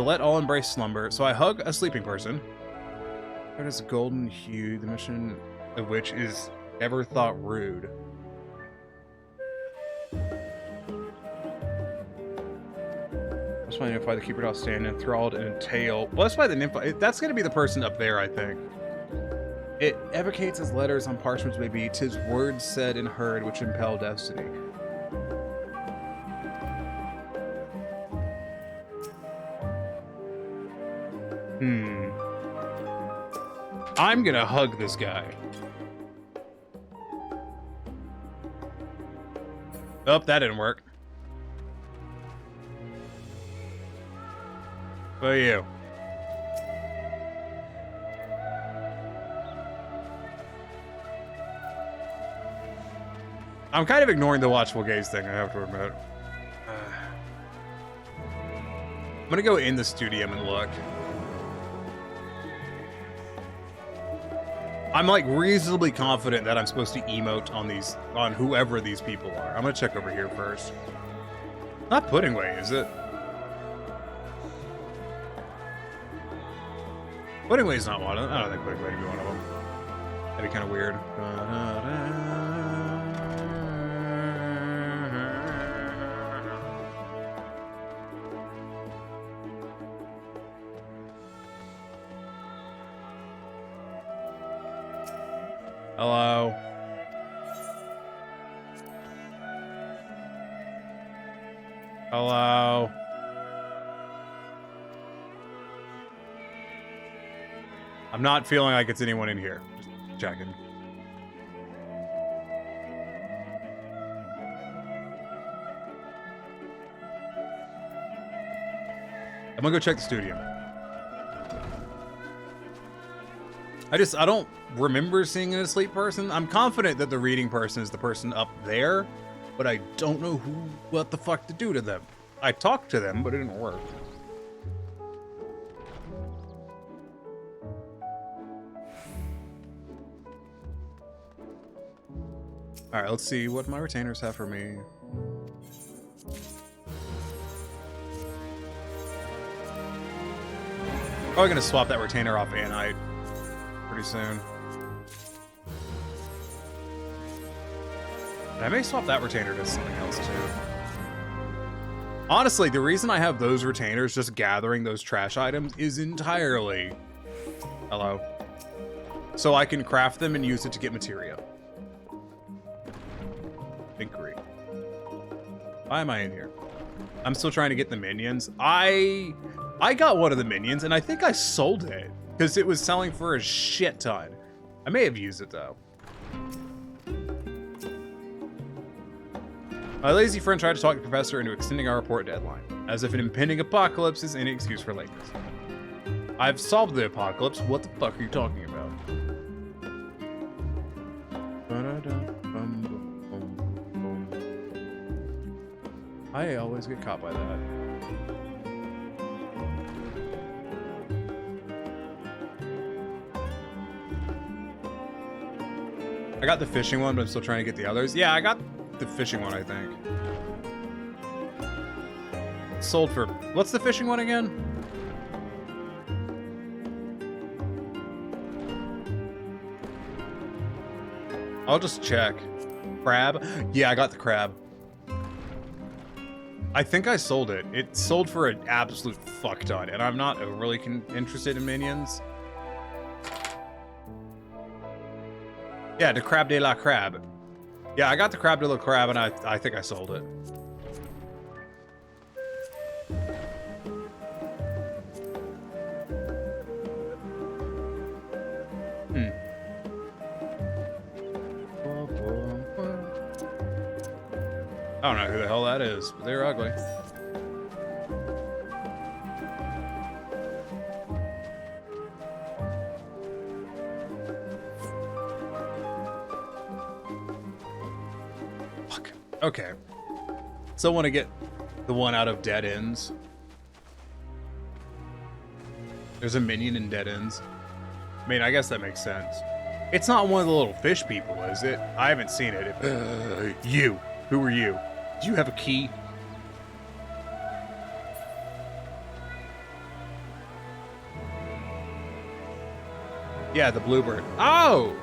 Let all embrace slumber. So I hug a sleeping person. It is a golden hue, the mission of which is never thought rude. That's why the nymph, the keeper doth stand enthralled and tail. Blessed by the nymph. That's going to be the person up there, I think. It evocates as letters on parchments may be, 'tis words said and heard which impel destiny. I'm gonna hug this guy. Oh, that didn't work. What are you? I'm kind of ignoring the watchful gaze thing, I have to admit. I'm gonna go in the studio and look. I'm like reasonably confident that I'm supposed to emote on whoever these people are. I'm gonna check over here first. Not Pudding Way, is it? Pudding Way's not one of them. I don't think Pudding Way would be one of them. That'd be kind of weird. Hello. Hello. I'm not feeling like it's anyone in here. Just checking. I'm gonna go check the studio. I don't remember seeing an asleep person. I'm confident that the reading person is the person up there, but I don't know what the fuck to do to them. I talked to them, but it didn't work. All right, let's see what my retainers have for me. Probably gonna swap that retainer off Anite pretty soon. And I may swap that retainer to something else too. Honestly, the reason I have those retainers just gathering those trash items is entirely... Hello. So I can craft them and use it to get materia. Agree. Why am I in here? I'm still trying to get the minions. I got one of the minions, and I think I sold it because it was selling for a shit ton. I may have used it though. My lazy friend tried to talk the professor into extending our report deadline, as if an impending apocalypse is any excuse for lateness. I've solved the apocalypse. What the fuck are you talking about? I always get caught by that. I got the fishing one, but I'm still trying to get the others. Yeah, I got the fishing one, I think. Sold for... What's the fishing one again? I'll just check. Crab? Yeah, I got the crab. I think I sold it. It sold for an absolute fuck ton, and I'm not overly interested in minions. Yeah, the crab de la crab. Yeah, I got the crab de la crab, and I think I sold it. I don't know who the hell that is, but they're ugly. Fuck. Okay. So I want to get the one out of Dead Ends. There's a minion in Dead Ends. I mean, I guess that makes sense. It's not one of the little fish people, is it? I haven't seen it. You. Who are you? Do you have a key? Yeah, the bluebird. Oh!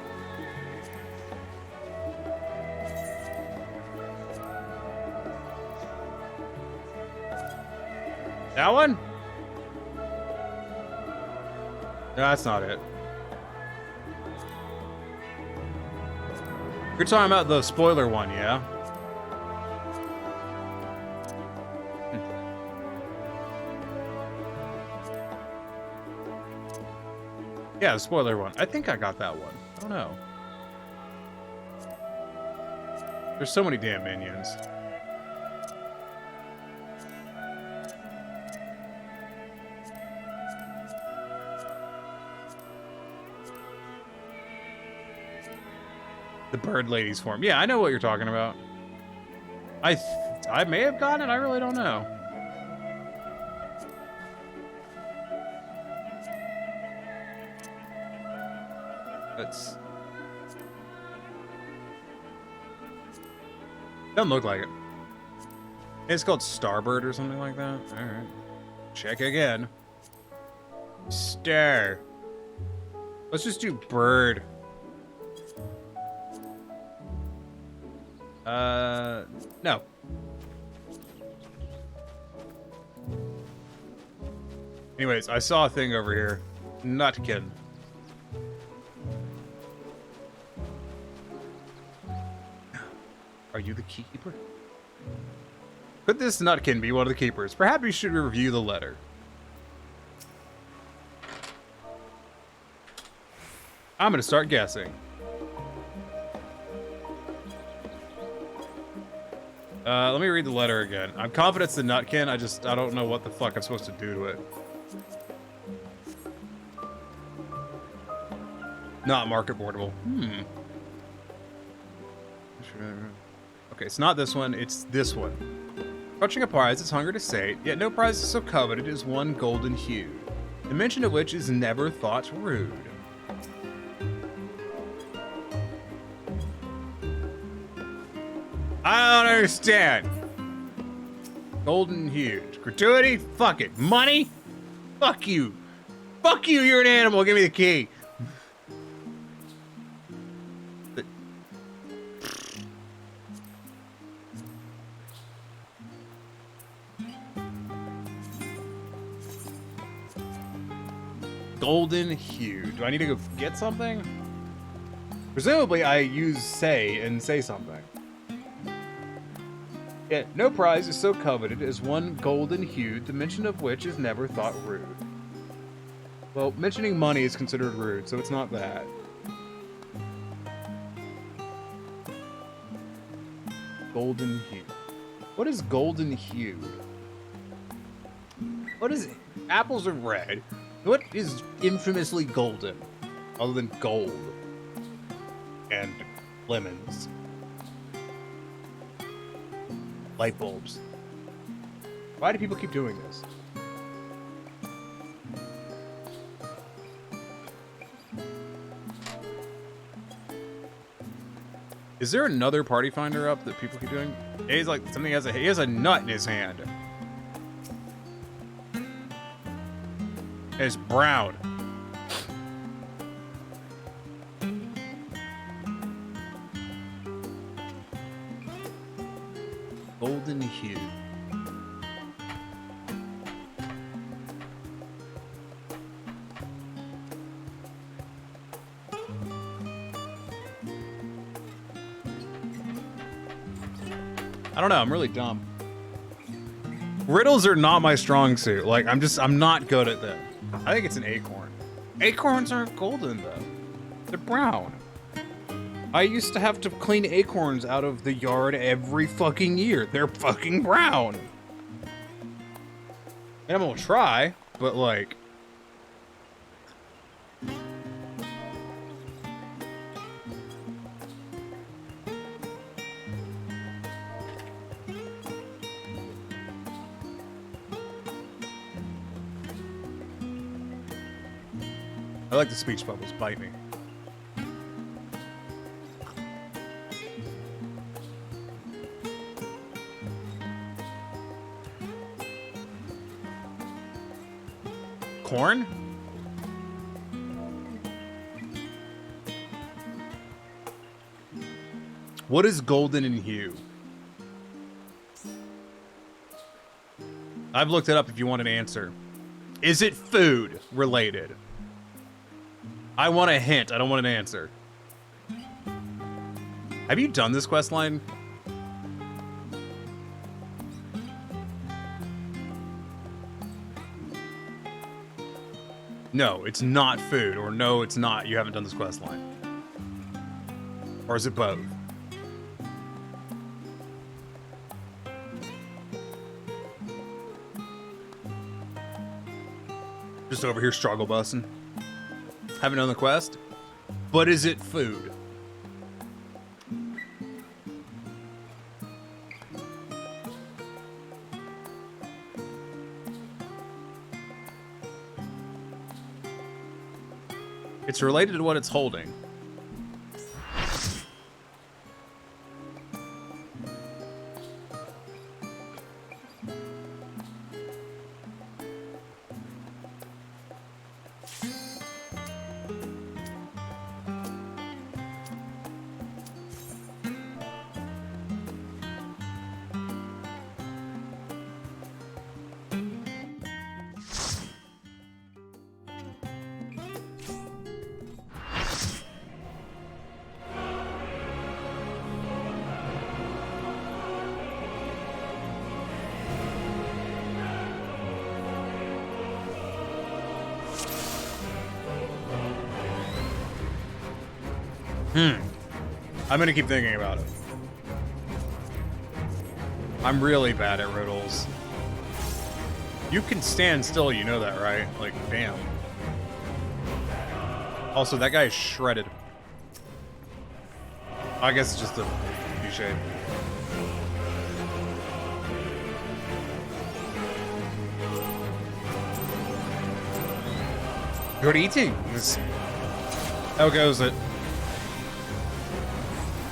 That one? No, that's not it. You're talking about the spoiler one, yeah? Yeah, the spoiler one. I think I got that one. I don't know. There's so many damn minions. The bird lady's form. Yeah, I know what you're talking about. I may have gotten it. I really don't know. That's... Doesn't look like it. It's called Starbird or something like that. All right. Check again. Star. Let's just do bird. No. Anyways, I saw a thing over here. Nutkin. you the keeper? Could this nutkin be one of the keepers? Perhaps you should review the letter. I'm gonna start guessing. Let me read the letter again. I'm confident it's the nutkin. I don't know what the fuck I'm supposed to do to it. Not market boardable. Okay, it's not this one, it's this one. Clutching a prize, it's hunger to sate, yet no prize is so coveted as one golden hue, the mention of which is never thought rude. I don't understand. Golden hue. Gratuity? Fuck it. Money? Fuck you. Fuck you, you're an animal. Give me the key. Golden hue. Do I need to go get something? Presumably I use say and say something. Yet no prize is so coveted as one golden hue, the mention of which is never thought rude. Well, mentioning money is considered rude, so it's not that. Golden hue. What is golden hue? What is it? Apples are red. What is infamously golden? Other than gold. And lemons. Light bulbs. Why do people keep doing this? Is there another party finder up that people keep doing? He's like something he has a nut in his hand. It's brown. Golden hue. I don't know, I'm really dumb. Riddles are not my strong suit. Like, I'm not good at them. I think it's an acorn. Acorns aren't golden, though. They're brown. I used to have to clean acorns out of the yard every fucking year. They're fucking brown. And I'm gonna try, but like... I like the speech bubbles. Bite me. Corn? What is golden in hue? I've looked it up if you want an answer. Is it food related? I want a hint. I don't want an answer. Have you done this quest line? No, it's not food. Or no, it's not. You haven't done this quest line. Or is it both? Just over here struggle busting. Haven't done the quest, but is it food? It's related to what it's holding. I'm gonna keep thinking about it. I'm really bad at riddles. You can stand still, you know that, right? Like, damn. Also, that guy is shredded. I guess it's just a cliche. Good eating. How goes it?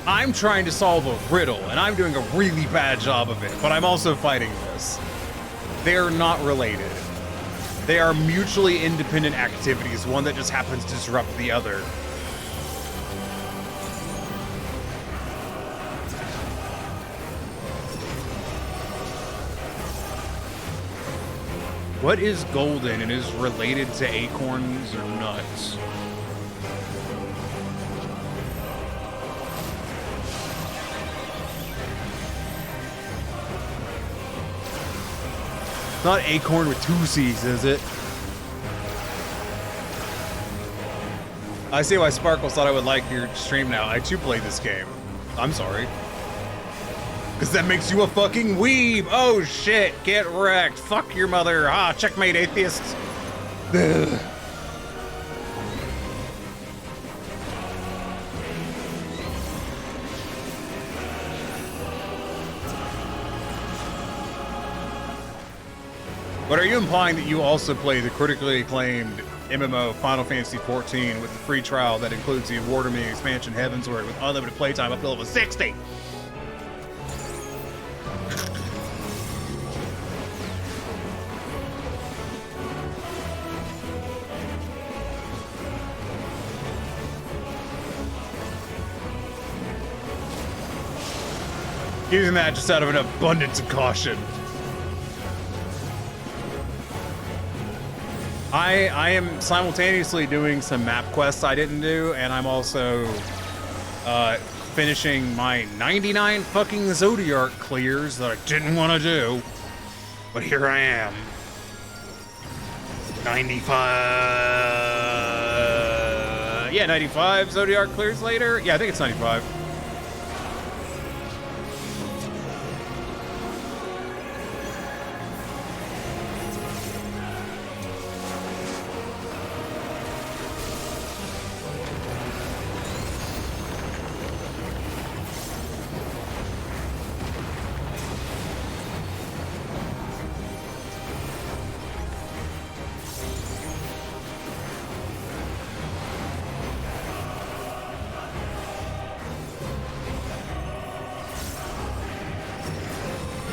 I'm trying to solve a riddle, and I'm doing a really bad job of it, but I'm also fighting this. They are not related. They are mutually independent activities, one that just happens to disrupt the other. What is golden and is related to acorns or nuts? Not acorn with 2 C's, is it? I see why Sparkles thought I would like your stream now. I too play this game. I'm sorry. Because that makes you a fucking weeb. Oh shit, get wrecked. Fuck your mother. Ah, checkmate, atheists. Ugh. But are you implying that you also play the critically acclaimed MMO Final Fantasy XIV with the free trial that includes the award-winning expansion Heavensward with unlimited playtime up to level 60? Using that just out of an abundance of caution. I am simultaneously doing some map quests I didn't do, and I'm also finishing my 99 fucking Zodiark clears that I didn't want to do. But here I am. 95... Yeah, 95 Zodiark clears later. Yeah, I think it's 95.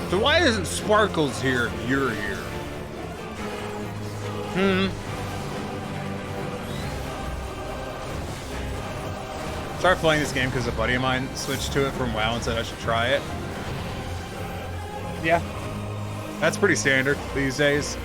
So why isn't Sparkles here if you're here? Started playing this game because a buddy of mine switched to it from WoW and said I should try it. Yeah. That's pretty standard these days.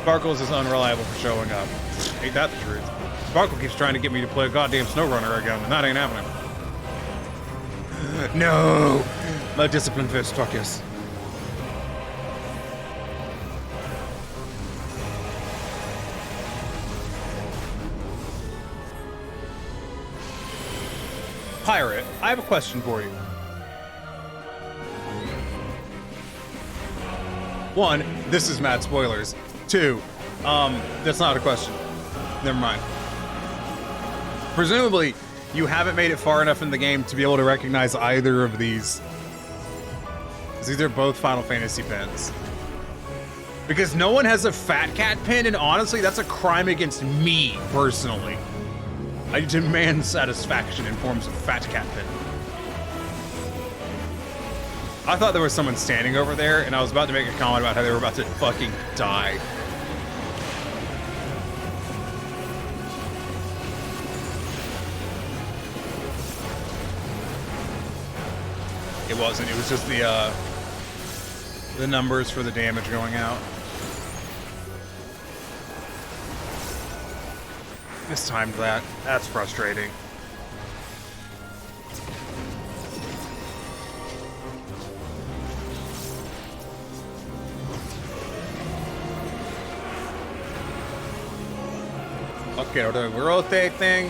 Sparkles is unreliable for showing up. Ain't that the truth? Sparkle keeps trying to get me to play a goddamn SnowRunner again, and that ain't happening. No! My discipline fist, fuck yes. Pirate, I have a question for you. One, this is mad spoilers. Two, that's not a question. Never mind. Presumably, you haven't made it far enough in the game to be able to recognize either of these. These are both Final Fantasy pins. Because no one has a Fat Cat pin, and honestly, that's a crime against me, personally. I demand satisfaction in forms of Fat Cat pin. I thought there was someone standing over there, and I was about to make a comment about how they were about to fucking die. It wasn't, it was just the, the numbers for the damage going out. Mistimed that. That's frustrating. Okay, we're doing a rotate thing.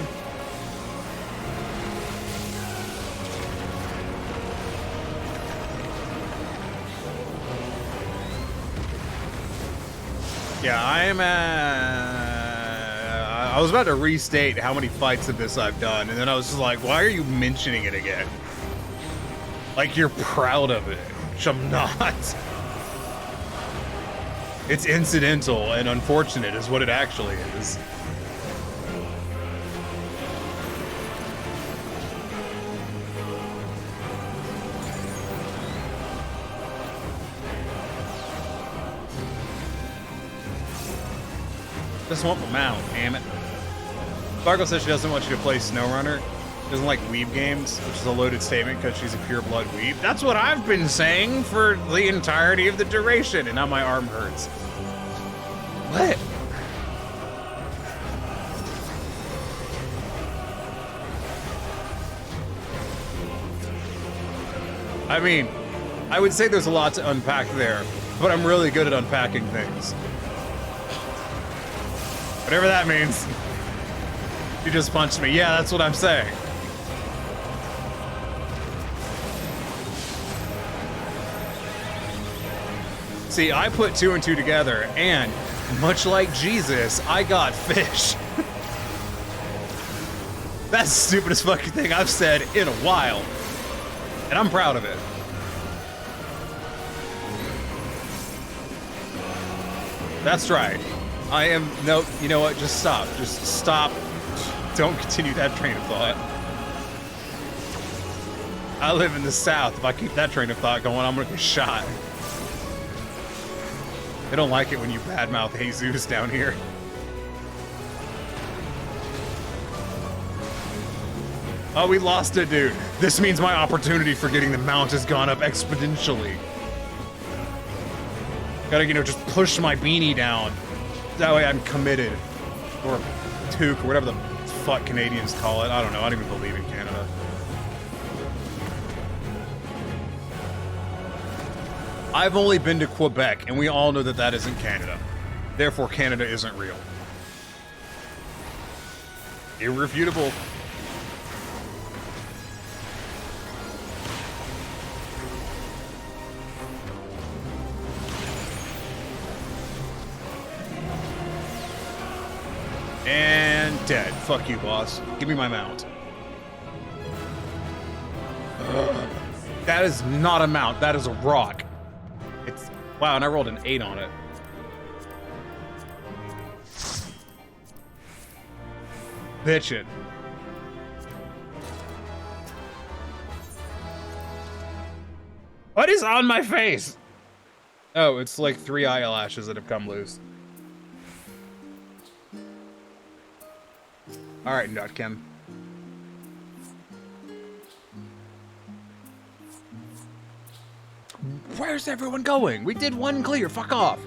Yeah, I was about to restate how many fights of this I've done, and then I was just like, why are you mentioning it again? Like you're proud of it, which I'm not. It's incidental and unfortunate is what it actually is. Just want the mount, damn it. Sparkle says she doesn't want you to play SnowRunner. She doesn't like weeb games, which is a loaded statement because she's a pure blood weeb. That's what I've been saying for the entirety of the duration, and now my arm hurts. What? I mean, I would say there's a lot to unpack there, but I'm really good at unpacking things. Whatever that means. You just punched me. Yeah, that's what I'm saying. See, I put 2 and 2 together, and much like Jesus, I got fish. That's the stupidest fucking thing I've said in a while. And I'm proud of it. That's right. I am, no, you know what, just stop. Just stop. Don't continue that train of thought. I live in the South. If I keep that train of thought going, I'm gonna get shot. They don't like it when you badmouth Jesus down here. Oh, we lost a dude. This means my opportunity for getting the mount has gone up exponentially. Gotta, you know, just push my beanie down. That way I'm committed. Or toque, or whatever the fuck Canadians call it. I don't know. I don't even believe in Canada. I've only been to Quebec, and we all know that that isn't Canada. Therefore, Canada isn't real. Irrefutable. And dead. Fuck you, boss. Give me my mount. Ugh. That is not a mount. That is a rock. It's wow, and I rolled an 8 on it. Bitchin'. What is on my face? Oh, it's like 3 eyelashes that have come loose. All right, Nutkin. Where's everyone going? We did one clear. Fuck off.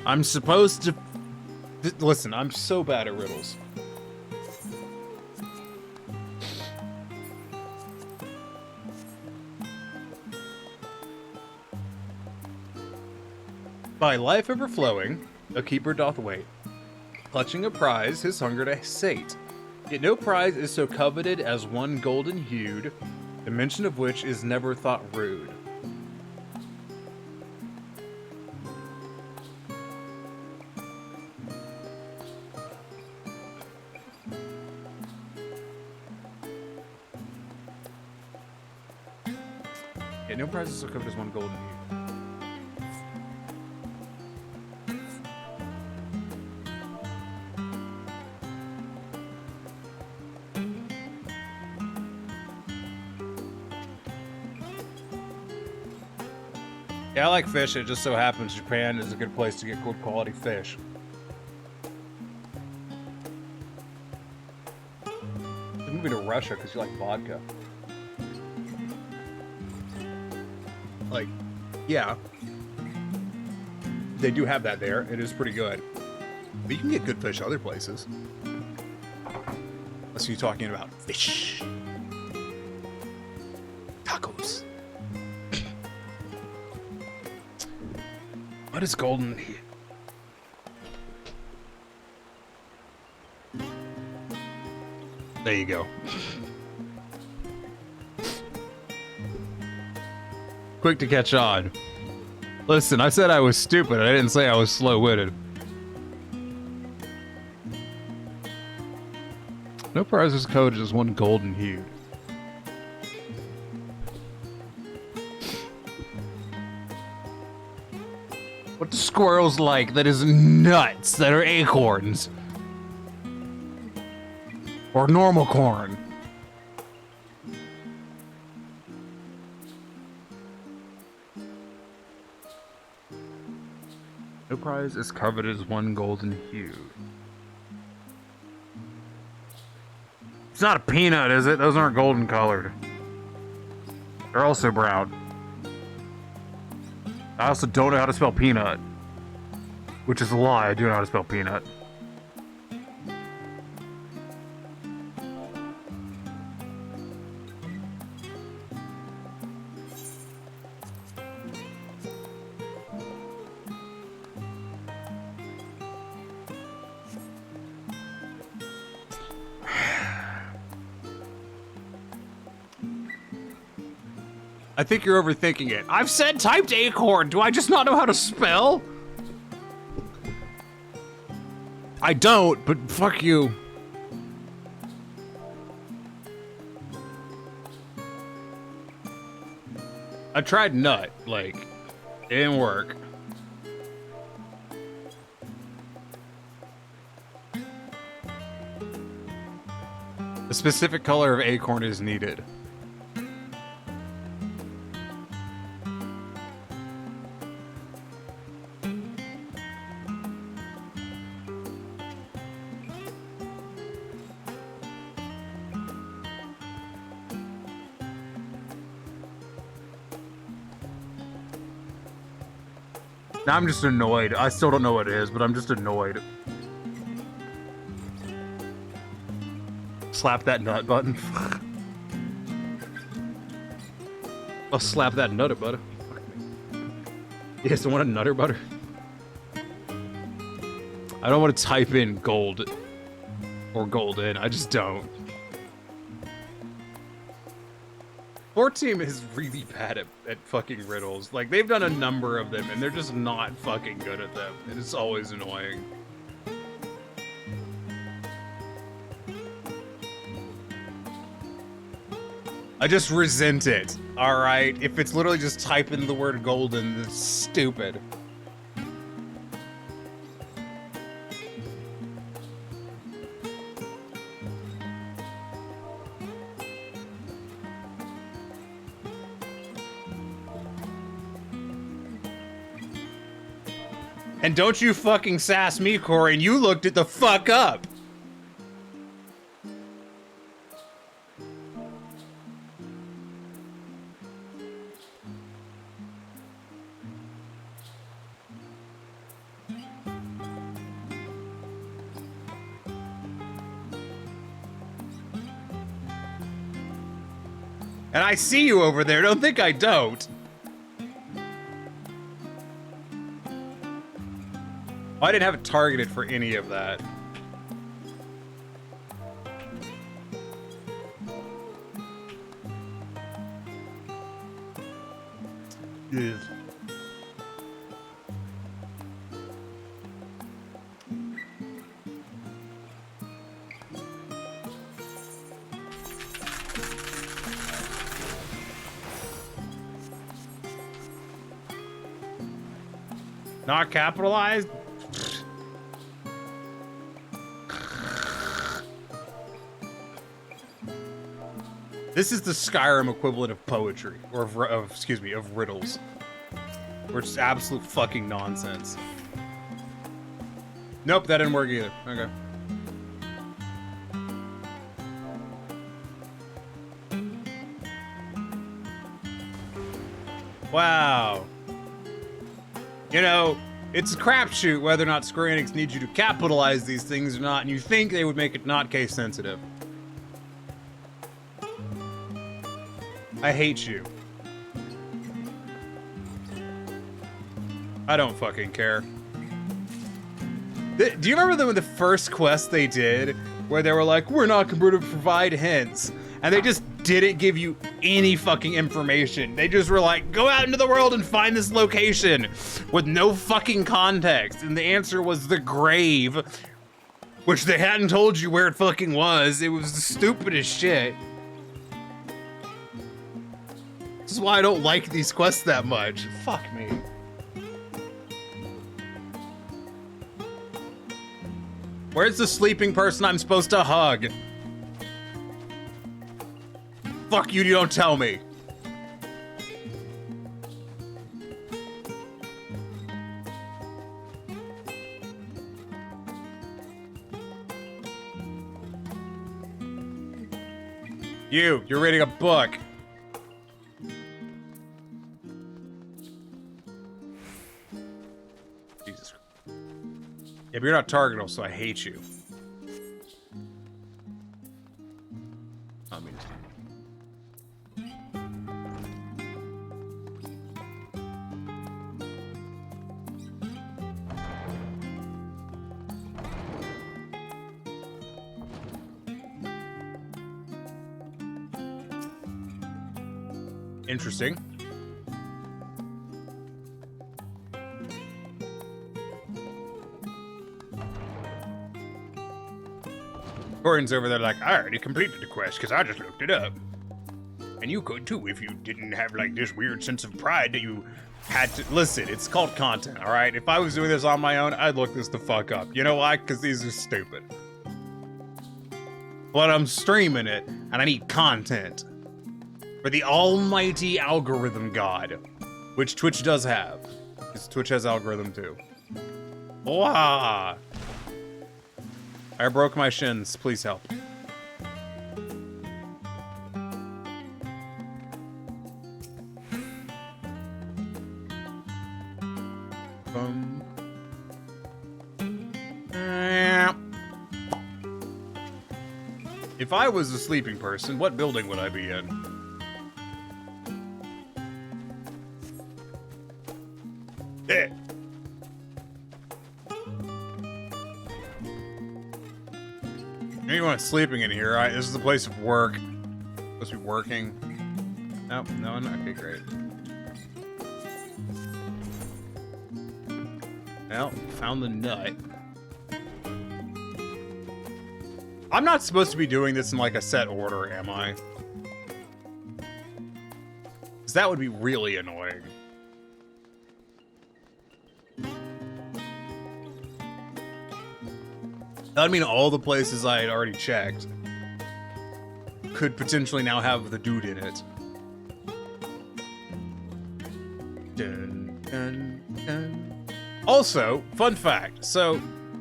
I'm supposed to... Listen, I'm so bad at riddles. By life overflowing, a keeper doth wait, clutching a prize his hunger to sate. Yet no prize is so coveted as one golden hued, the mention of which is never thought rude. Yet no prize is so coveted as one golden hued. Yeah, I like fish. It just so happens Japan is a good place to get good quality fish. You're moving to Russia because you like vodka. Like, yeah. They do have that there. It is pretty good. But you can get good fish other places. Unless you're talking about fish. Tacos. What is golden here? There you go. Quick to catch on. Listen, I said I was stupid. I didn't say I was slow-witted. No prizes code, just one golden hue. What do squirrels like that is nuts that are acorns? Or normal corn? No prize is coveted as one golden hue. It's not a peanut, is it? Those aren't golden colored. They're also brown. I also don't know how to spell peanut. Which is a lie, I do know how to spell peanut. I think you're overthinking it. I've said typed acorn. Do I just not know how to spell? I don't, but fuck you. I tried nut, like, it didn't work. A specific color of acorn is needed. Now I'm just annoyed. I still don't know what it is, but I'm just annoyed. Slap that nut button. I'll slap that nutter butter. Yes, I want a nutter butter. I don't want to type in gold or golden. I just don't. 4 Team is really bad at fucking riddles. Like, they've done a number of them, and they're just not fucking good at them. And it's always annoying. I just resent it, alright? If it's literally just typing the word golden, it's stupid. And don't you fucking sass me, Corey, and you looked it the fuck up. And I see you over there, don't think I don't. I didn't have it targeted for any of that. Yes. Not capitalized? This is the Skyrim equivalent of poetry, or of riddles. Which is absolute fucking nonsense. Nope, that didn't work either. Okay. Wow. You know, it's a crapshoot whether or not Square Enix needs you to capitalize these things or not, and you think they would make it not case sensitive. I hate you. I don't fucking care. Do you remember the first quest they did where they were like, we're not going to provide hints, and they just didn't give you any fucking information. They just were like, go out into the world and find this location with no fucking context. And the answer was the grave, which they hadn't told you where it fucking was. It was the stupidest shit. This is why I don't like these quests that much. Fuck me. Where's the sleeping person I'm supposed to hug? Fuck you don't tell me. You're reading a book. Jesus. Yeah, but you're not targetable, so I hate you. I mean, interesting. Gordon's over there like, I already completed the quest because I just looked it up. And you could too if you didn't have like this weird sense of pride that you had to... Listen, it's called content, alright? If I was doing this on my own, I'd look this the fuck up. You know why? Because these are stupid. But I'm streaming it, and I need content. For the almighty algorithm god. Which Twitch does have. Because Twitch has algorithm too. Wow. I broke my shins. Please help. If I was a sleeping person, what building would I be in? Eh. Anyone sleeping in here, right? This is the place of work. Supposed to be working. Nope, no, okay, great. Well, found the nut. I'm not supposed to be doing this in like a set order, am I? Because that would be really annoying. That'd mean all the places I had already checked could potentially now have the dude in it. Dun, dun, dun. Also, fun fact. So,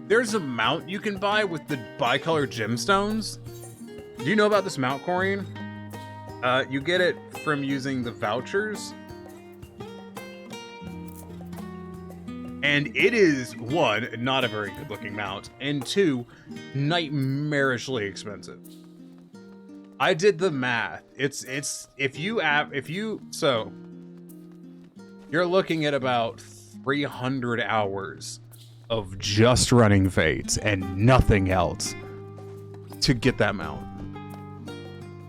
there's a mount you can buy with the bicolor gemstones. Do you know about this mount, Corrine? You get it from using the vouchers. And it is, one, not a very good looking mount, and two, nightmarishly expensive. I did the math. So you're looking at about 300 hours of just running Fates and nothing else to get that mount.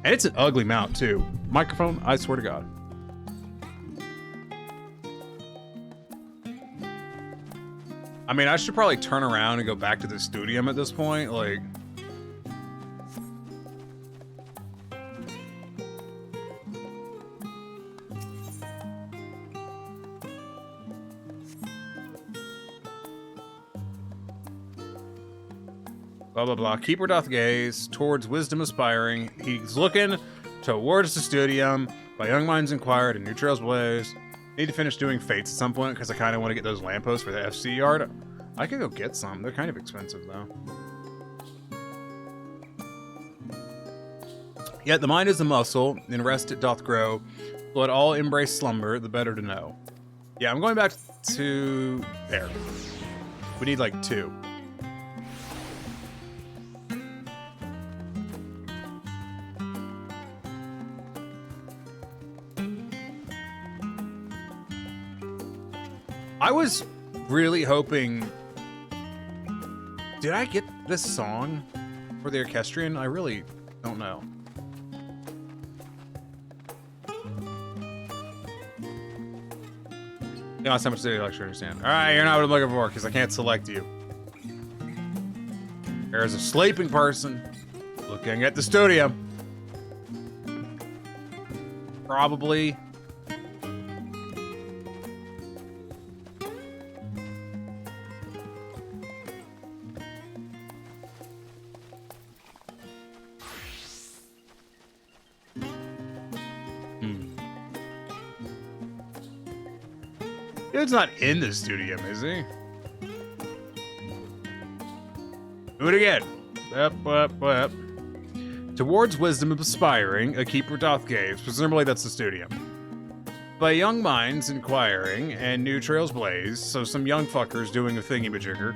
And it's an ugly mount too. Microphone, I swear to God. I mean, I should probably turn around and go back to the studium at this point, like... Blah, blah, blah. Keeper doth gaze towards wisdom aspiring. He's looking towards the studium. By young minds inquired and new trails blaze. Need to finish doing Fates at some point because I kind of want to get those lampposts for the FC art. I could go get some. They're kind of expensive, though. Yet the mind is a muscle, and rest it doth grow. Let all embrace slumber, the better to know. Yeah, I'm going back to there. We need like 2. I was really hoping... Did I get this song for the orchestrion? I really don't know. You know, that's how much the lecture understand. Alright, you're not what I'm looking for, because I can't select you. There's a sleeping person looking at the studio. Probably. Dude's not in the studio, is he? Do it again. Up. Towards wisdom aspiring, a keeper doth gaze. Presumably that's the studio. By young minds inquiring, and new trails blaze, so some young fuckers doing a thingy-majigger.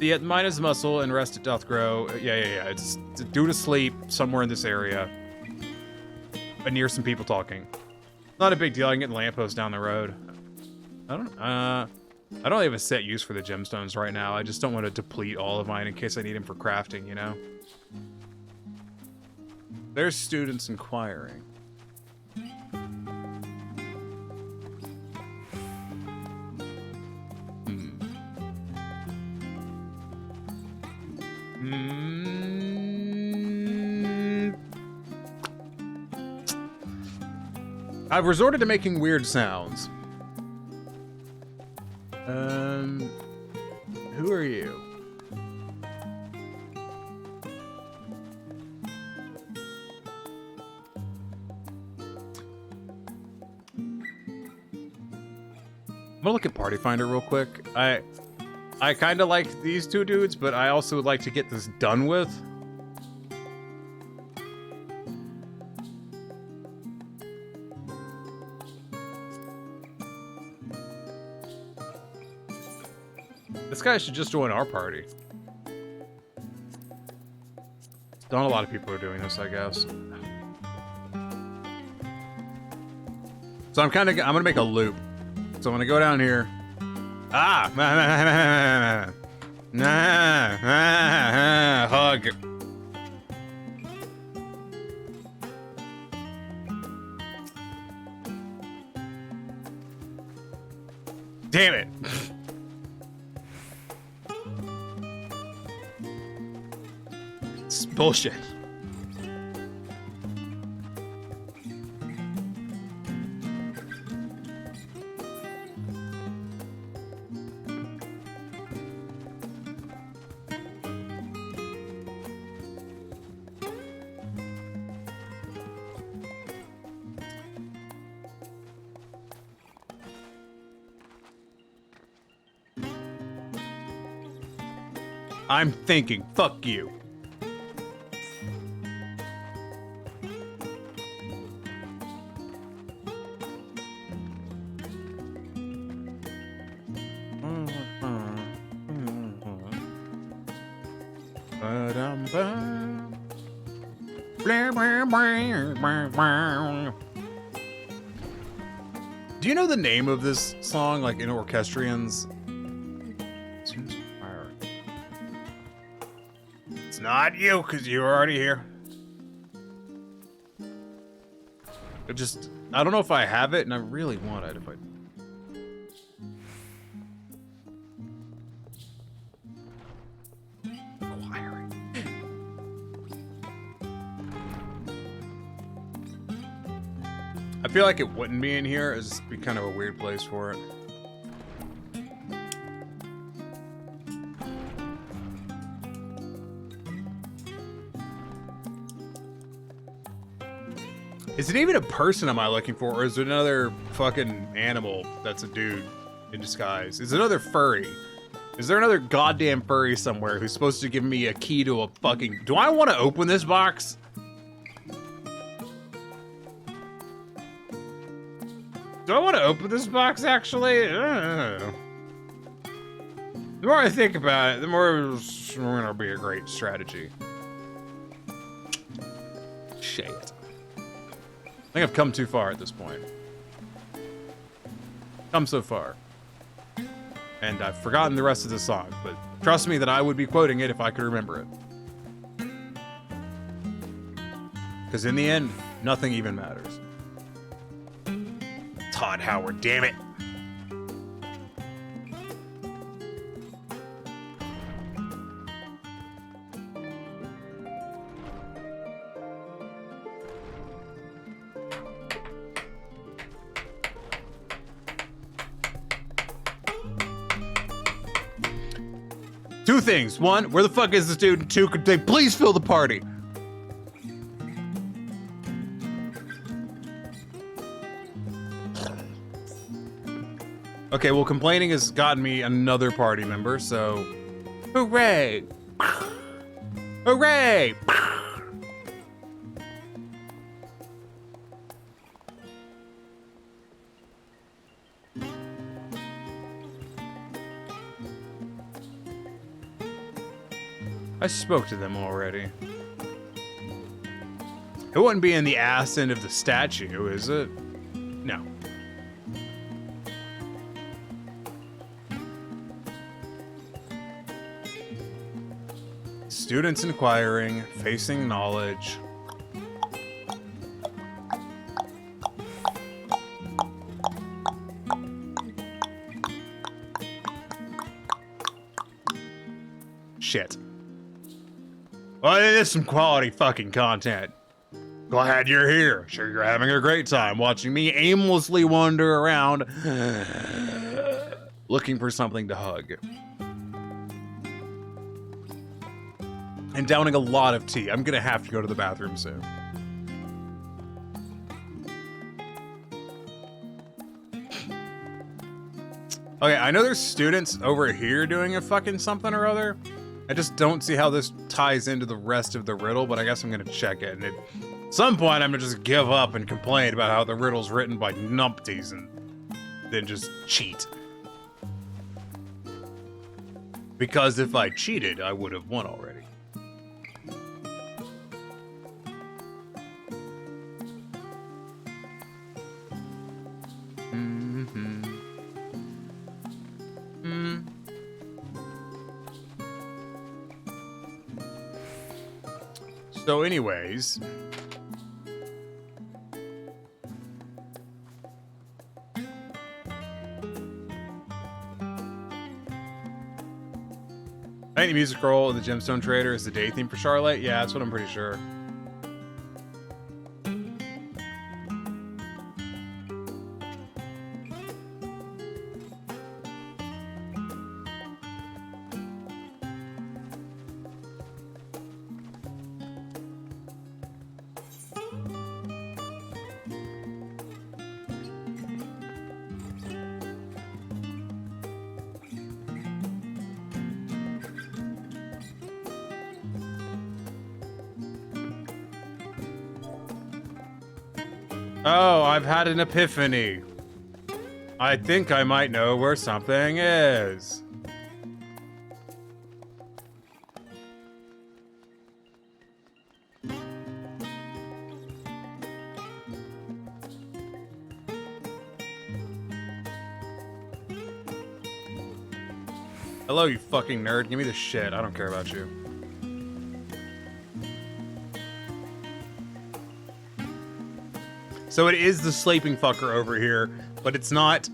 Yet mind is muscle, and rest it doth grow. Yeah. It's due to sleep somewhere in this area. But near some people talking. Not a big deal. I can get the lamppost down the road. I don't have a set use for the gemstones right now. I just don't want to deplete all of mine in case I need them for crafting, you know? There's students inquiring. I've resorted to making weird sounds. Who are you? I'm gonna look at Party Finder real quick. I kind of like these 2 dudes, but I also would like to get this done with. This guy should just join our party. Not a lot of people are doing this, I guess. So I'm gonna make a loop. So I'm gonna go down here. Hug. Damn it. It's bullshit. I'm thinking, fuck you. Do you know the name of this song, like in orchestrions? It's not you, because you were already here. I don't know if I have it, and I really want it if I... I feel like it wouldn't be in here. It'd just be kind of a weird place for it. Is it even a person am I looking for, or is it another fucking animal that's a dude in disguise? Is it another furry? Is there another goddamn furry somewhere who's supposed to give me a key to a fucking... Do I want to open this box? Do I want to open this box, actually? The more I think about it, the more it's gonna be a great strategy. Shit. I think I've come too far at this point. Come so far. And I've forgotten the rest of the song, but trust me that I would be quoting it if I could remember it. Because in the end, nothing even matters. Todd Howard, damn it. Two things. One, where the fuck is this dude? And two, could they please fill the party? Okay, well, complaining has gotten me another party member, so... Hooray! Hooray! I spoke to them already. It wouldn't be in the ass end of the statue, is it? No. Students inquiring, facing knowledge. Shit. Well, it is some quality fucking content. Glad you're here. Sure you're having a great time watching me aimlessly wander around looking for something to hug. And downing a lot of tea. I'm gonna have to go to the bathroom soon. Okay, I know there's students over here doing a fucking something or other. I just don't see how this ties into the rest of the riddle, but I guess I'm gonna check it. And at some point, I'm gonna just give up and complain about how the riddle's written by numpties and then just cheat. Because if I cheated, I would have won already. So anyways, I think the music roll of the Gemstone Trader is the day theme for Charlotte. Yeah, that's what I'm pretty sure. Oh, I've had an epiphany. I think I might know where something is. Hello, you fucking nerd. Give me the shit. I don't care about you. So it is the sleeping fucker over here, but it's not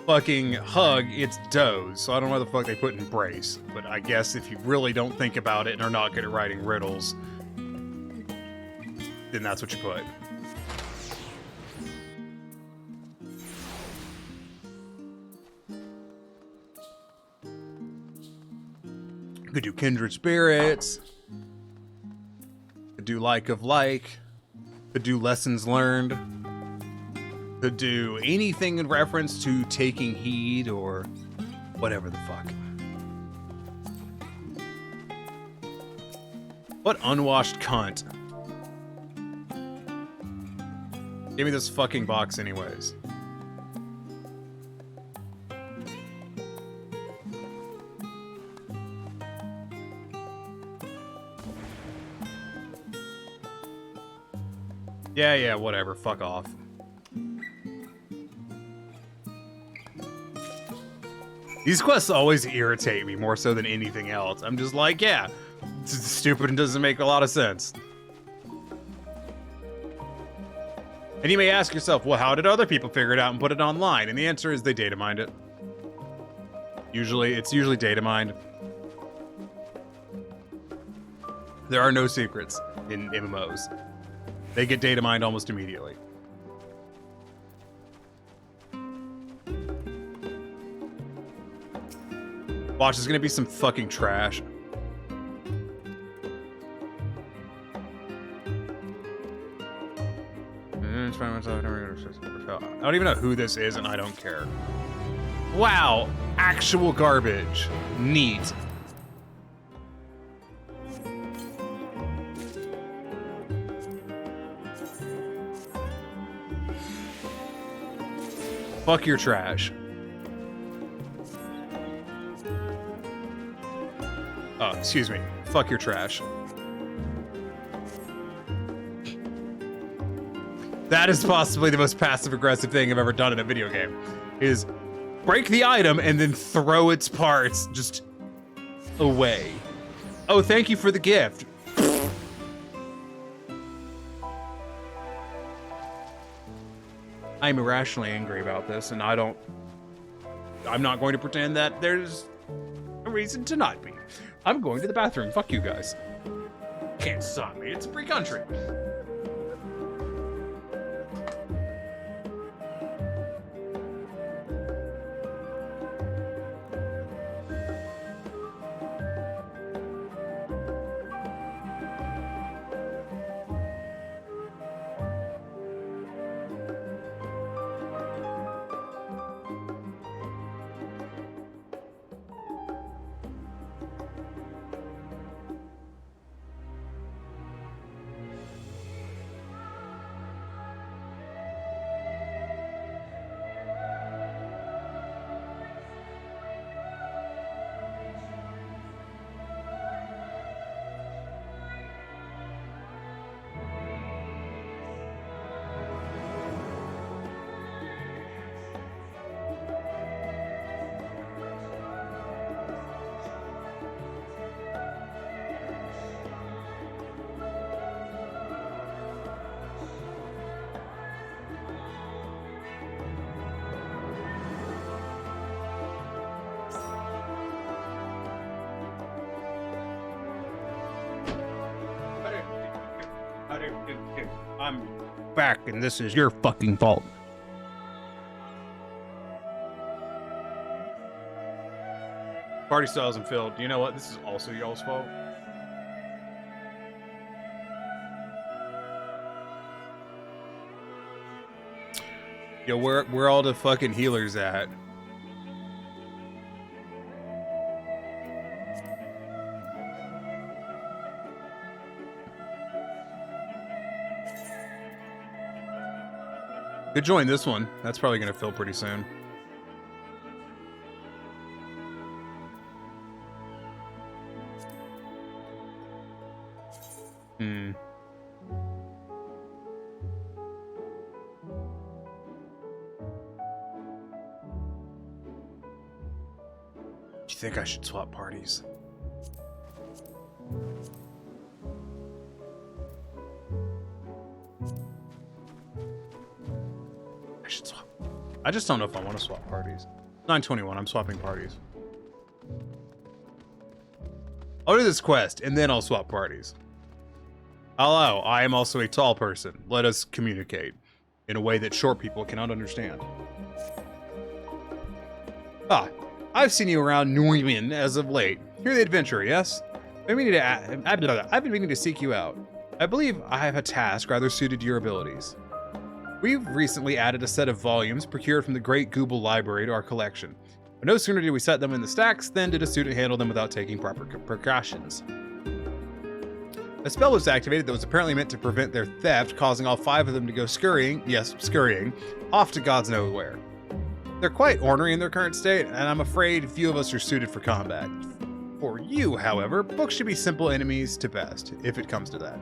fucking hug, it's doze. So I don't know why the fuck they put embrace. But I guess if you really don't think about it and are not good at writing riddles, then that's what you put. Could do kindred spirits. Could do like of like. Could do lessons learned. Could do anything in reference to taking heed or whatever the fuck. What unwashed cunt. Give me this fucking box anyways. Yeah, whatever. Fuck off. These quests always irritate me more so than anything else. I'm just like, yeah, it's stupid and doesn't make a lot of sense. And you may ask yourself, well, how did other people figure it out and put it online? And the answer is they data mined it. It's usually data mined. There are no secrets in MMOs. They get data mined almost immediately. Watch, there's gonna be some fucking trash. I don't even know who this is, and I don't care. Wow, actual garbage. Neat. Fuck your trash. Oh, excuse me. Fuck your trash. That is possibly the most passive-aggressive thing I've ever done in a video game. Is break the item and then throw its parts just away. Oh, thank you for the gift. I'm irrationally angry about this, and I'm not going to pretend that there's a reason to not be. I'm going to the bathroom. Fuck you guys. Can't stop me. It's a free country. I'm back, and this is your fucking fault. Party still hasn't filled. You know what? This is also y'all's fault. Yo, where all the fucking healers at? Could join this one. That's probably gonna fill pretty soon. Do you think I should swap parties? I should swap. I just don't know if I want to swap parties. 921, I'm swapping parties. I'll do this quest, and then I'll swap parties. Hello, I am also a tall person. Let us communicate in a way that short people cannot understand. Ah, I've seen you around Neumann as of late. You're the adventurer, yes? I've been meaning to seek you out. I believe I have a task rather suited to your abilities. We've recently added a set of volumes procured from the Great Google Library to our collection. But no sooner did we set them in the stacks than did a student handle them without taking proper precautions. A spell was activated that was apparently meant to prevent their theft, causing all 5 of them to go scurrying, yes, scurrying, off to God's nowhere. They're quite ornery in their current state, and I'm afraid few of us are suited for combat. For you, however, books should be simple enemies to best, if it comes to that.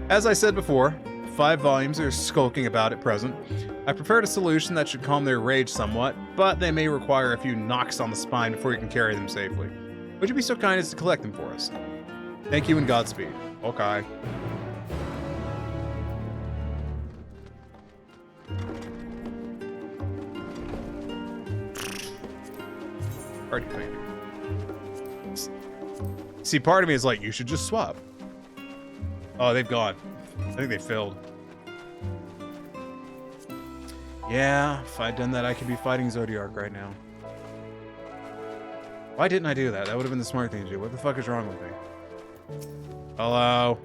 As I said before, 5 volumes are skulking about at present. I prepared a solution that should calm their rage somewhat, but they may require a few knocks on the spine before you can carry them safely. Would you be so kind as to collect them for us? Thank you and Godspeed. Okay. Party finder. See, part of me is like, you should just swap. Oh, they've gone. I think they filled. Yeah, if I'd done that, I could be fighting Zodiark right now. Why didn't I do that? That would have been the smart thing to do. What the fuck is wrong with me? Hello?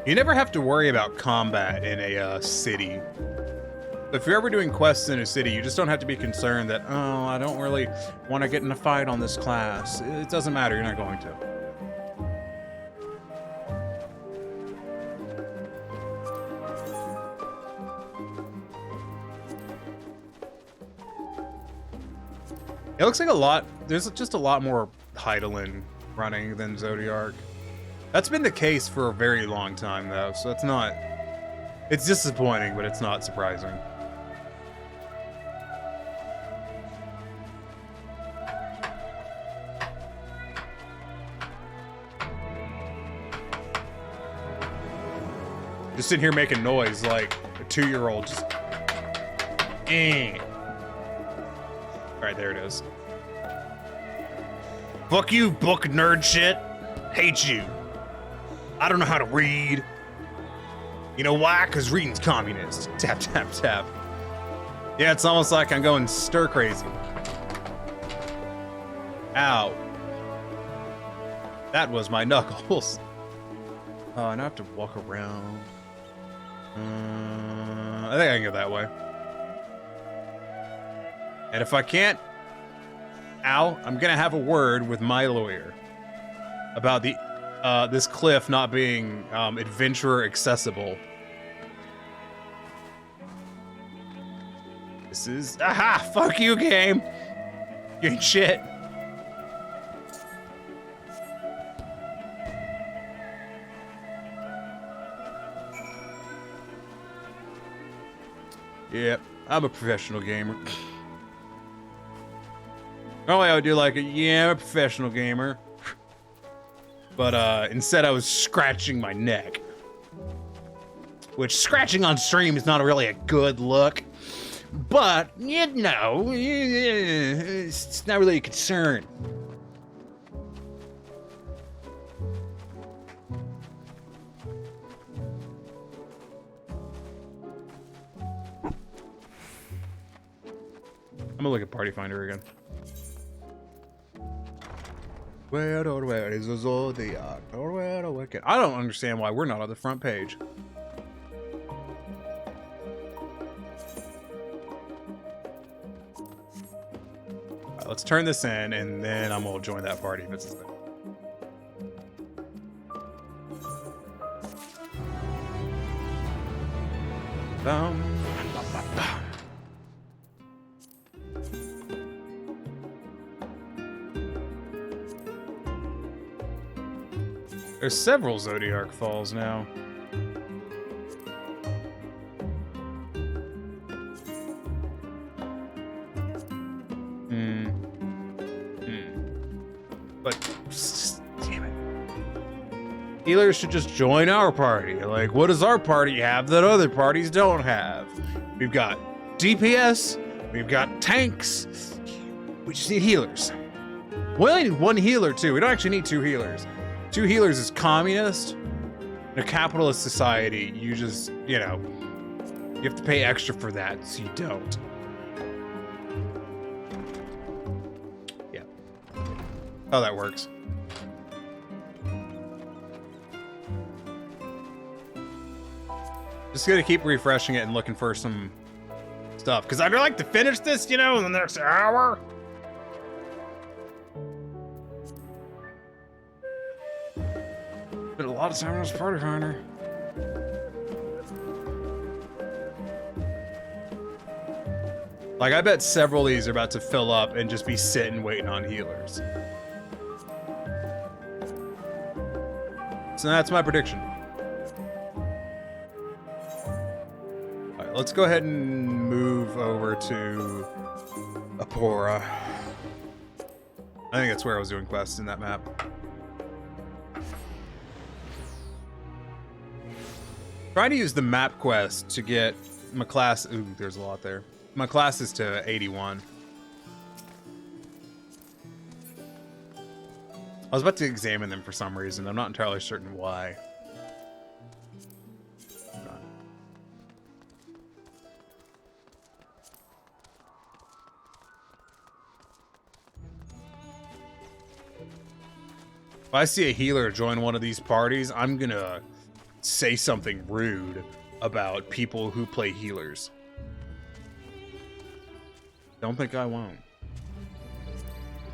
You never have to worry about combat in a city. If you're ever doing quests in a city, you just don't have to be concerned that, oh, I don't really want to get in a fight on this class. It doesn't matter, you're not going to. It looks like a lot, there's just a lot more Heidelin running than Zodiark. That's been the case for a very long time though, so it's not, it's disappointing, but it's not surprising. Just sitting here making noise like a 2-year-old just, Alright, there it is. Fuck you, book nerd shit. Hate you. I don't know how to read. You know why? Because reading's communist. Tap, tap, tap. Yeah, it's almost like I'm going stir crazy. Ow. That was my knuckles. Oh, and I have to walk around. I think I can go that way. And if I can't, I'm gonna have a word with my lawyer about the this cliff not being adventurer accessible. This is aha! Fuck you, game. You ain't shit. Yep, I'm a professional gamer. Normally I would do like yeah, I'm a professional gamer. But instead I was scratching my neck. Which scratching on stream is not really a good look. But, you know, it's not really a concern. I'm gonna look at Party Finder again. Where is the Zodiac? I don't understand why we're not on the front page. Alright, let's turn this in, and then I'm gonna join that party if it's this thing. There's several Zodiark Falls now. But, damn it. Healers should just join our party. Like, what does our party have that other parties don't have? We've got DPS, we've got tanks, we just need healers. We only need one healer, too. We don't actually need 2 healers. 2 healers is communist. In a capitalist society, you just, you know, you have to pay extra for that, so you don't. Oh, that works. Just gonna keep refreshing it and looking for some stuff. Because I'd like to finish this, you know, in the next hour. Been a lot of time on this party finder. Like, I bet several of these are about to fill up and just be sitting waiting on healers. So that's my prediction. Alright, let's go ahead and move over to Apora. I think that's where I was doing quests in that map. Trying to use the map quest to get my class. Ooh, there's a lot there. My class is to 81. I was about to examine them for some reason. I'm not entirely certain why. If I see a healer join one of these parties, I'm gonna say something rude about people who play healers. Don't think I won't.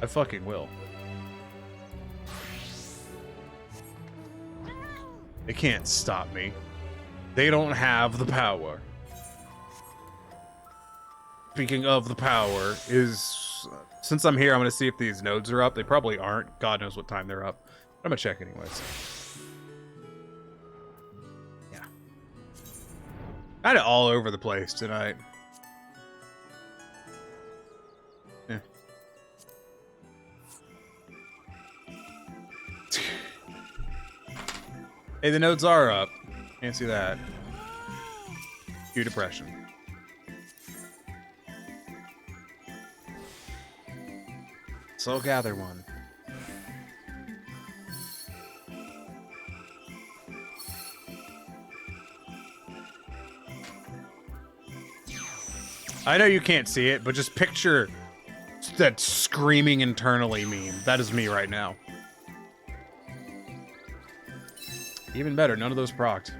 I fucking will. They can't stop me. They don't have the power. Speaking of the power, since I'm here, I'm gonna see if these nodes are up. They probably aren't. God knows what time they're up. I'm gonna check anyways. Yeah. Kind of all over the place tonight. Yeah. Hey, the nodes are up. Can't see that. Cue depression. So gather one. I know you can't see it, but just picture that screaming internally meme. That is me right now. Even better, none of those procced.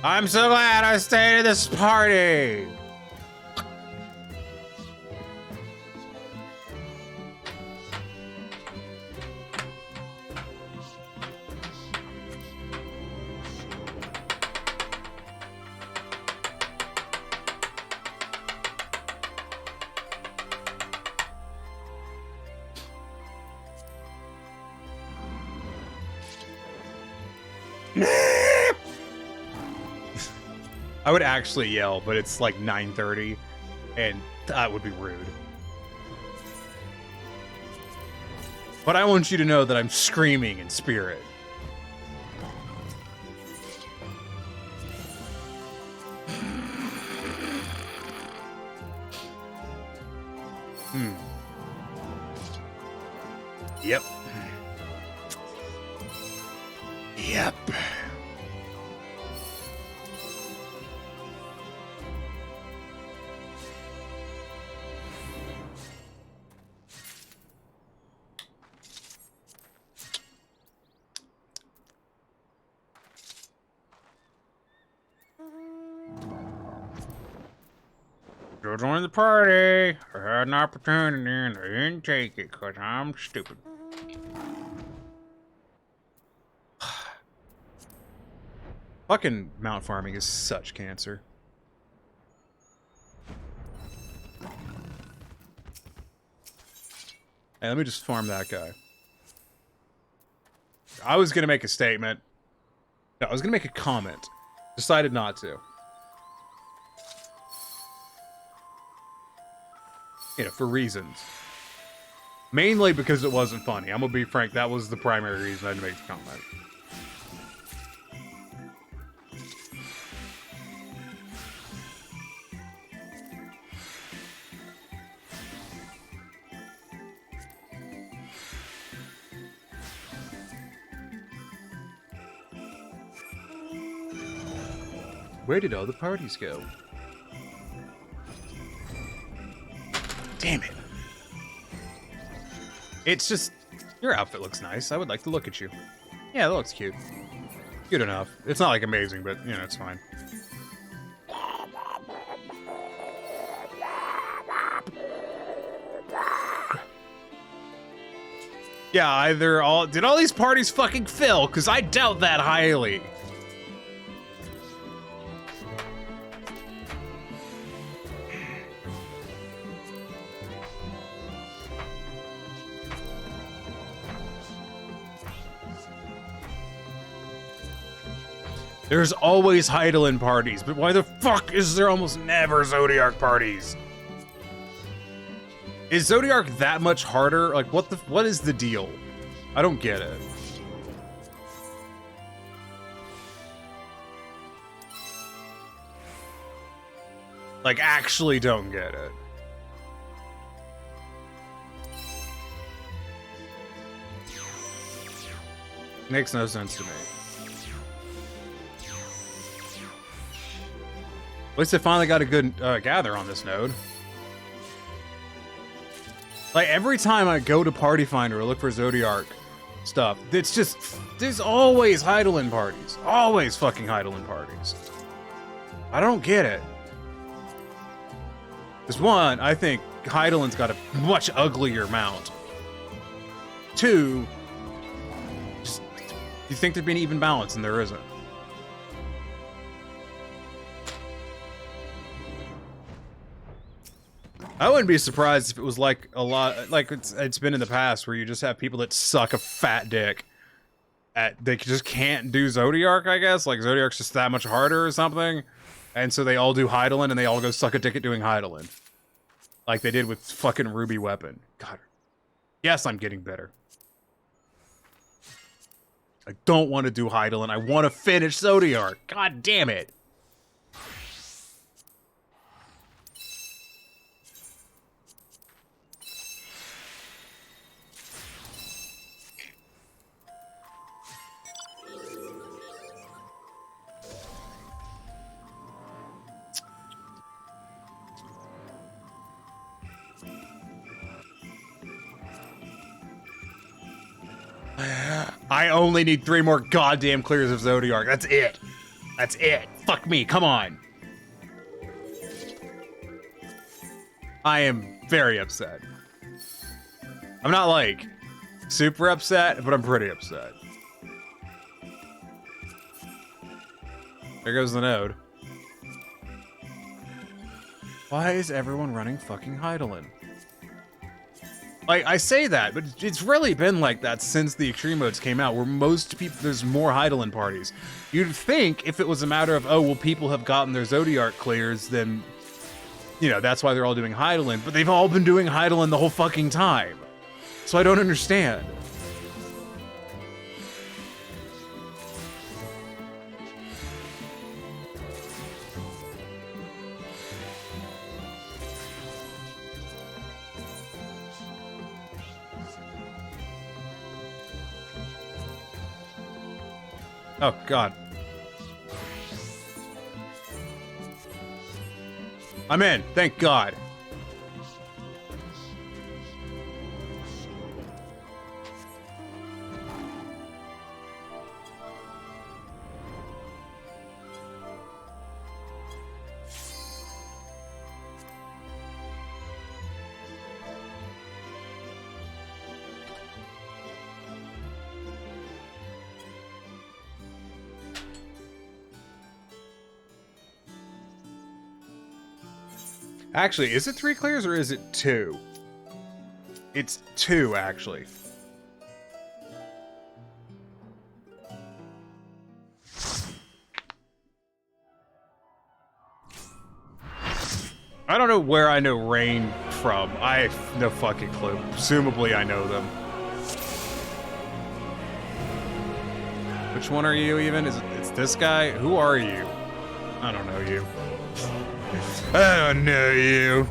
I'm so glad I stayed at this party. I would actually yell, but it's like 9:30, and that would be rude. But I want you to know that I'm screaming in spirit. Yep. Yep. Go join the party. I had an opportunity and I didn't take it because I'm stupid. Fucking mount farming is such cancer. Hey, let me just farm that guy. I was gonna make a statement. No, I was gonna make a comment. Decided not to. You know, for reasons. Mainly because it wasn't funny. I'm gonna be frank, that was the primary reason I had to make the comment. Where did all the parties go? Damn it. It's just, your outfit looks nice. I would like to look at you. Yeah, that looks cute. Cute enough. It's not like amazing, but you know, it's fine. Yeah, either did all these parties fucking fill? Because I doubt that highly. There's always Heidelin parties, but why the fuck is there almost never Zodiac parties? Is Zodiac that much harder? Like, what is the deal? I don't get it. Like, actually don't get it. Makes no sense to me. At least I finally got a good gather on this node. Like, every time I go to Party Finder or look for Zodiac stuff, it's just, there's always Heidelin parties. Always fucking Heidelin parties. I don't get it. Because one, I think Heidelin's got a much uglier mount. Two, just, you think there'd be an even balance, and there isn't. I wouldn't be surprised if it was like a lot, like it's been in the past, where you just have people that suck a fat dick they just can't do Zodiac, I guess. Like, Zodiac's just that much harder or something. And so they all do Heidelin, and they all go suck a dick at doing Heidelin. Like they did with fucking Ruby Weapon. God. Yes, I'm getting better. I don't want to do Heidelin. I want to finish Zodiac. God damn it. I only need 3 more goddamn clears of Zodiac. That's it. That's it. Fuck me. Come on. I am very upset. I'm not like super upset, but I'm pretty upset. There goes the node. Why is everyone running fucking Heidelin? Like, I say that, but it's really been like that since the extreme modes came out, where most people, there's more Heidelin parties. You'd think if it was a matter of, oh, well, people have gotten their Zodiac clears, then, you know, that's why they're all doing Heidelin, but they've all been doing Heidelin the whole fucking time. So I don't understand. Oh, God. I'm in. Thank God. Actually, is it 3 clears or is it 2? It's 2, actually. I don't know where I know Rain from. I have no fucking clue. Presumably I know them. Which one are you even? It's this guy? Who are you? I don't know you. I don't know you.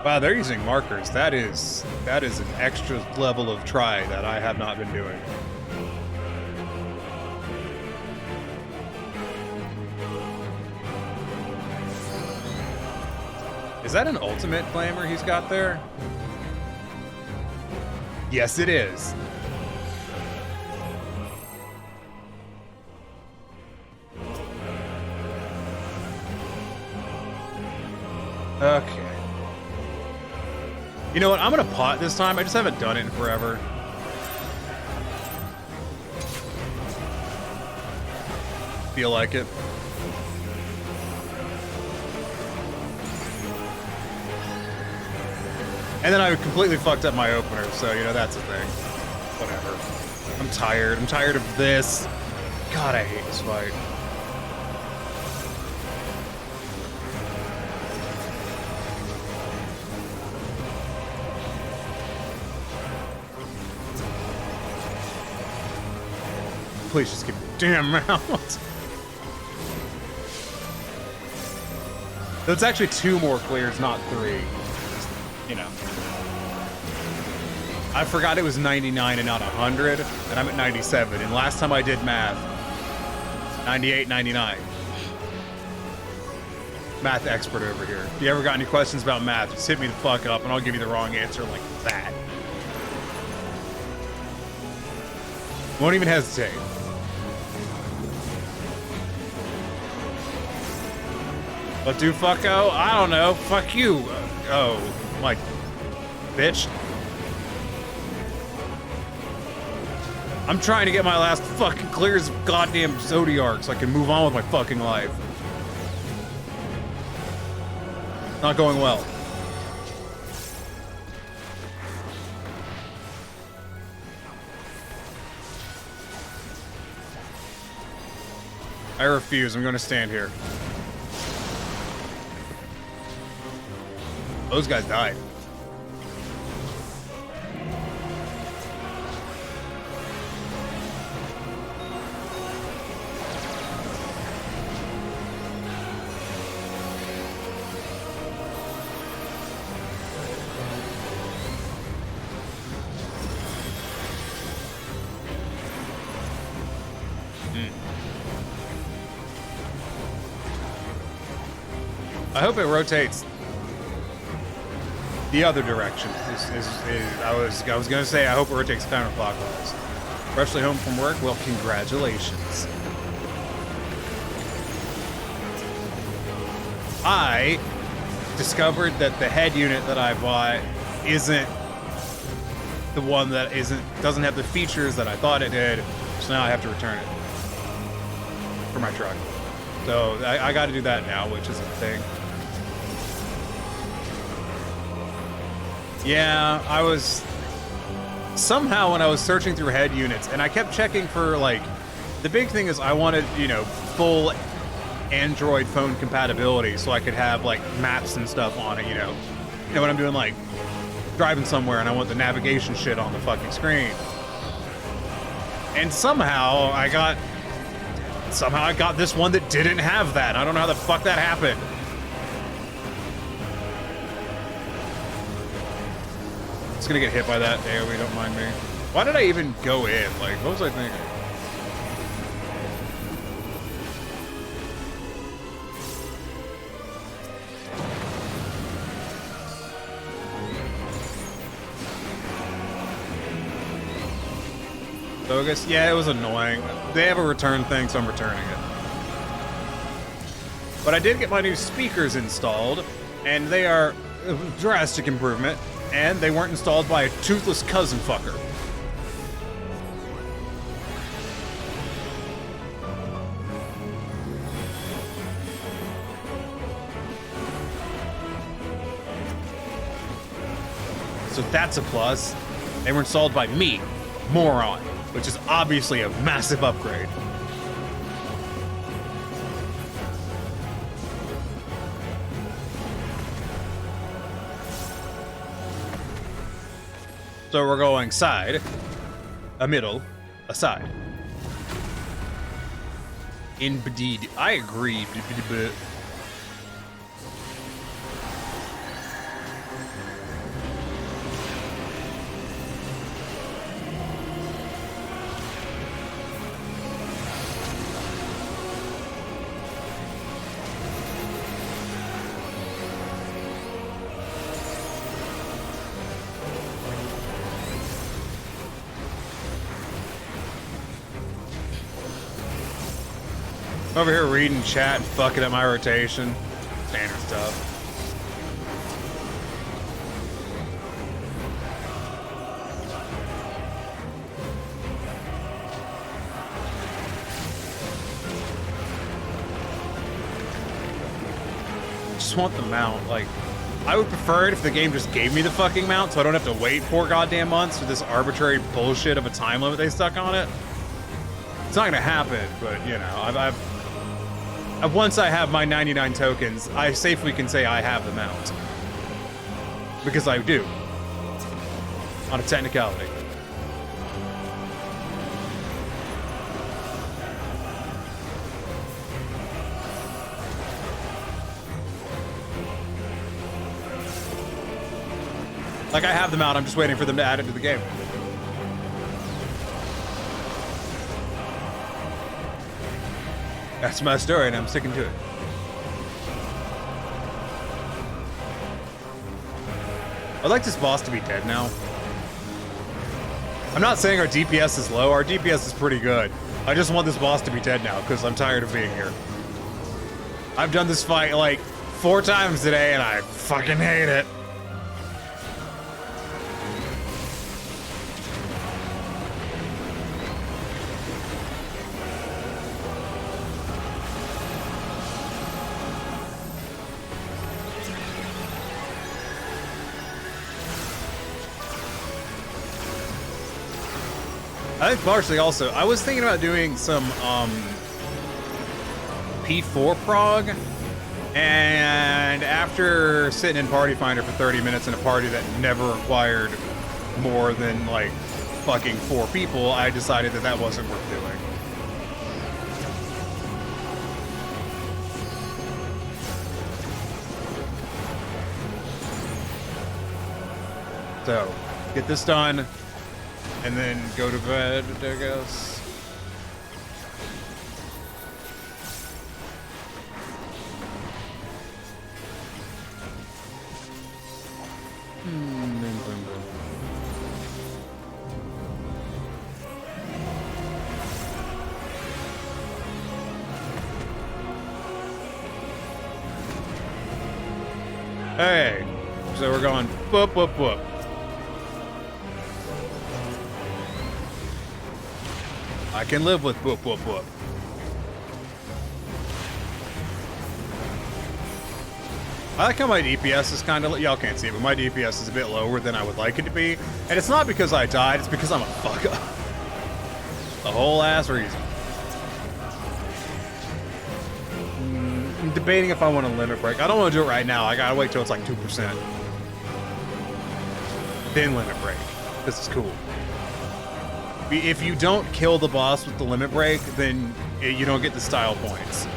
Wow, they're using markers. That is an extra level of try that I have not been doing. Is that an ultimate flamer he's got there? Yes, it is. Okay. You know what? I'm gonna pot this time. I just haven't done it in forever. Feel like it. And then I completely fucked up my opener, so, you know, that's a thing. Whatever. I'm tired. I'm tired of this. God, I hate this fight. Please just give me a damn mount. That's actually 2 more clears, not 3. You know. I forgot it was 99 and not 100, and I'm at 97. And last time I did math, 98, 99. Math expert over here. If you ever got any questions about math, just hit me the fuck up and I'll give you the wrong answer like that. Won't even hesitate. But do fucko? I don't know. Fuck you. Oh, my bitch. I'm trying to get my last fucking clears of goddamn Zodiark so I can move on with my fucking life. Not going well. I refuse. I'm going to stand here. Those guys died. I hope it rotates the other direction. I was gonna say I hope it rotates counterclockwise. Freshly home from work? Well, congratulations. I discovered that the head unit that I bought isn't the one that doesn't have the features that I thought it did, so now I have to return it for my truck. So I got to do that now, which is a thing. Yeah, I was somehow when I was searching through head units, and I kept checking for like, the big thing is I wanted, you know, full Android phone compatibility so I could have like maps and stuff on it, you know when I'm doing like driving somewhere and I want the navigation shit on the fucking screen. And somehow I got this one that didn't have that. I don't know how the fuck that happened. It's gonna get hit by that AoE, don't mind me. Why did I even go in? Like, what was I thinking? Bogus? Yeah, it was annoying. They have a return thing, so I'm returning it. But I did get my new speakers installed, and they are a drastic improvement. And they weren't installed by a toothless cousin fucker. So that's a plus. They were installed by me, moron, which is obviously a massive upgrade. So we're going side, a middle, a side. Indeed, I agree. Over here reading chat and fucking up my rotation. Standard stuff. Just want the mount. Like, I would prefer it if the game just gave me the fucking mount so I don't have to wait 4 goddamn months for this arbitrary bullshit of a time limit they stuck on it. It's not gonna happen, but you know, once I have my 99 tokens, I safely can say I have the mount. Because I do. On a technicality. Like, I have them out, I'm just waiting for them to add it to the game. That's my story, and I'm sticking to it. I'd like this boss to be dead now. I'm not saying our DPS is low, our DPS is pretty good. I just want this boss to be dead now, because I'm tired of being here. I've done this fight, like, 4 times today, and I fucking hate it. I think partially also, I was thinking about doing some P4 prog, and after sitting in Party Finder for 30 minutes in a party that never required more than like fucking 4 people, I decided that that wasn't worth doing. So, get this done. And then go to bed, I guess. Hey, so we're going whoop, whoop, whoop. I can live with whoop, whoop, whoop. I like how my DPS is kind of, y'all can't see it, but my DPS is a bit lower than I would like it to be. And it's not because I died, it's because I'm a fuck up. The whole ass reason. I'm debating if I want to limit break. I don't want to do it right now. I gotta wait till it's like 2%. Then limit break. This is cool. If you don't kill the boss with the limit break, then you don't get the style points.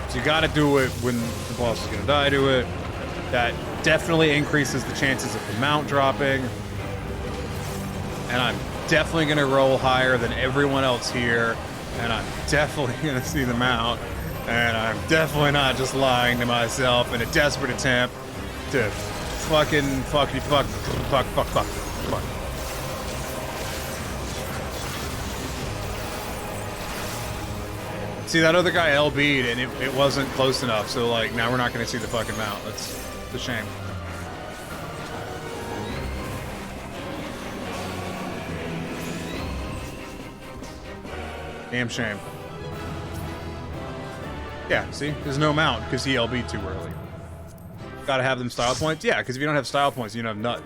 So you gotta do it when the boss is gonna die to it. That definitely increases the chances of the mount dropping. And I'm definitely going to roll higher than everyone else here. And I'm definitely going to see the mount. And I'm definitely not just lying to myself in a desperate attempt to fucking fuck. See, that other guy LB'd and it wasn't close enough. So, like, now we're not going to see the fucking mount. That's a shame. Damn shame. Yeah, see? There's no mount because he LB'd too early. Gotta have them style points? Yeah, because if you don't have style points, you don't have nothing.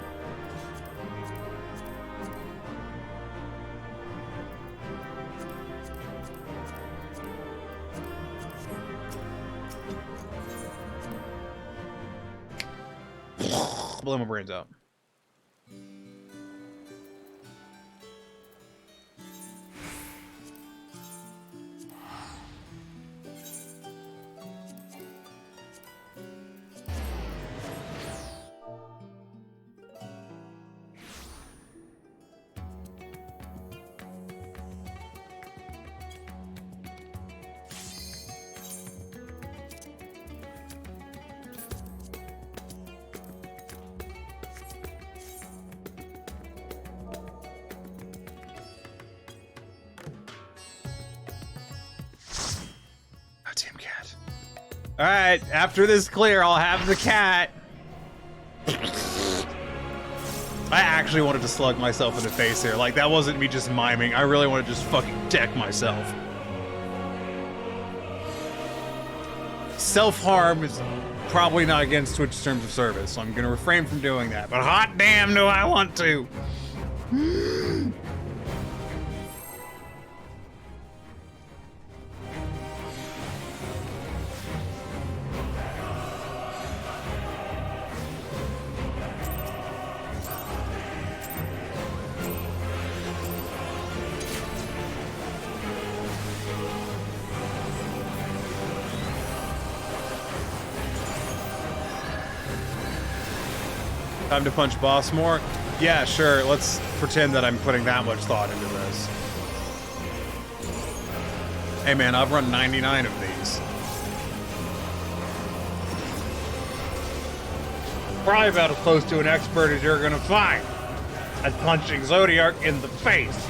Blow my brains out. All right, after this clear, I'll have the cat. I actually wanted to slug myself in the face here. Like, that wasn't me just miming. I really want to just fucking deck myself. Self-harm is probably not against Twitch terms of service, so I'm going to refrain from doing that. But hot damn do I want to. Time to punch boss more? Yeah, sure. Let's pretend that I'm putting that much thought into this. Hey man, I've run 99 of these. Probably about as close to an expert as you're gonna find at punching Zodiark in the face.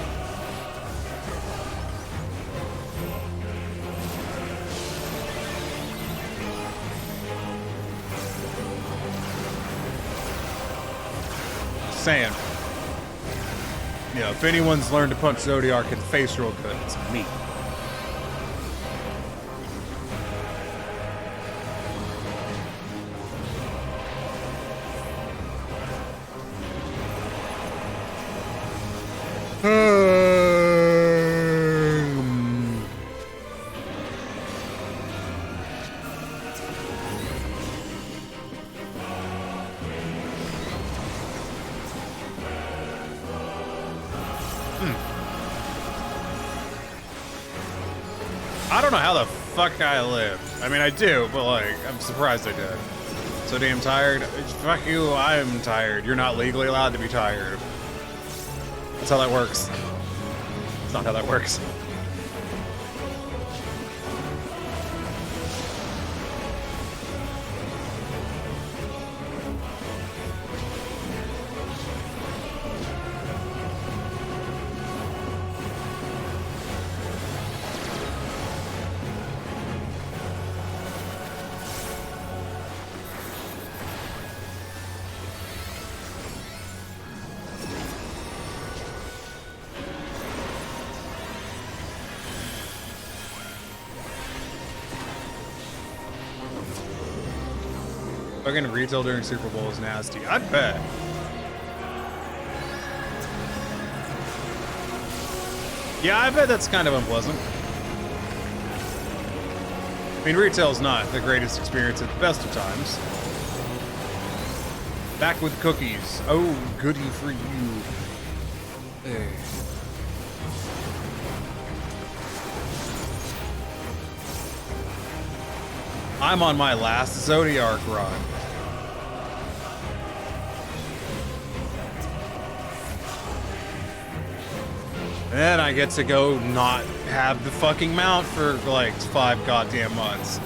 Saying, you know, if anyone's learned to punch Zodiark in the face real good, it's me. I don't know how the fuck I lived. I mean, I do, but like, I'm surprised I did. So damn tired. Fuck you, I'm tired. You're not legally allowed to be tired. That's how that works. That's not how that works. Fucking retail during Super Bowl is nasty. I bet. Yeah, I bet that's kind of unpleasant. I mean, retail's not the greatest experience at the best of times. Back with cookies. Oh, goody for you. Hey. I'm on my last Zodiark run. Then I get to go not have the fucking mount for like 5 goddamn months.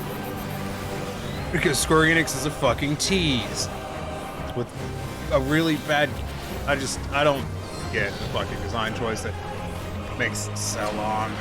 Because Square Enix is a fucking tease. With a really bad... I don't get the fucking design choice that makes it so long.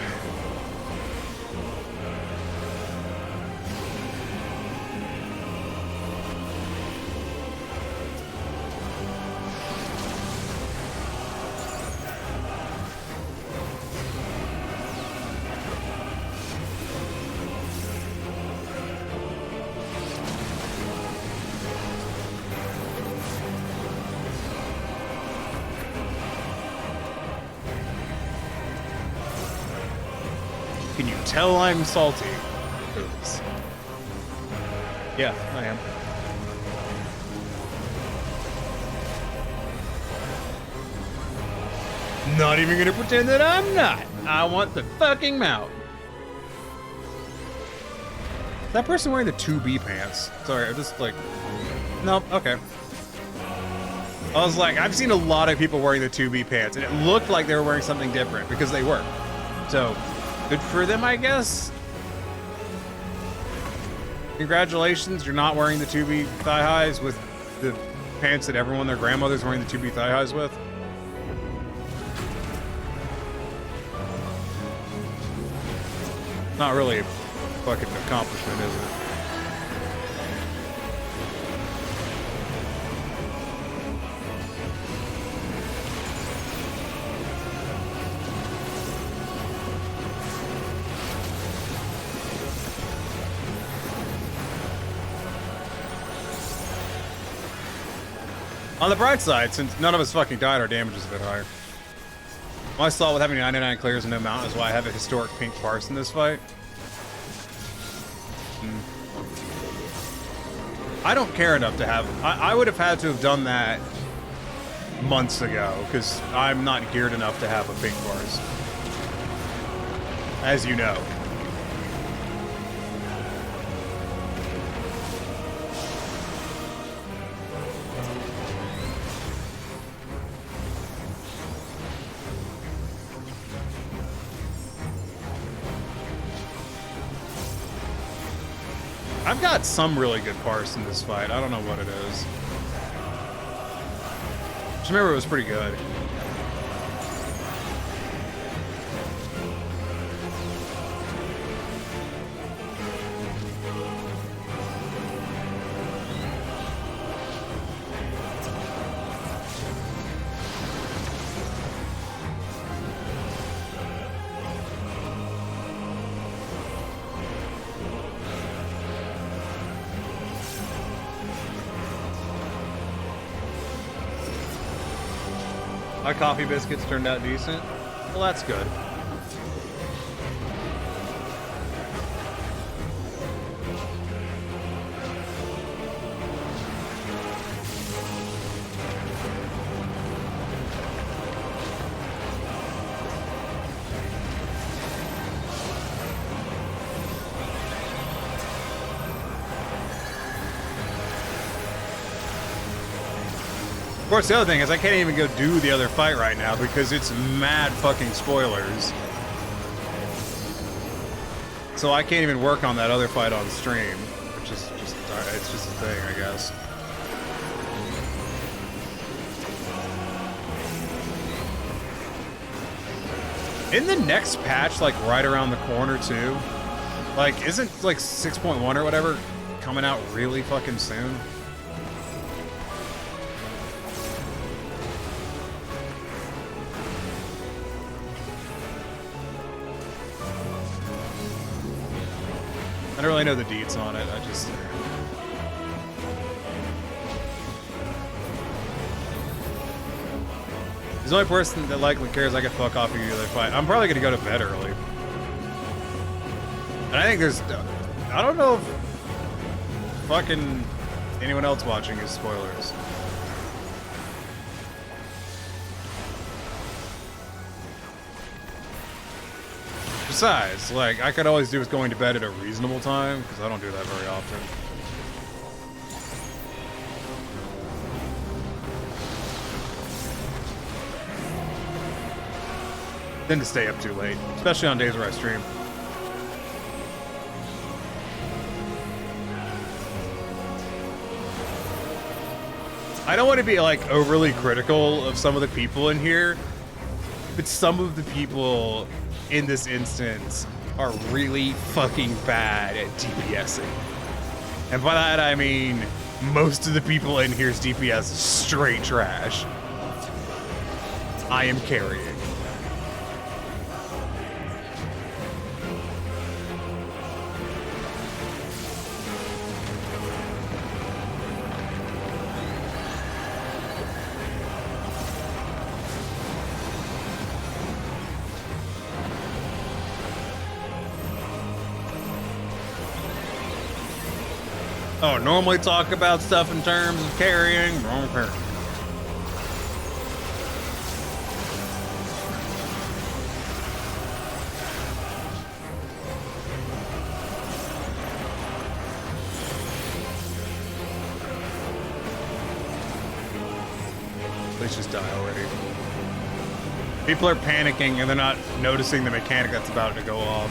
Can you tell I'm salty? Oops. Yeah, I am. Not even gonna pretend that I'm not. I want the fucking mount. That person wearing the 2B pants. Sorry, I'm just like... Nope, okay. I was like, I've seen a lot of people wearing the 2B pants, and it looked like they were wearing something different, because they were. So... good for them, I guess. Congratulations, you're not wearing the 2B thigh highs with the pants that everyone, their grandmother's wearing the 2B thigh highs with. Not really a fucking accomplishment, is it? On the bright side, since none of us fucking died, our damage is a bit higher. My thought with having 99 clears and no mount is why I have a historic pink parse in this fight. I don't care enough to have... I would have had to have done that months ago, because I'm not geared enough to have a pink parse. As you know. I've got some really good parse in this fight. I don't know what it is. Just remember it was pretty good. My coffee biscuits turned out decent. Well, that's good. Of course, the other thing is I can't even go do the other fight right now because it's mad fucking spoilers. So I can't even work on that other fight on stream, which is just, it's just a thing, I guess. In the next patch, like right around the corner too, like isn't like 6.1 or whatever coming out really fucking soon? I don't really know the deets on it. I just... He's the only person that likely cares I could fuck off either fight. I'm probably gonna go to bed early. And I think there's... I don't know if fucking anyone else watching is spoilers. Besides, like, I could always do with going to bed at a reasonable time, because I don't do that very often. Tend to stay up too late, especially on days where I stream. I don't want to be, like, overly critical of some of the people in here, but some of the people in this instance are really fucking bad at DPSing. And by that I mean most of the people in here's DPS is straight trash. I am carrying. Oh, normally talk about stuff in terms of carrying. Wrong pair. Please just die already. People are panicking and they're not noticing the mechanic that's about to go off.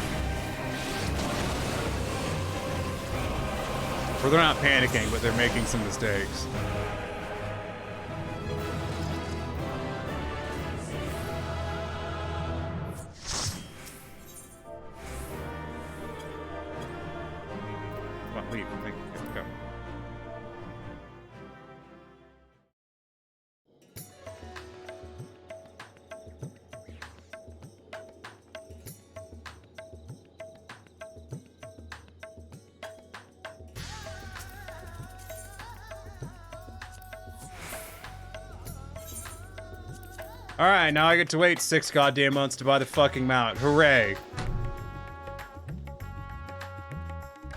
Or they're not panicking, but they're making some mistakes. Well, leave. Thank you. Go. Alright, now I get to wait 6 goddamn months to buy the fucking mount. Hooray.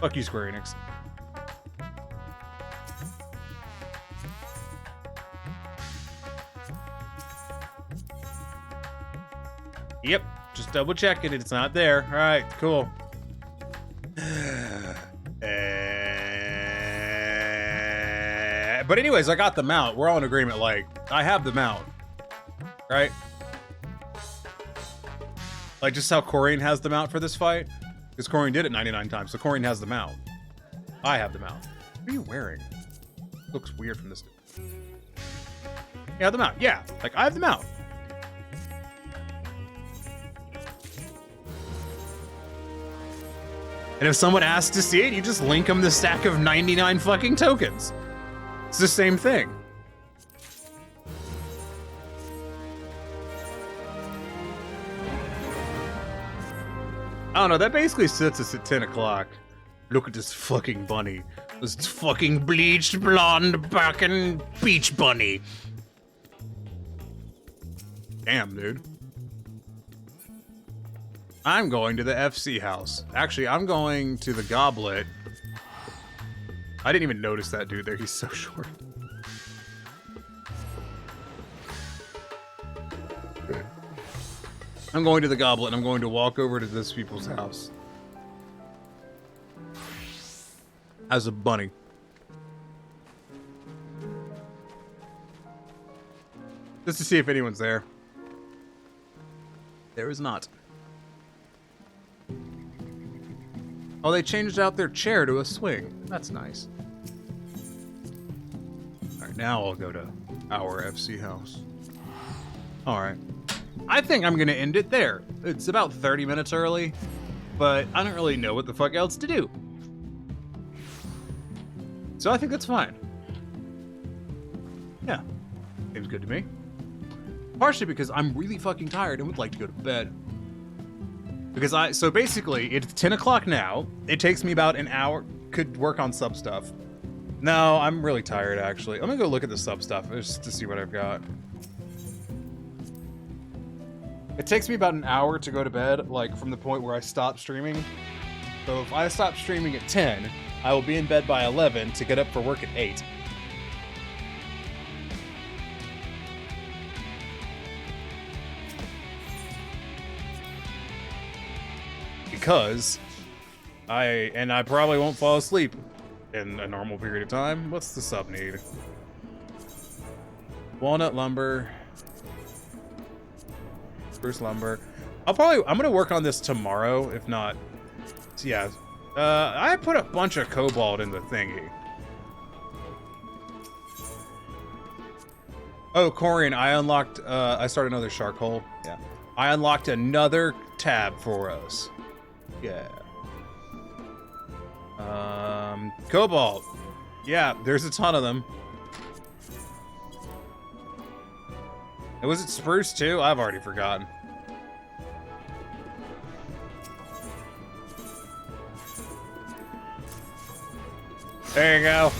Fuck you, Square Enix. Yep, just double checking it. It's not there. Alright, cool. But anyways, I got the mount. We're all in agreement. Like, I have the mount. Right? Like, just how Corrine has the mount for this fight. Because Corrine did it 99 times, so Corrine has the mount. I have the mount. What are you wearing? Looks weird from this. Yeah, the mount. Yeah, like, I have the mount. And if someone asks to see it, you just link them the stack of 99 fucking tokens. It's the same thing. I don't know, that basically sits us at 10 o'clock. Look at this fucking bunny. This fucking bleached blonde fucking beach bunny. Damn, dude. I'm going to the FC house. Actually, I'm going to the Goblet. I didn't even notice that dude there. He's so short. I'm going to the Goblet, and I'm going to walk over to this people's house. As a bunny. Just to see if anyone's there. There is not. Oh, they changed out their chair to a swing. That's nice. Alright, now I'll go to our FC house. Alright. I think I'm gonna end it there. It's about 30 minutes early, but I don't really know what the fuck else to do. So I think that's fine. Yeah. Seems good to me. Partially because I'm really fucking tired and would like to go to bed. Because so basically, it's 10 o'clock now. It takes me about an hour. Could work on sub stuff. No, I'm really tired, actually. I'm gonna go look at the sub stuff just to see what I've got. It takes me about an hour to go to bed, like, from the point where I stop streaming. So if I stop streaming at 10, I will be in bed by 11 to get up for work at 8. Because I probably won't fall asleep in a normal period of time. What's the sub need? Walnut lumber. Spruce lumber. I'm gonna work on this tomorrow, if not. Yeah. I put a bunch of cobalt in the thingy. Oh, Corian, I unlocked, I started another shark hole. Yeah. I unlocked another tab for us. Yeah. Cobalt. Yeah, there's a ton of them. And was it spruce too? I've already forgotten. There you go.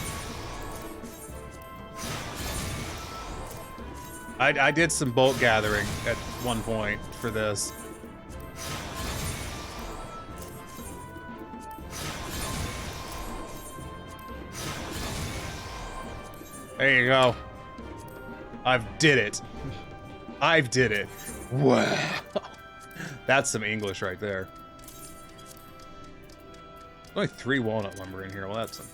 I did some bolt gathering at one point for this. There you go. I've did it. I've did it. Wow. That's some English right there. Only 3 walnut lumber in here. Well, that's some.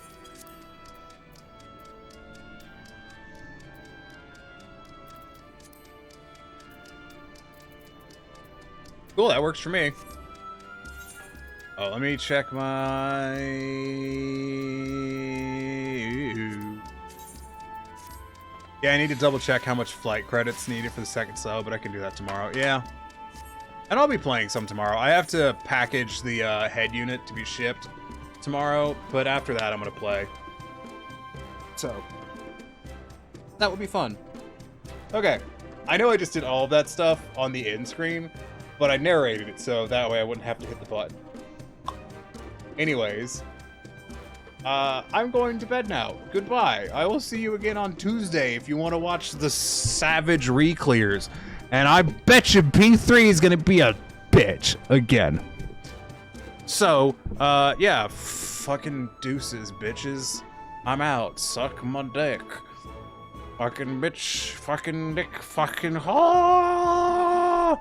Cool, that works for me. Oh, let me check my... Yeah, I need to double check how much flight credits needed for the second sub, but I can do that tomorrow. Yeah. And I'll be playing some tomorrow. I have to package the head unit to be shipped tomorrow, but after that I'm going to play. So, that would be fun. Okay. I know I just did all of that stuff on the end screen, but I narrated it so that way I wouldn't have to hit the button. Anyways, I'm going to bed now. Goodbye. I will see you again on Tuesday if you want to watch the Savage Reclears. And I bet you P3 is gonna be a bitch again. So, yeah, fucking deuces, bitches. I'm out. Suck my dick. Fucking bitch, fucking dick, fucking ha.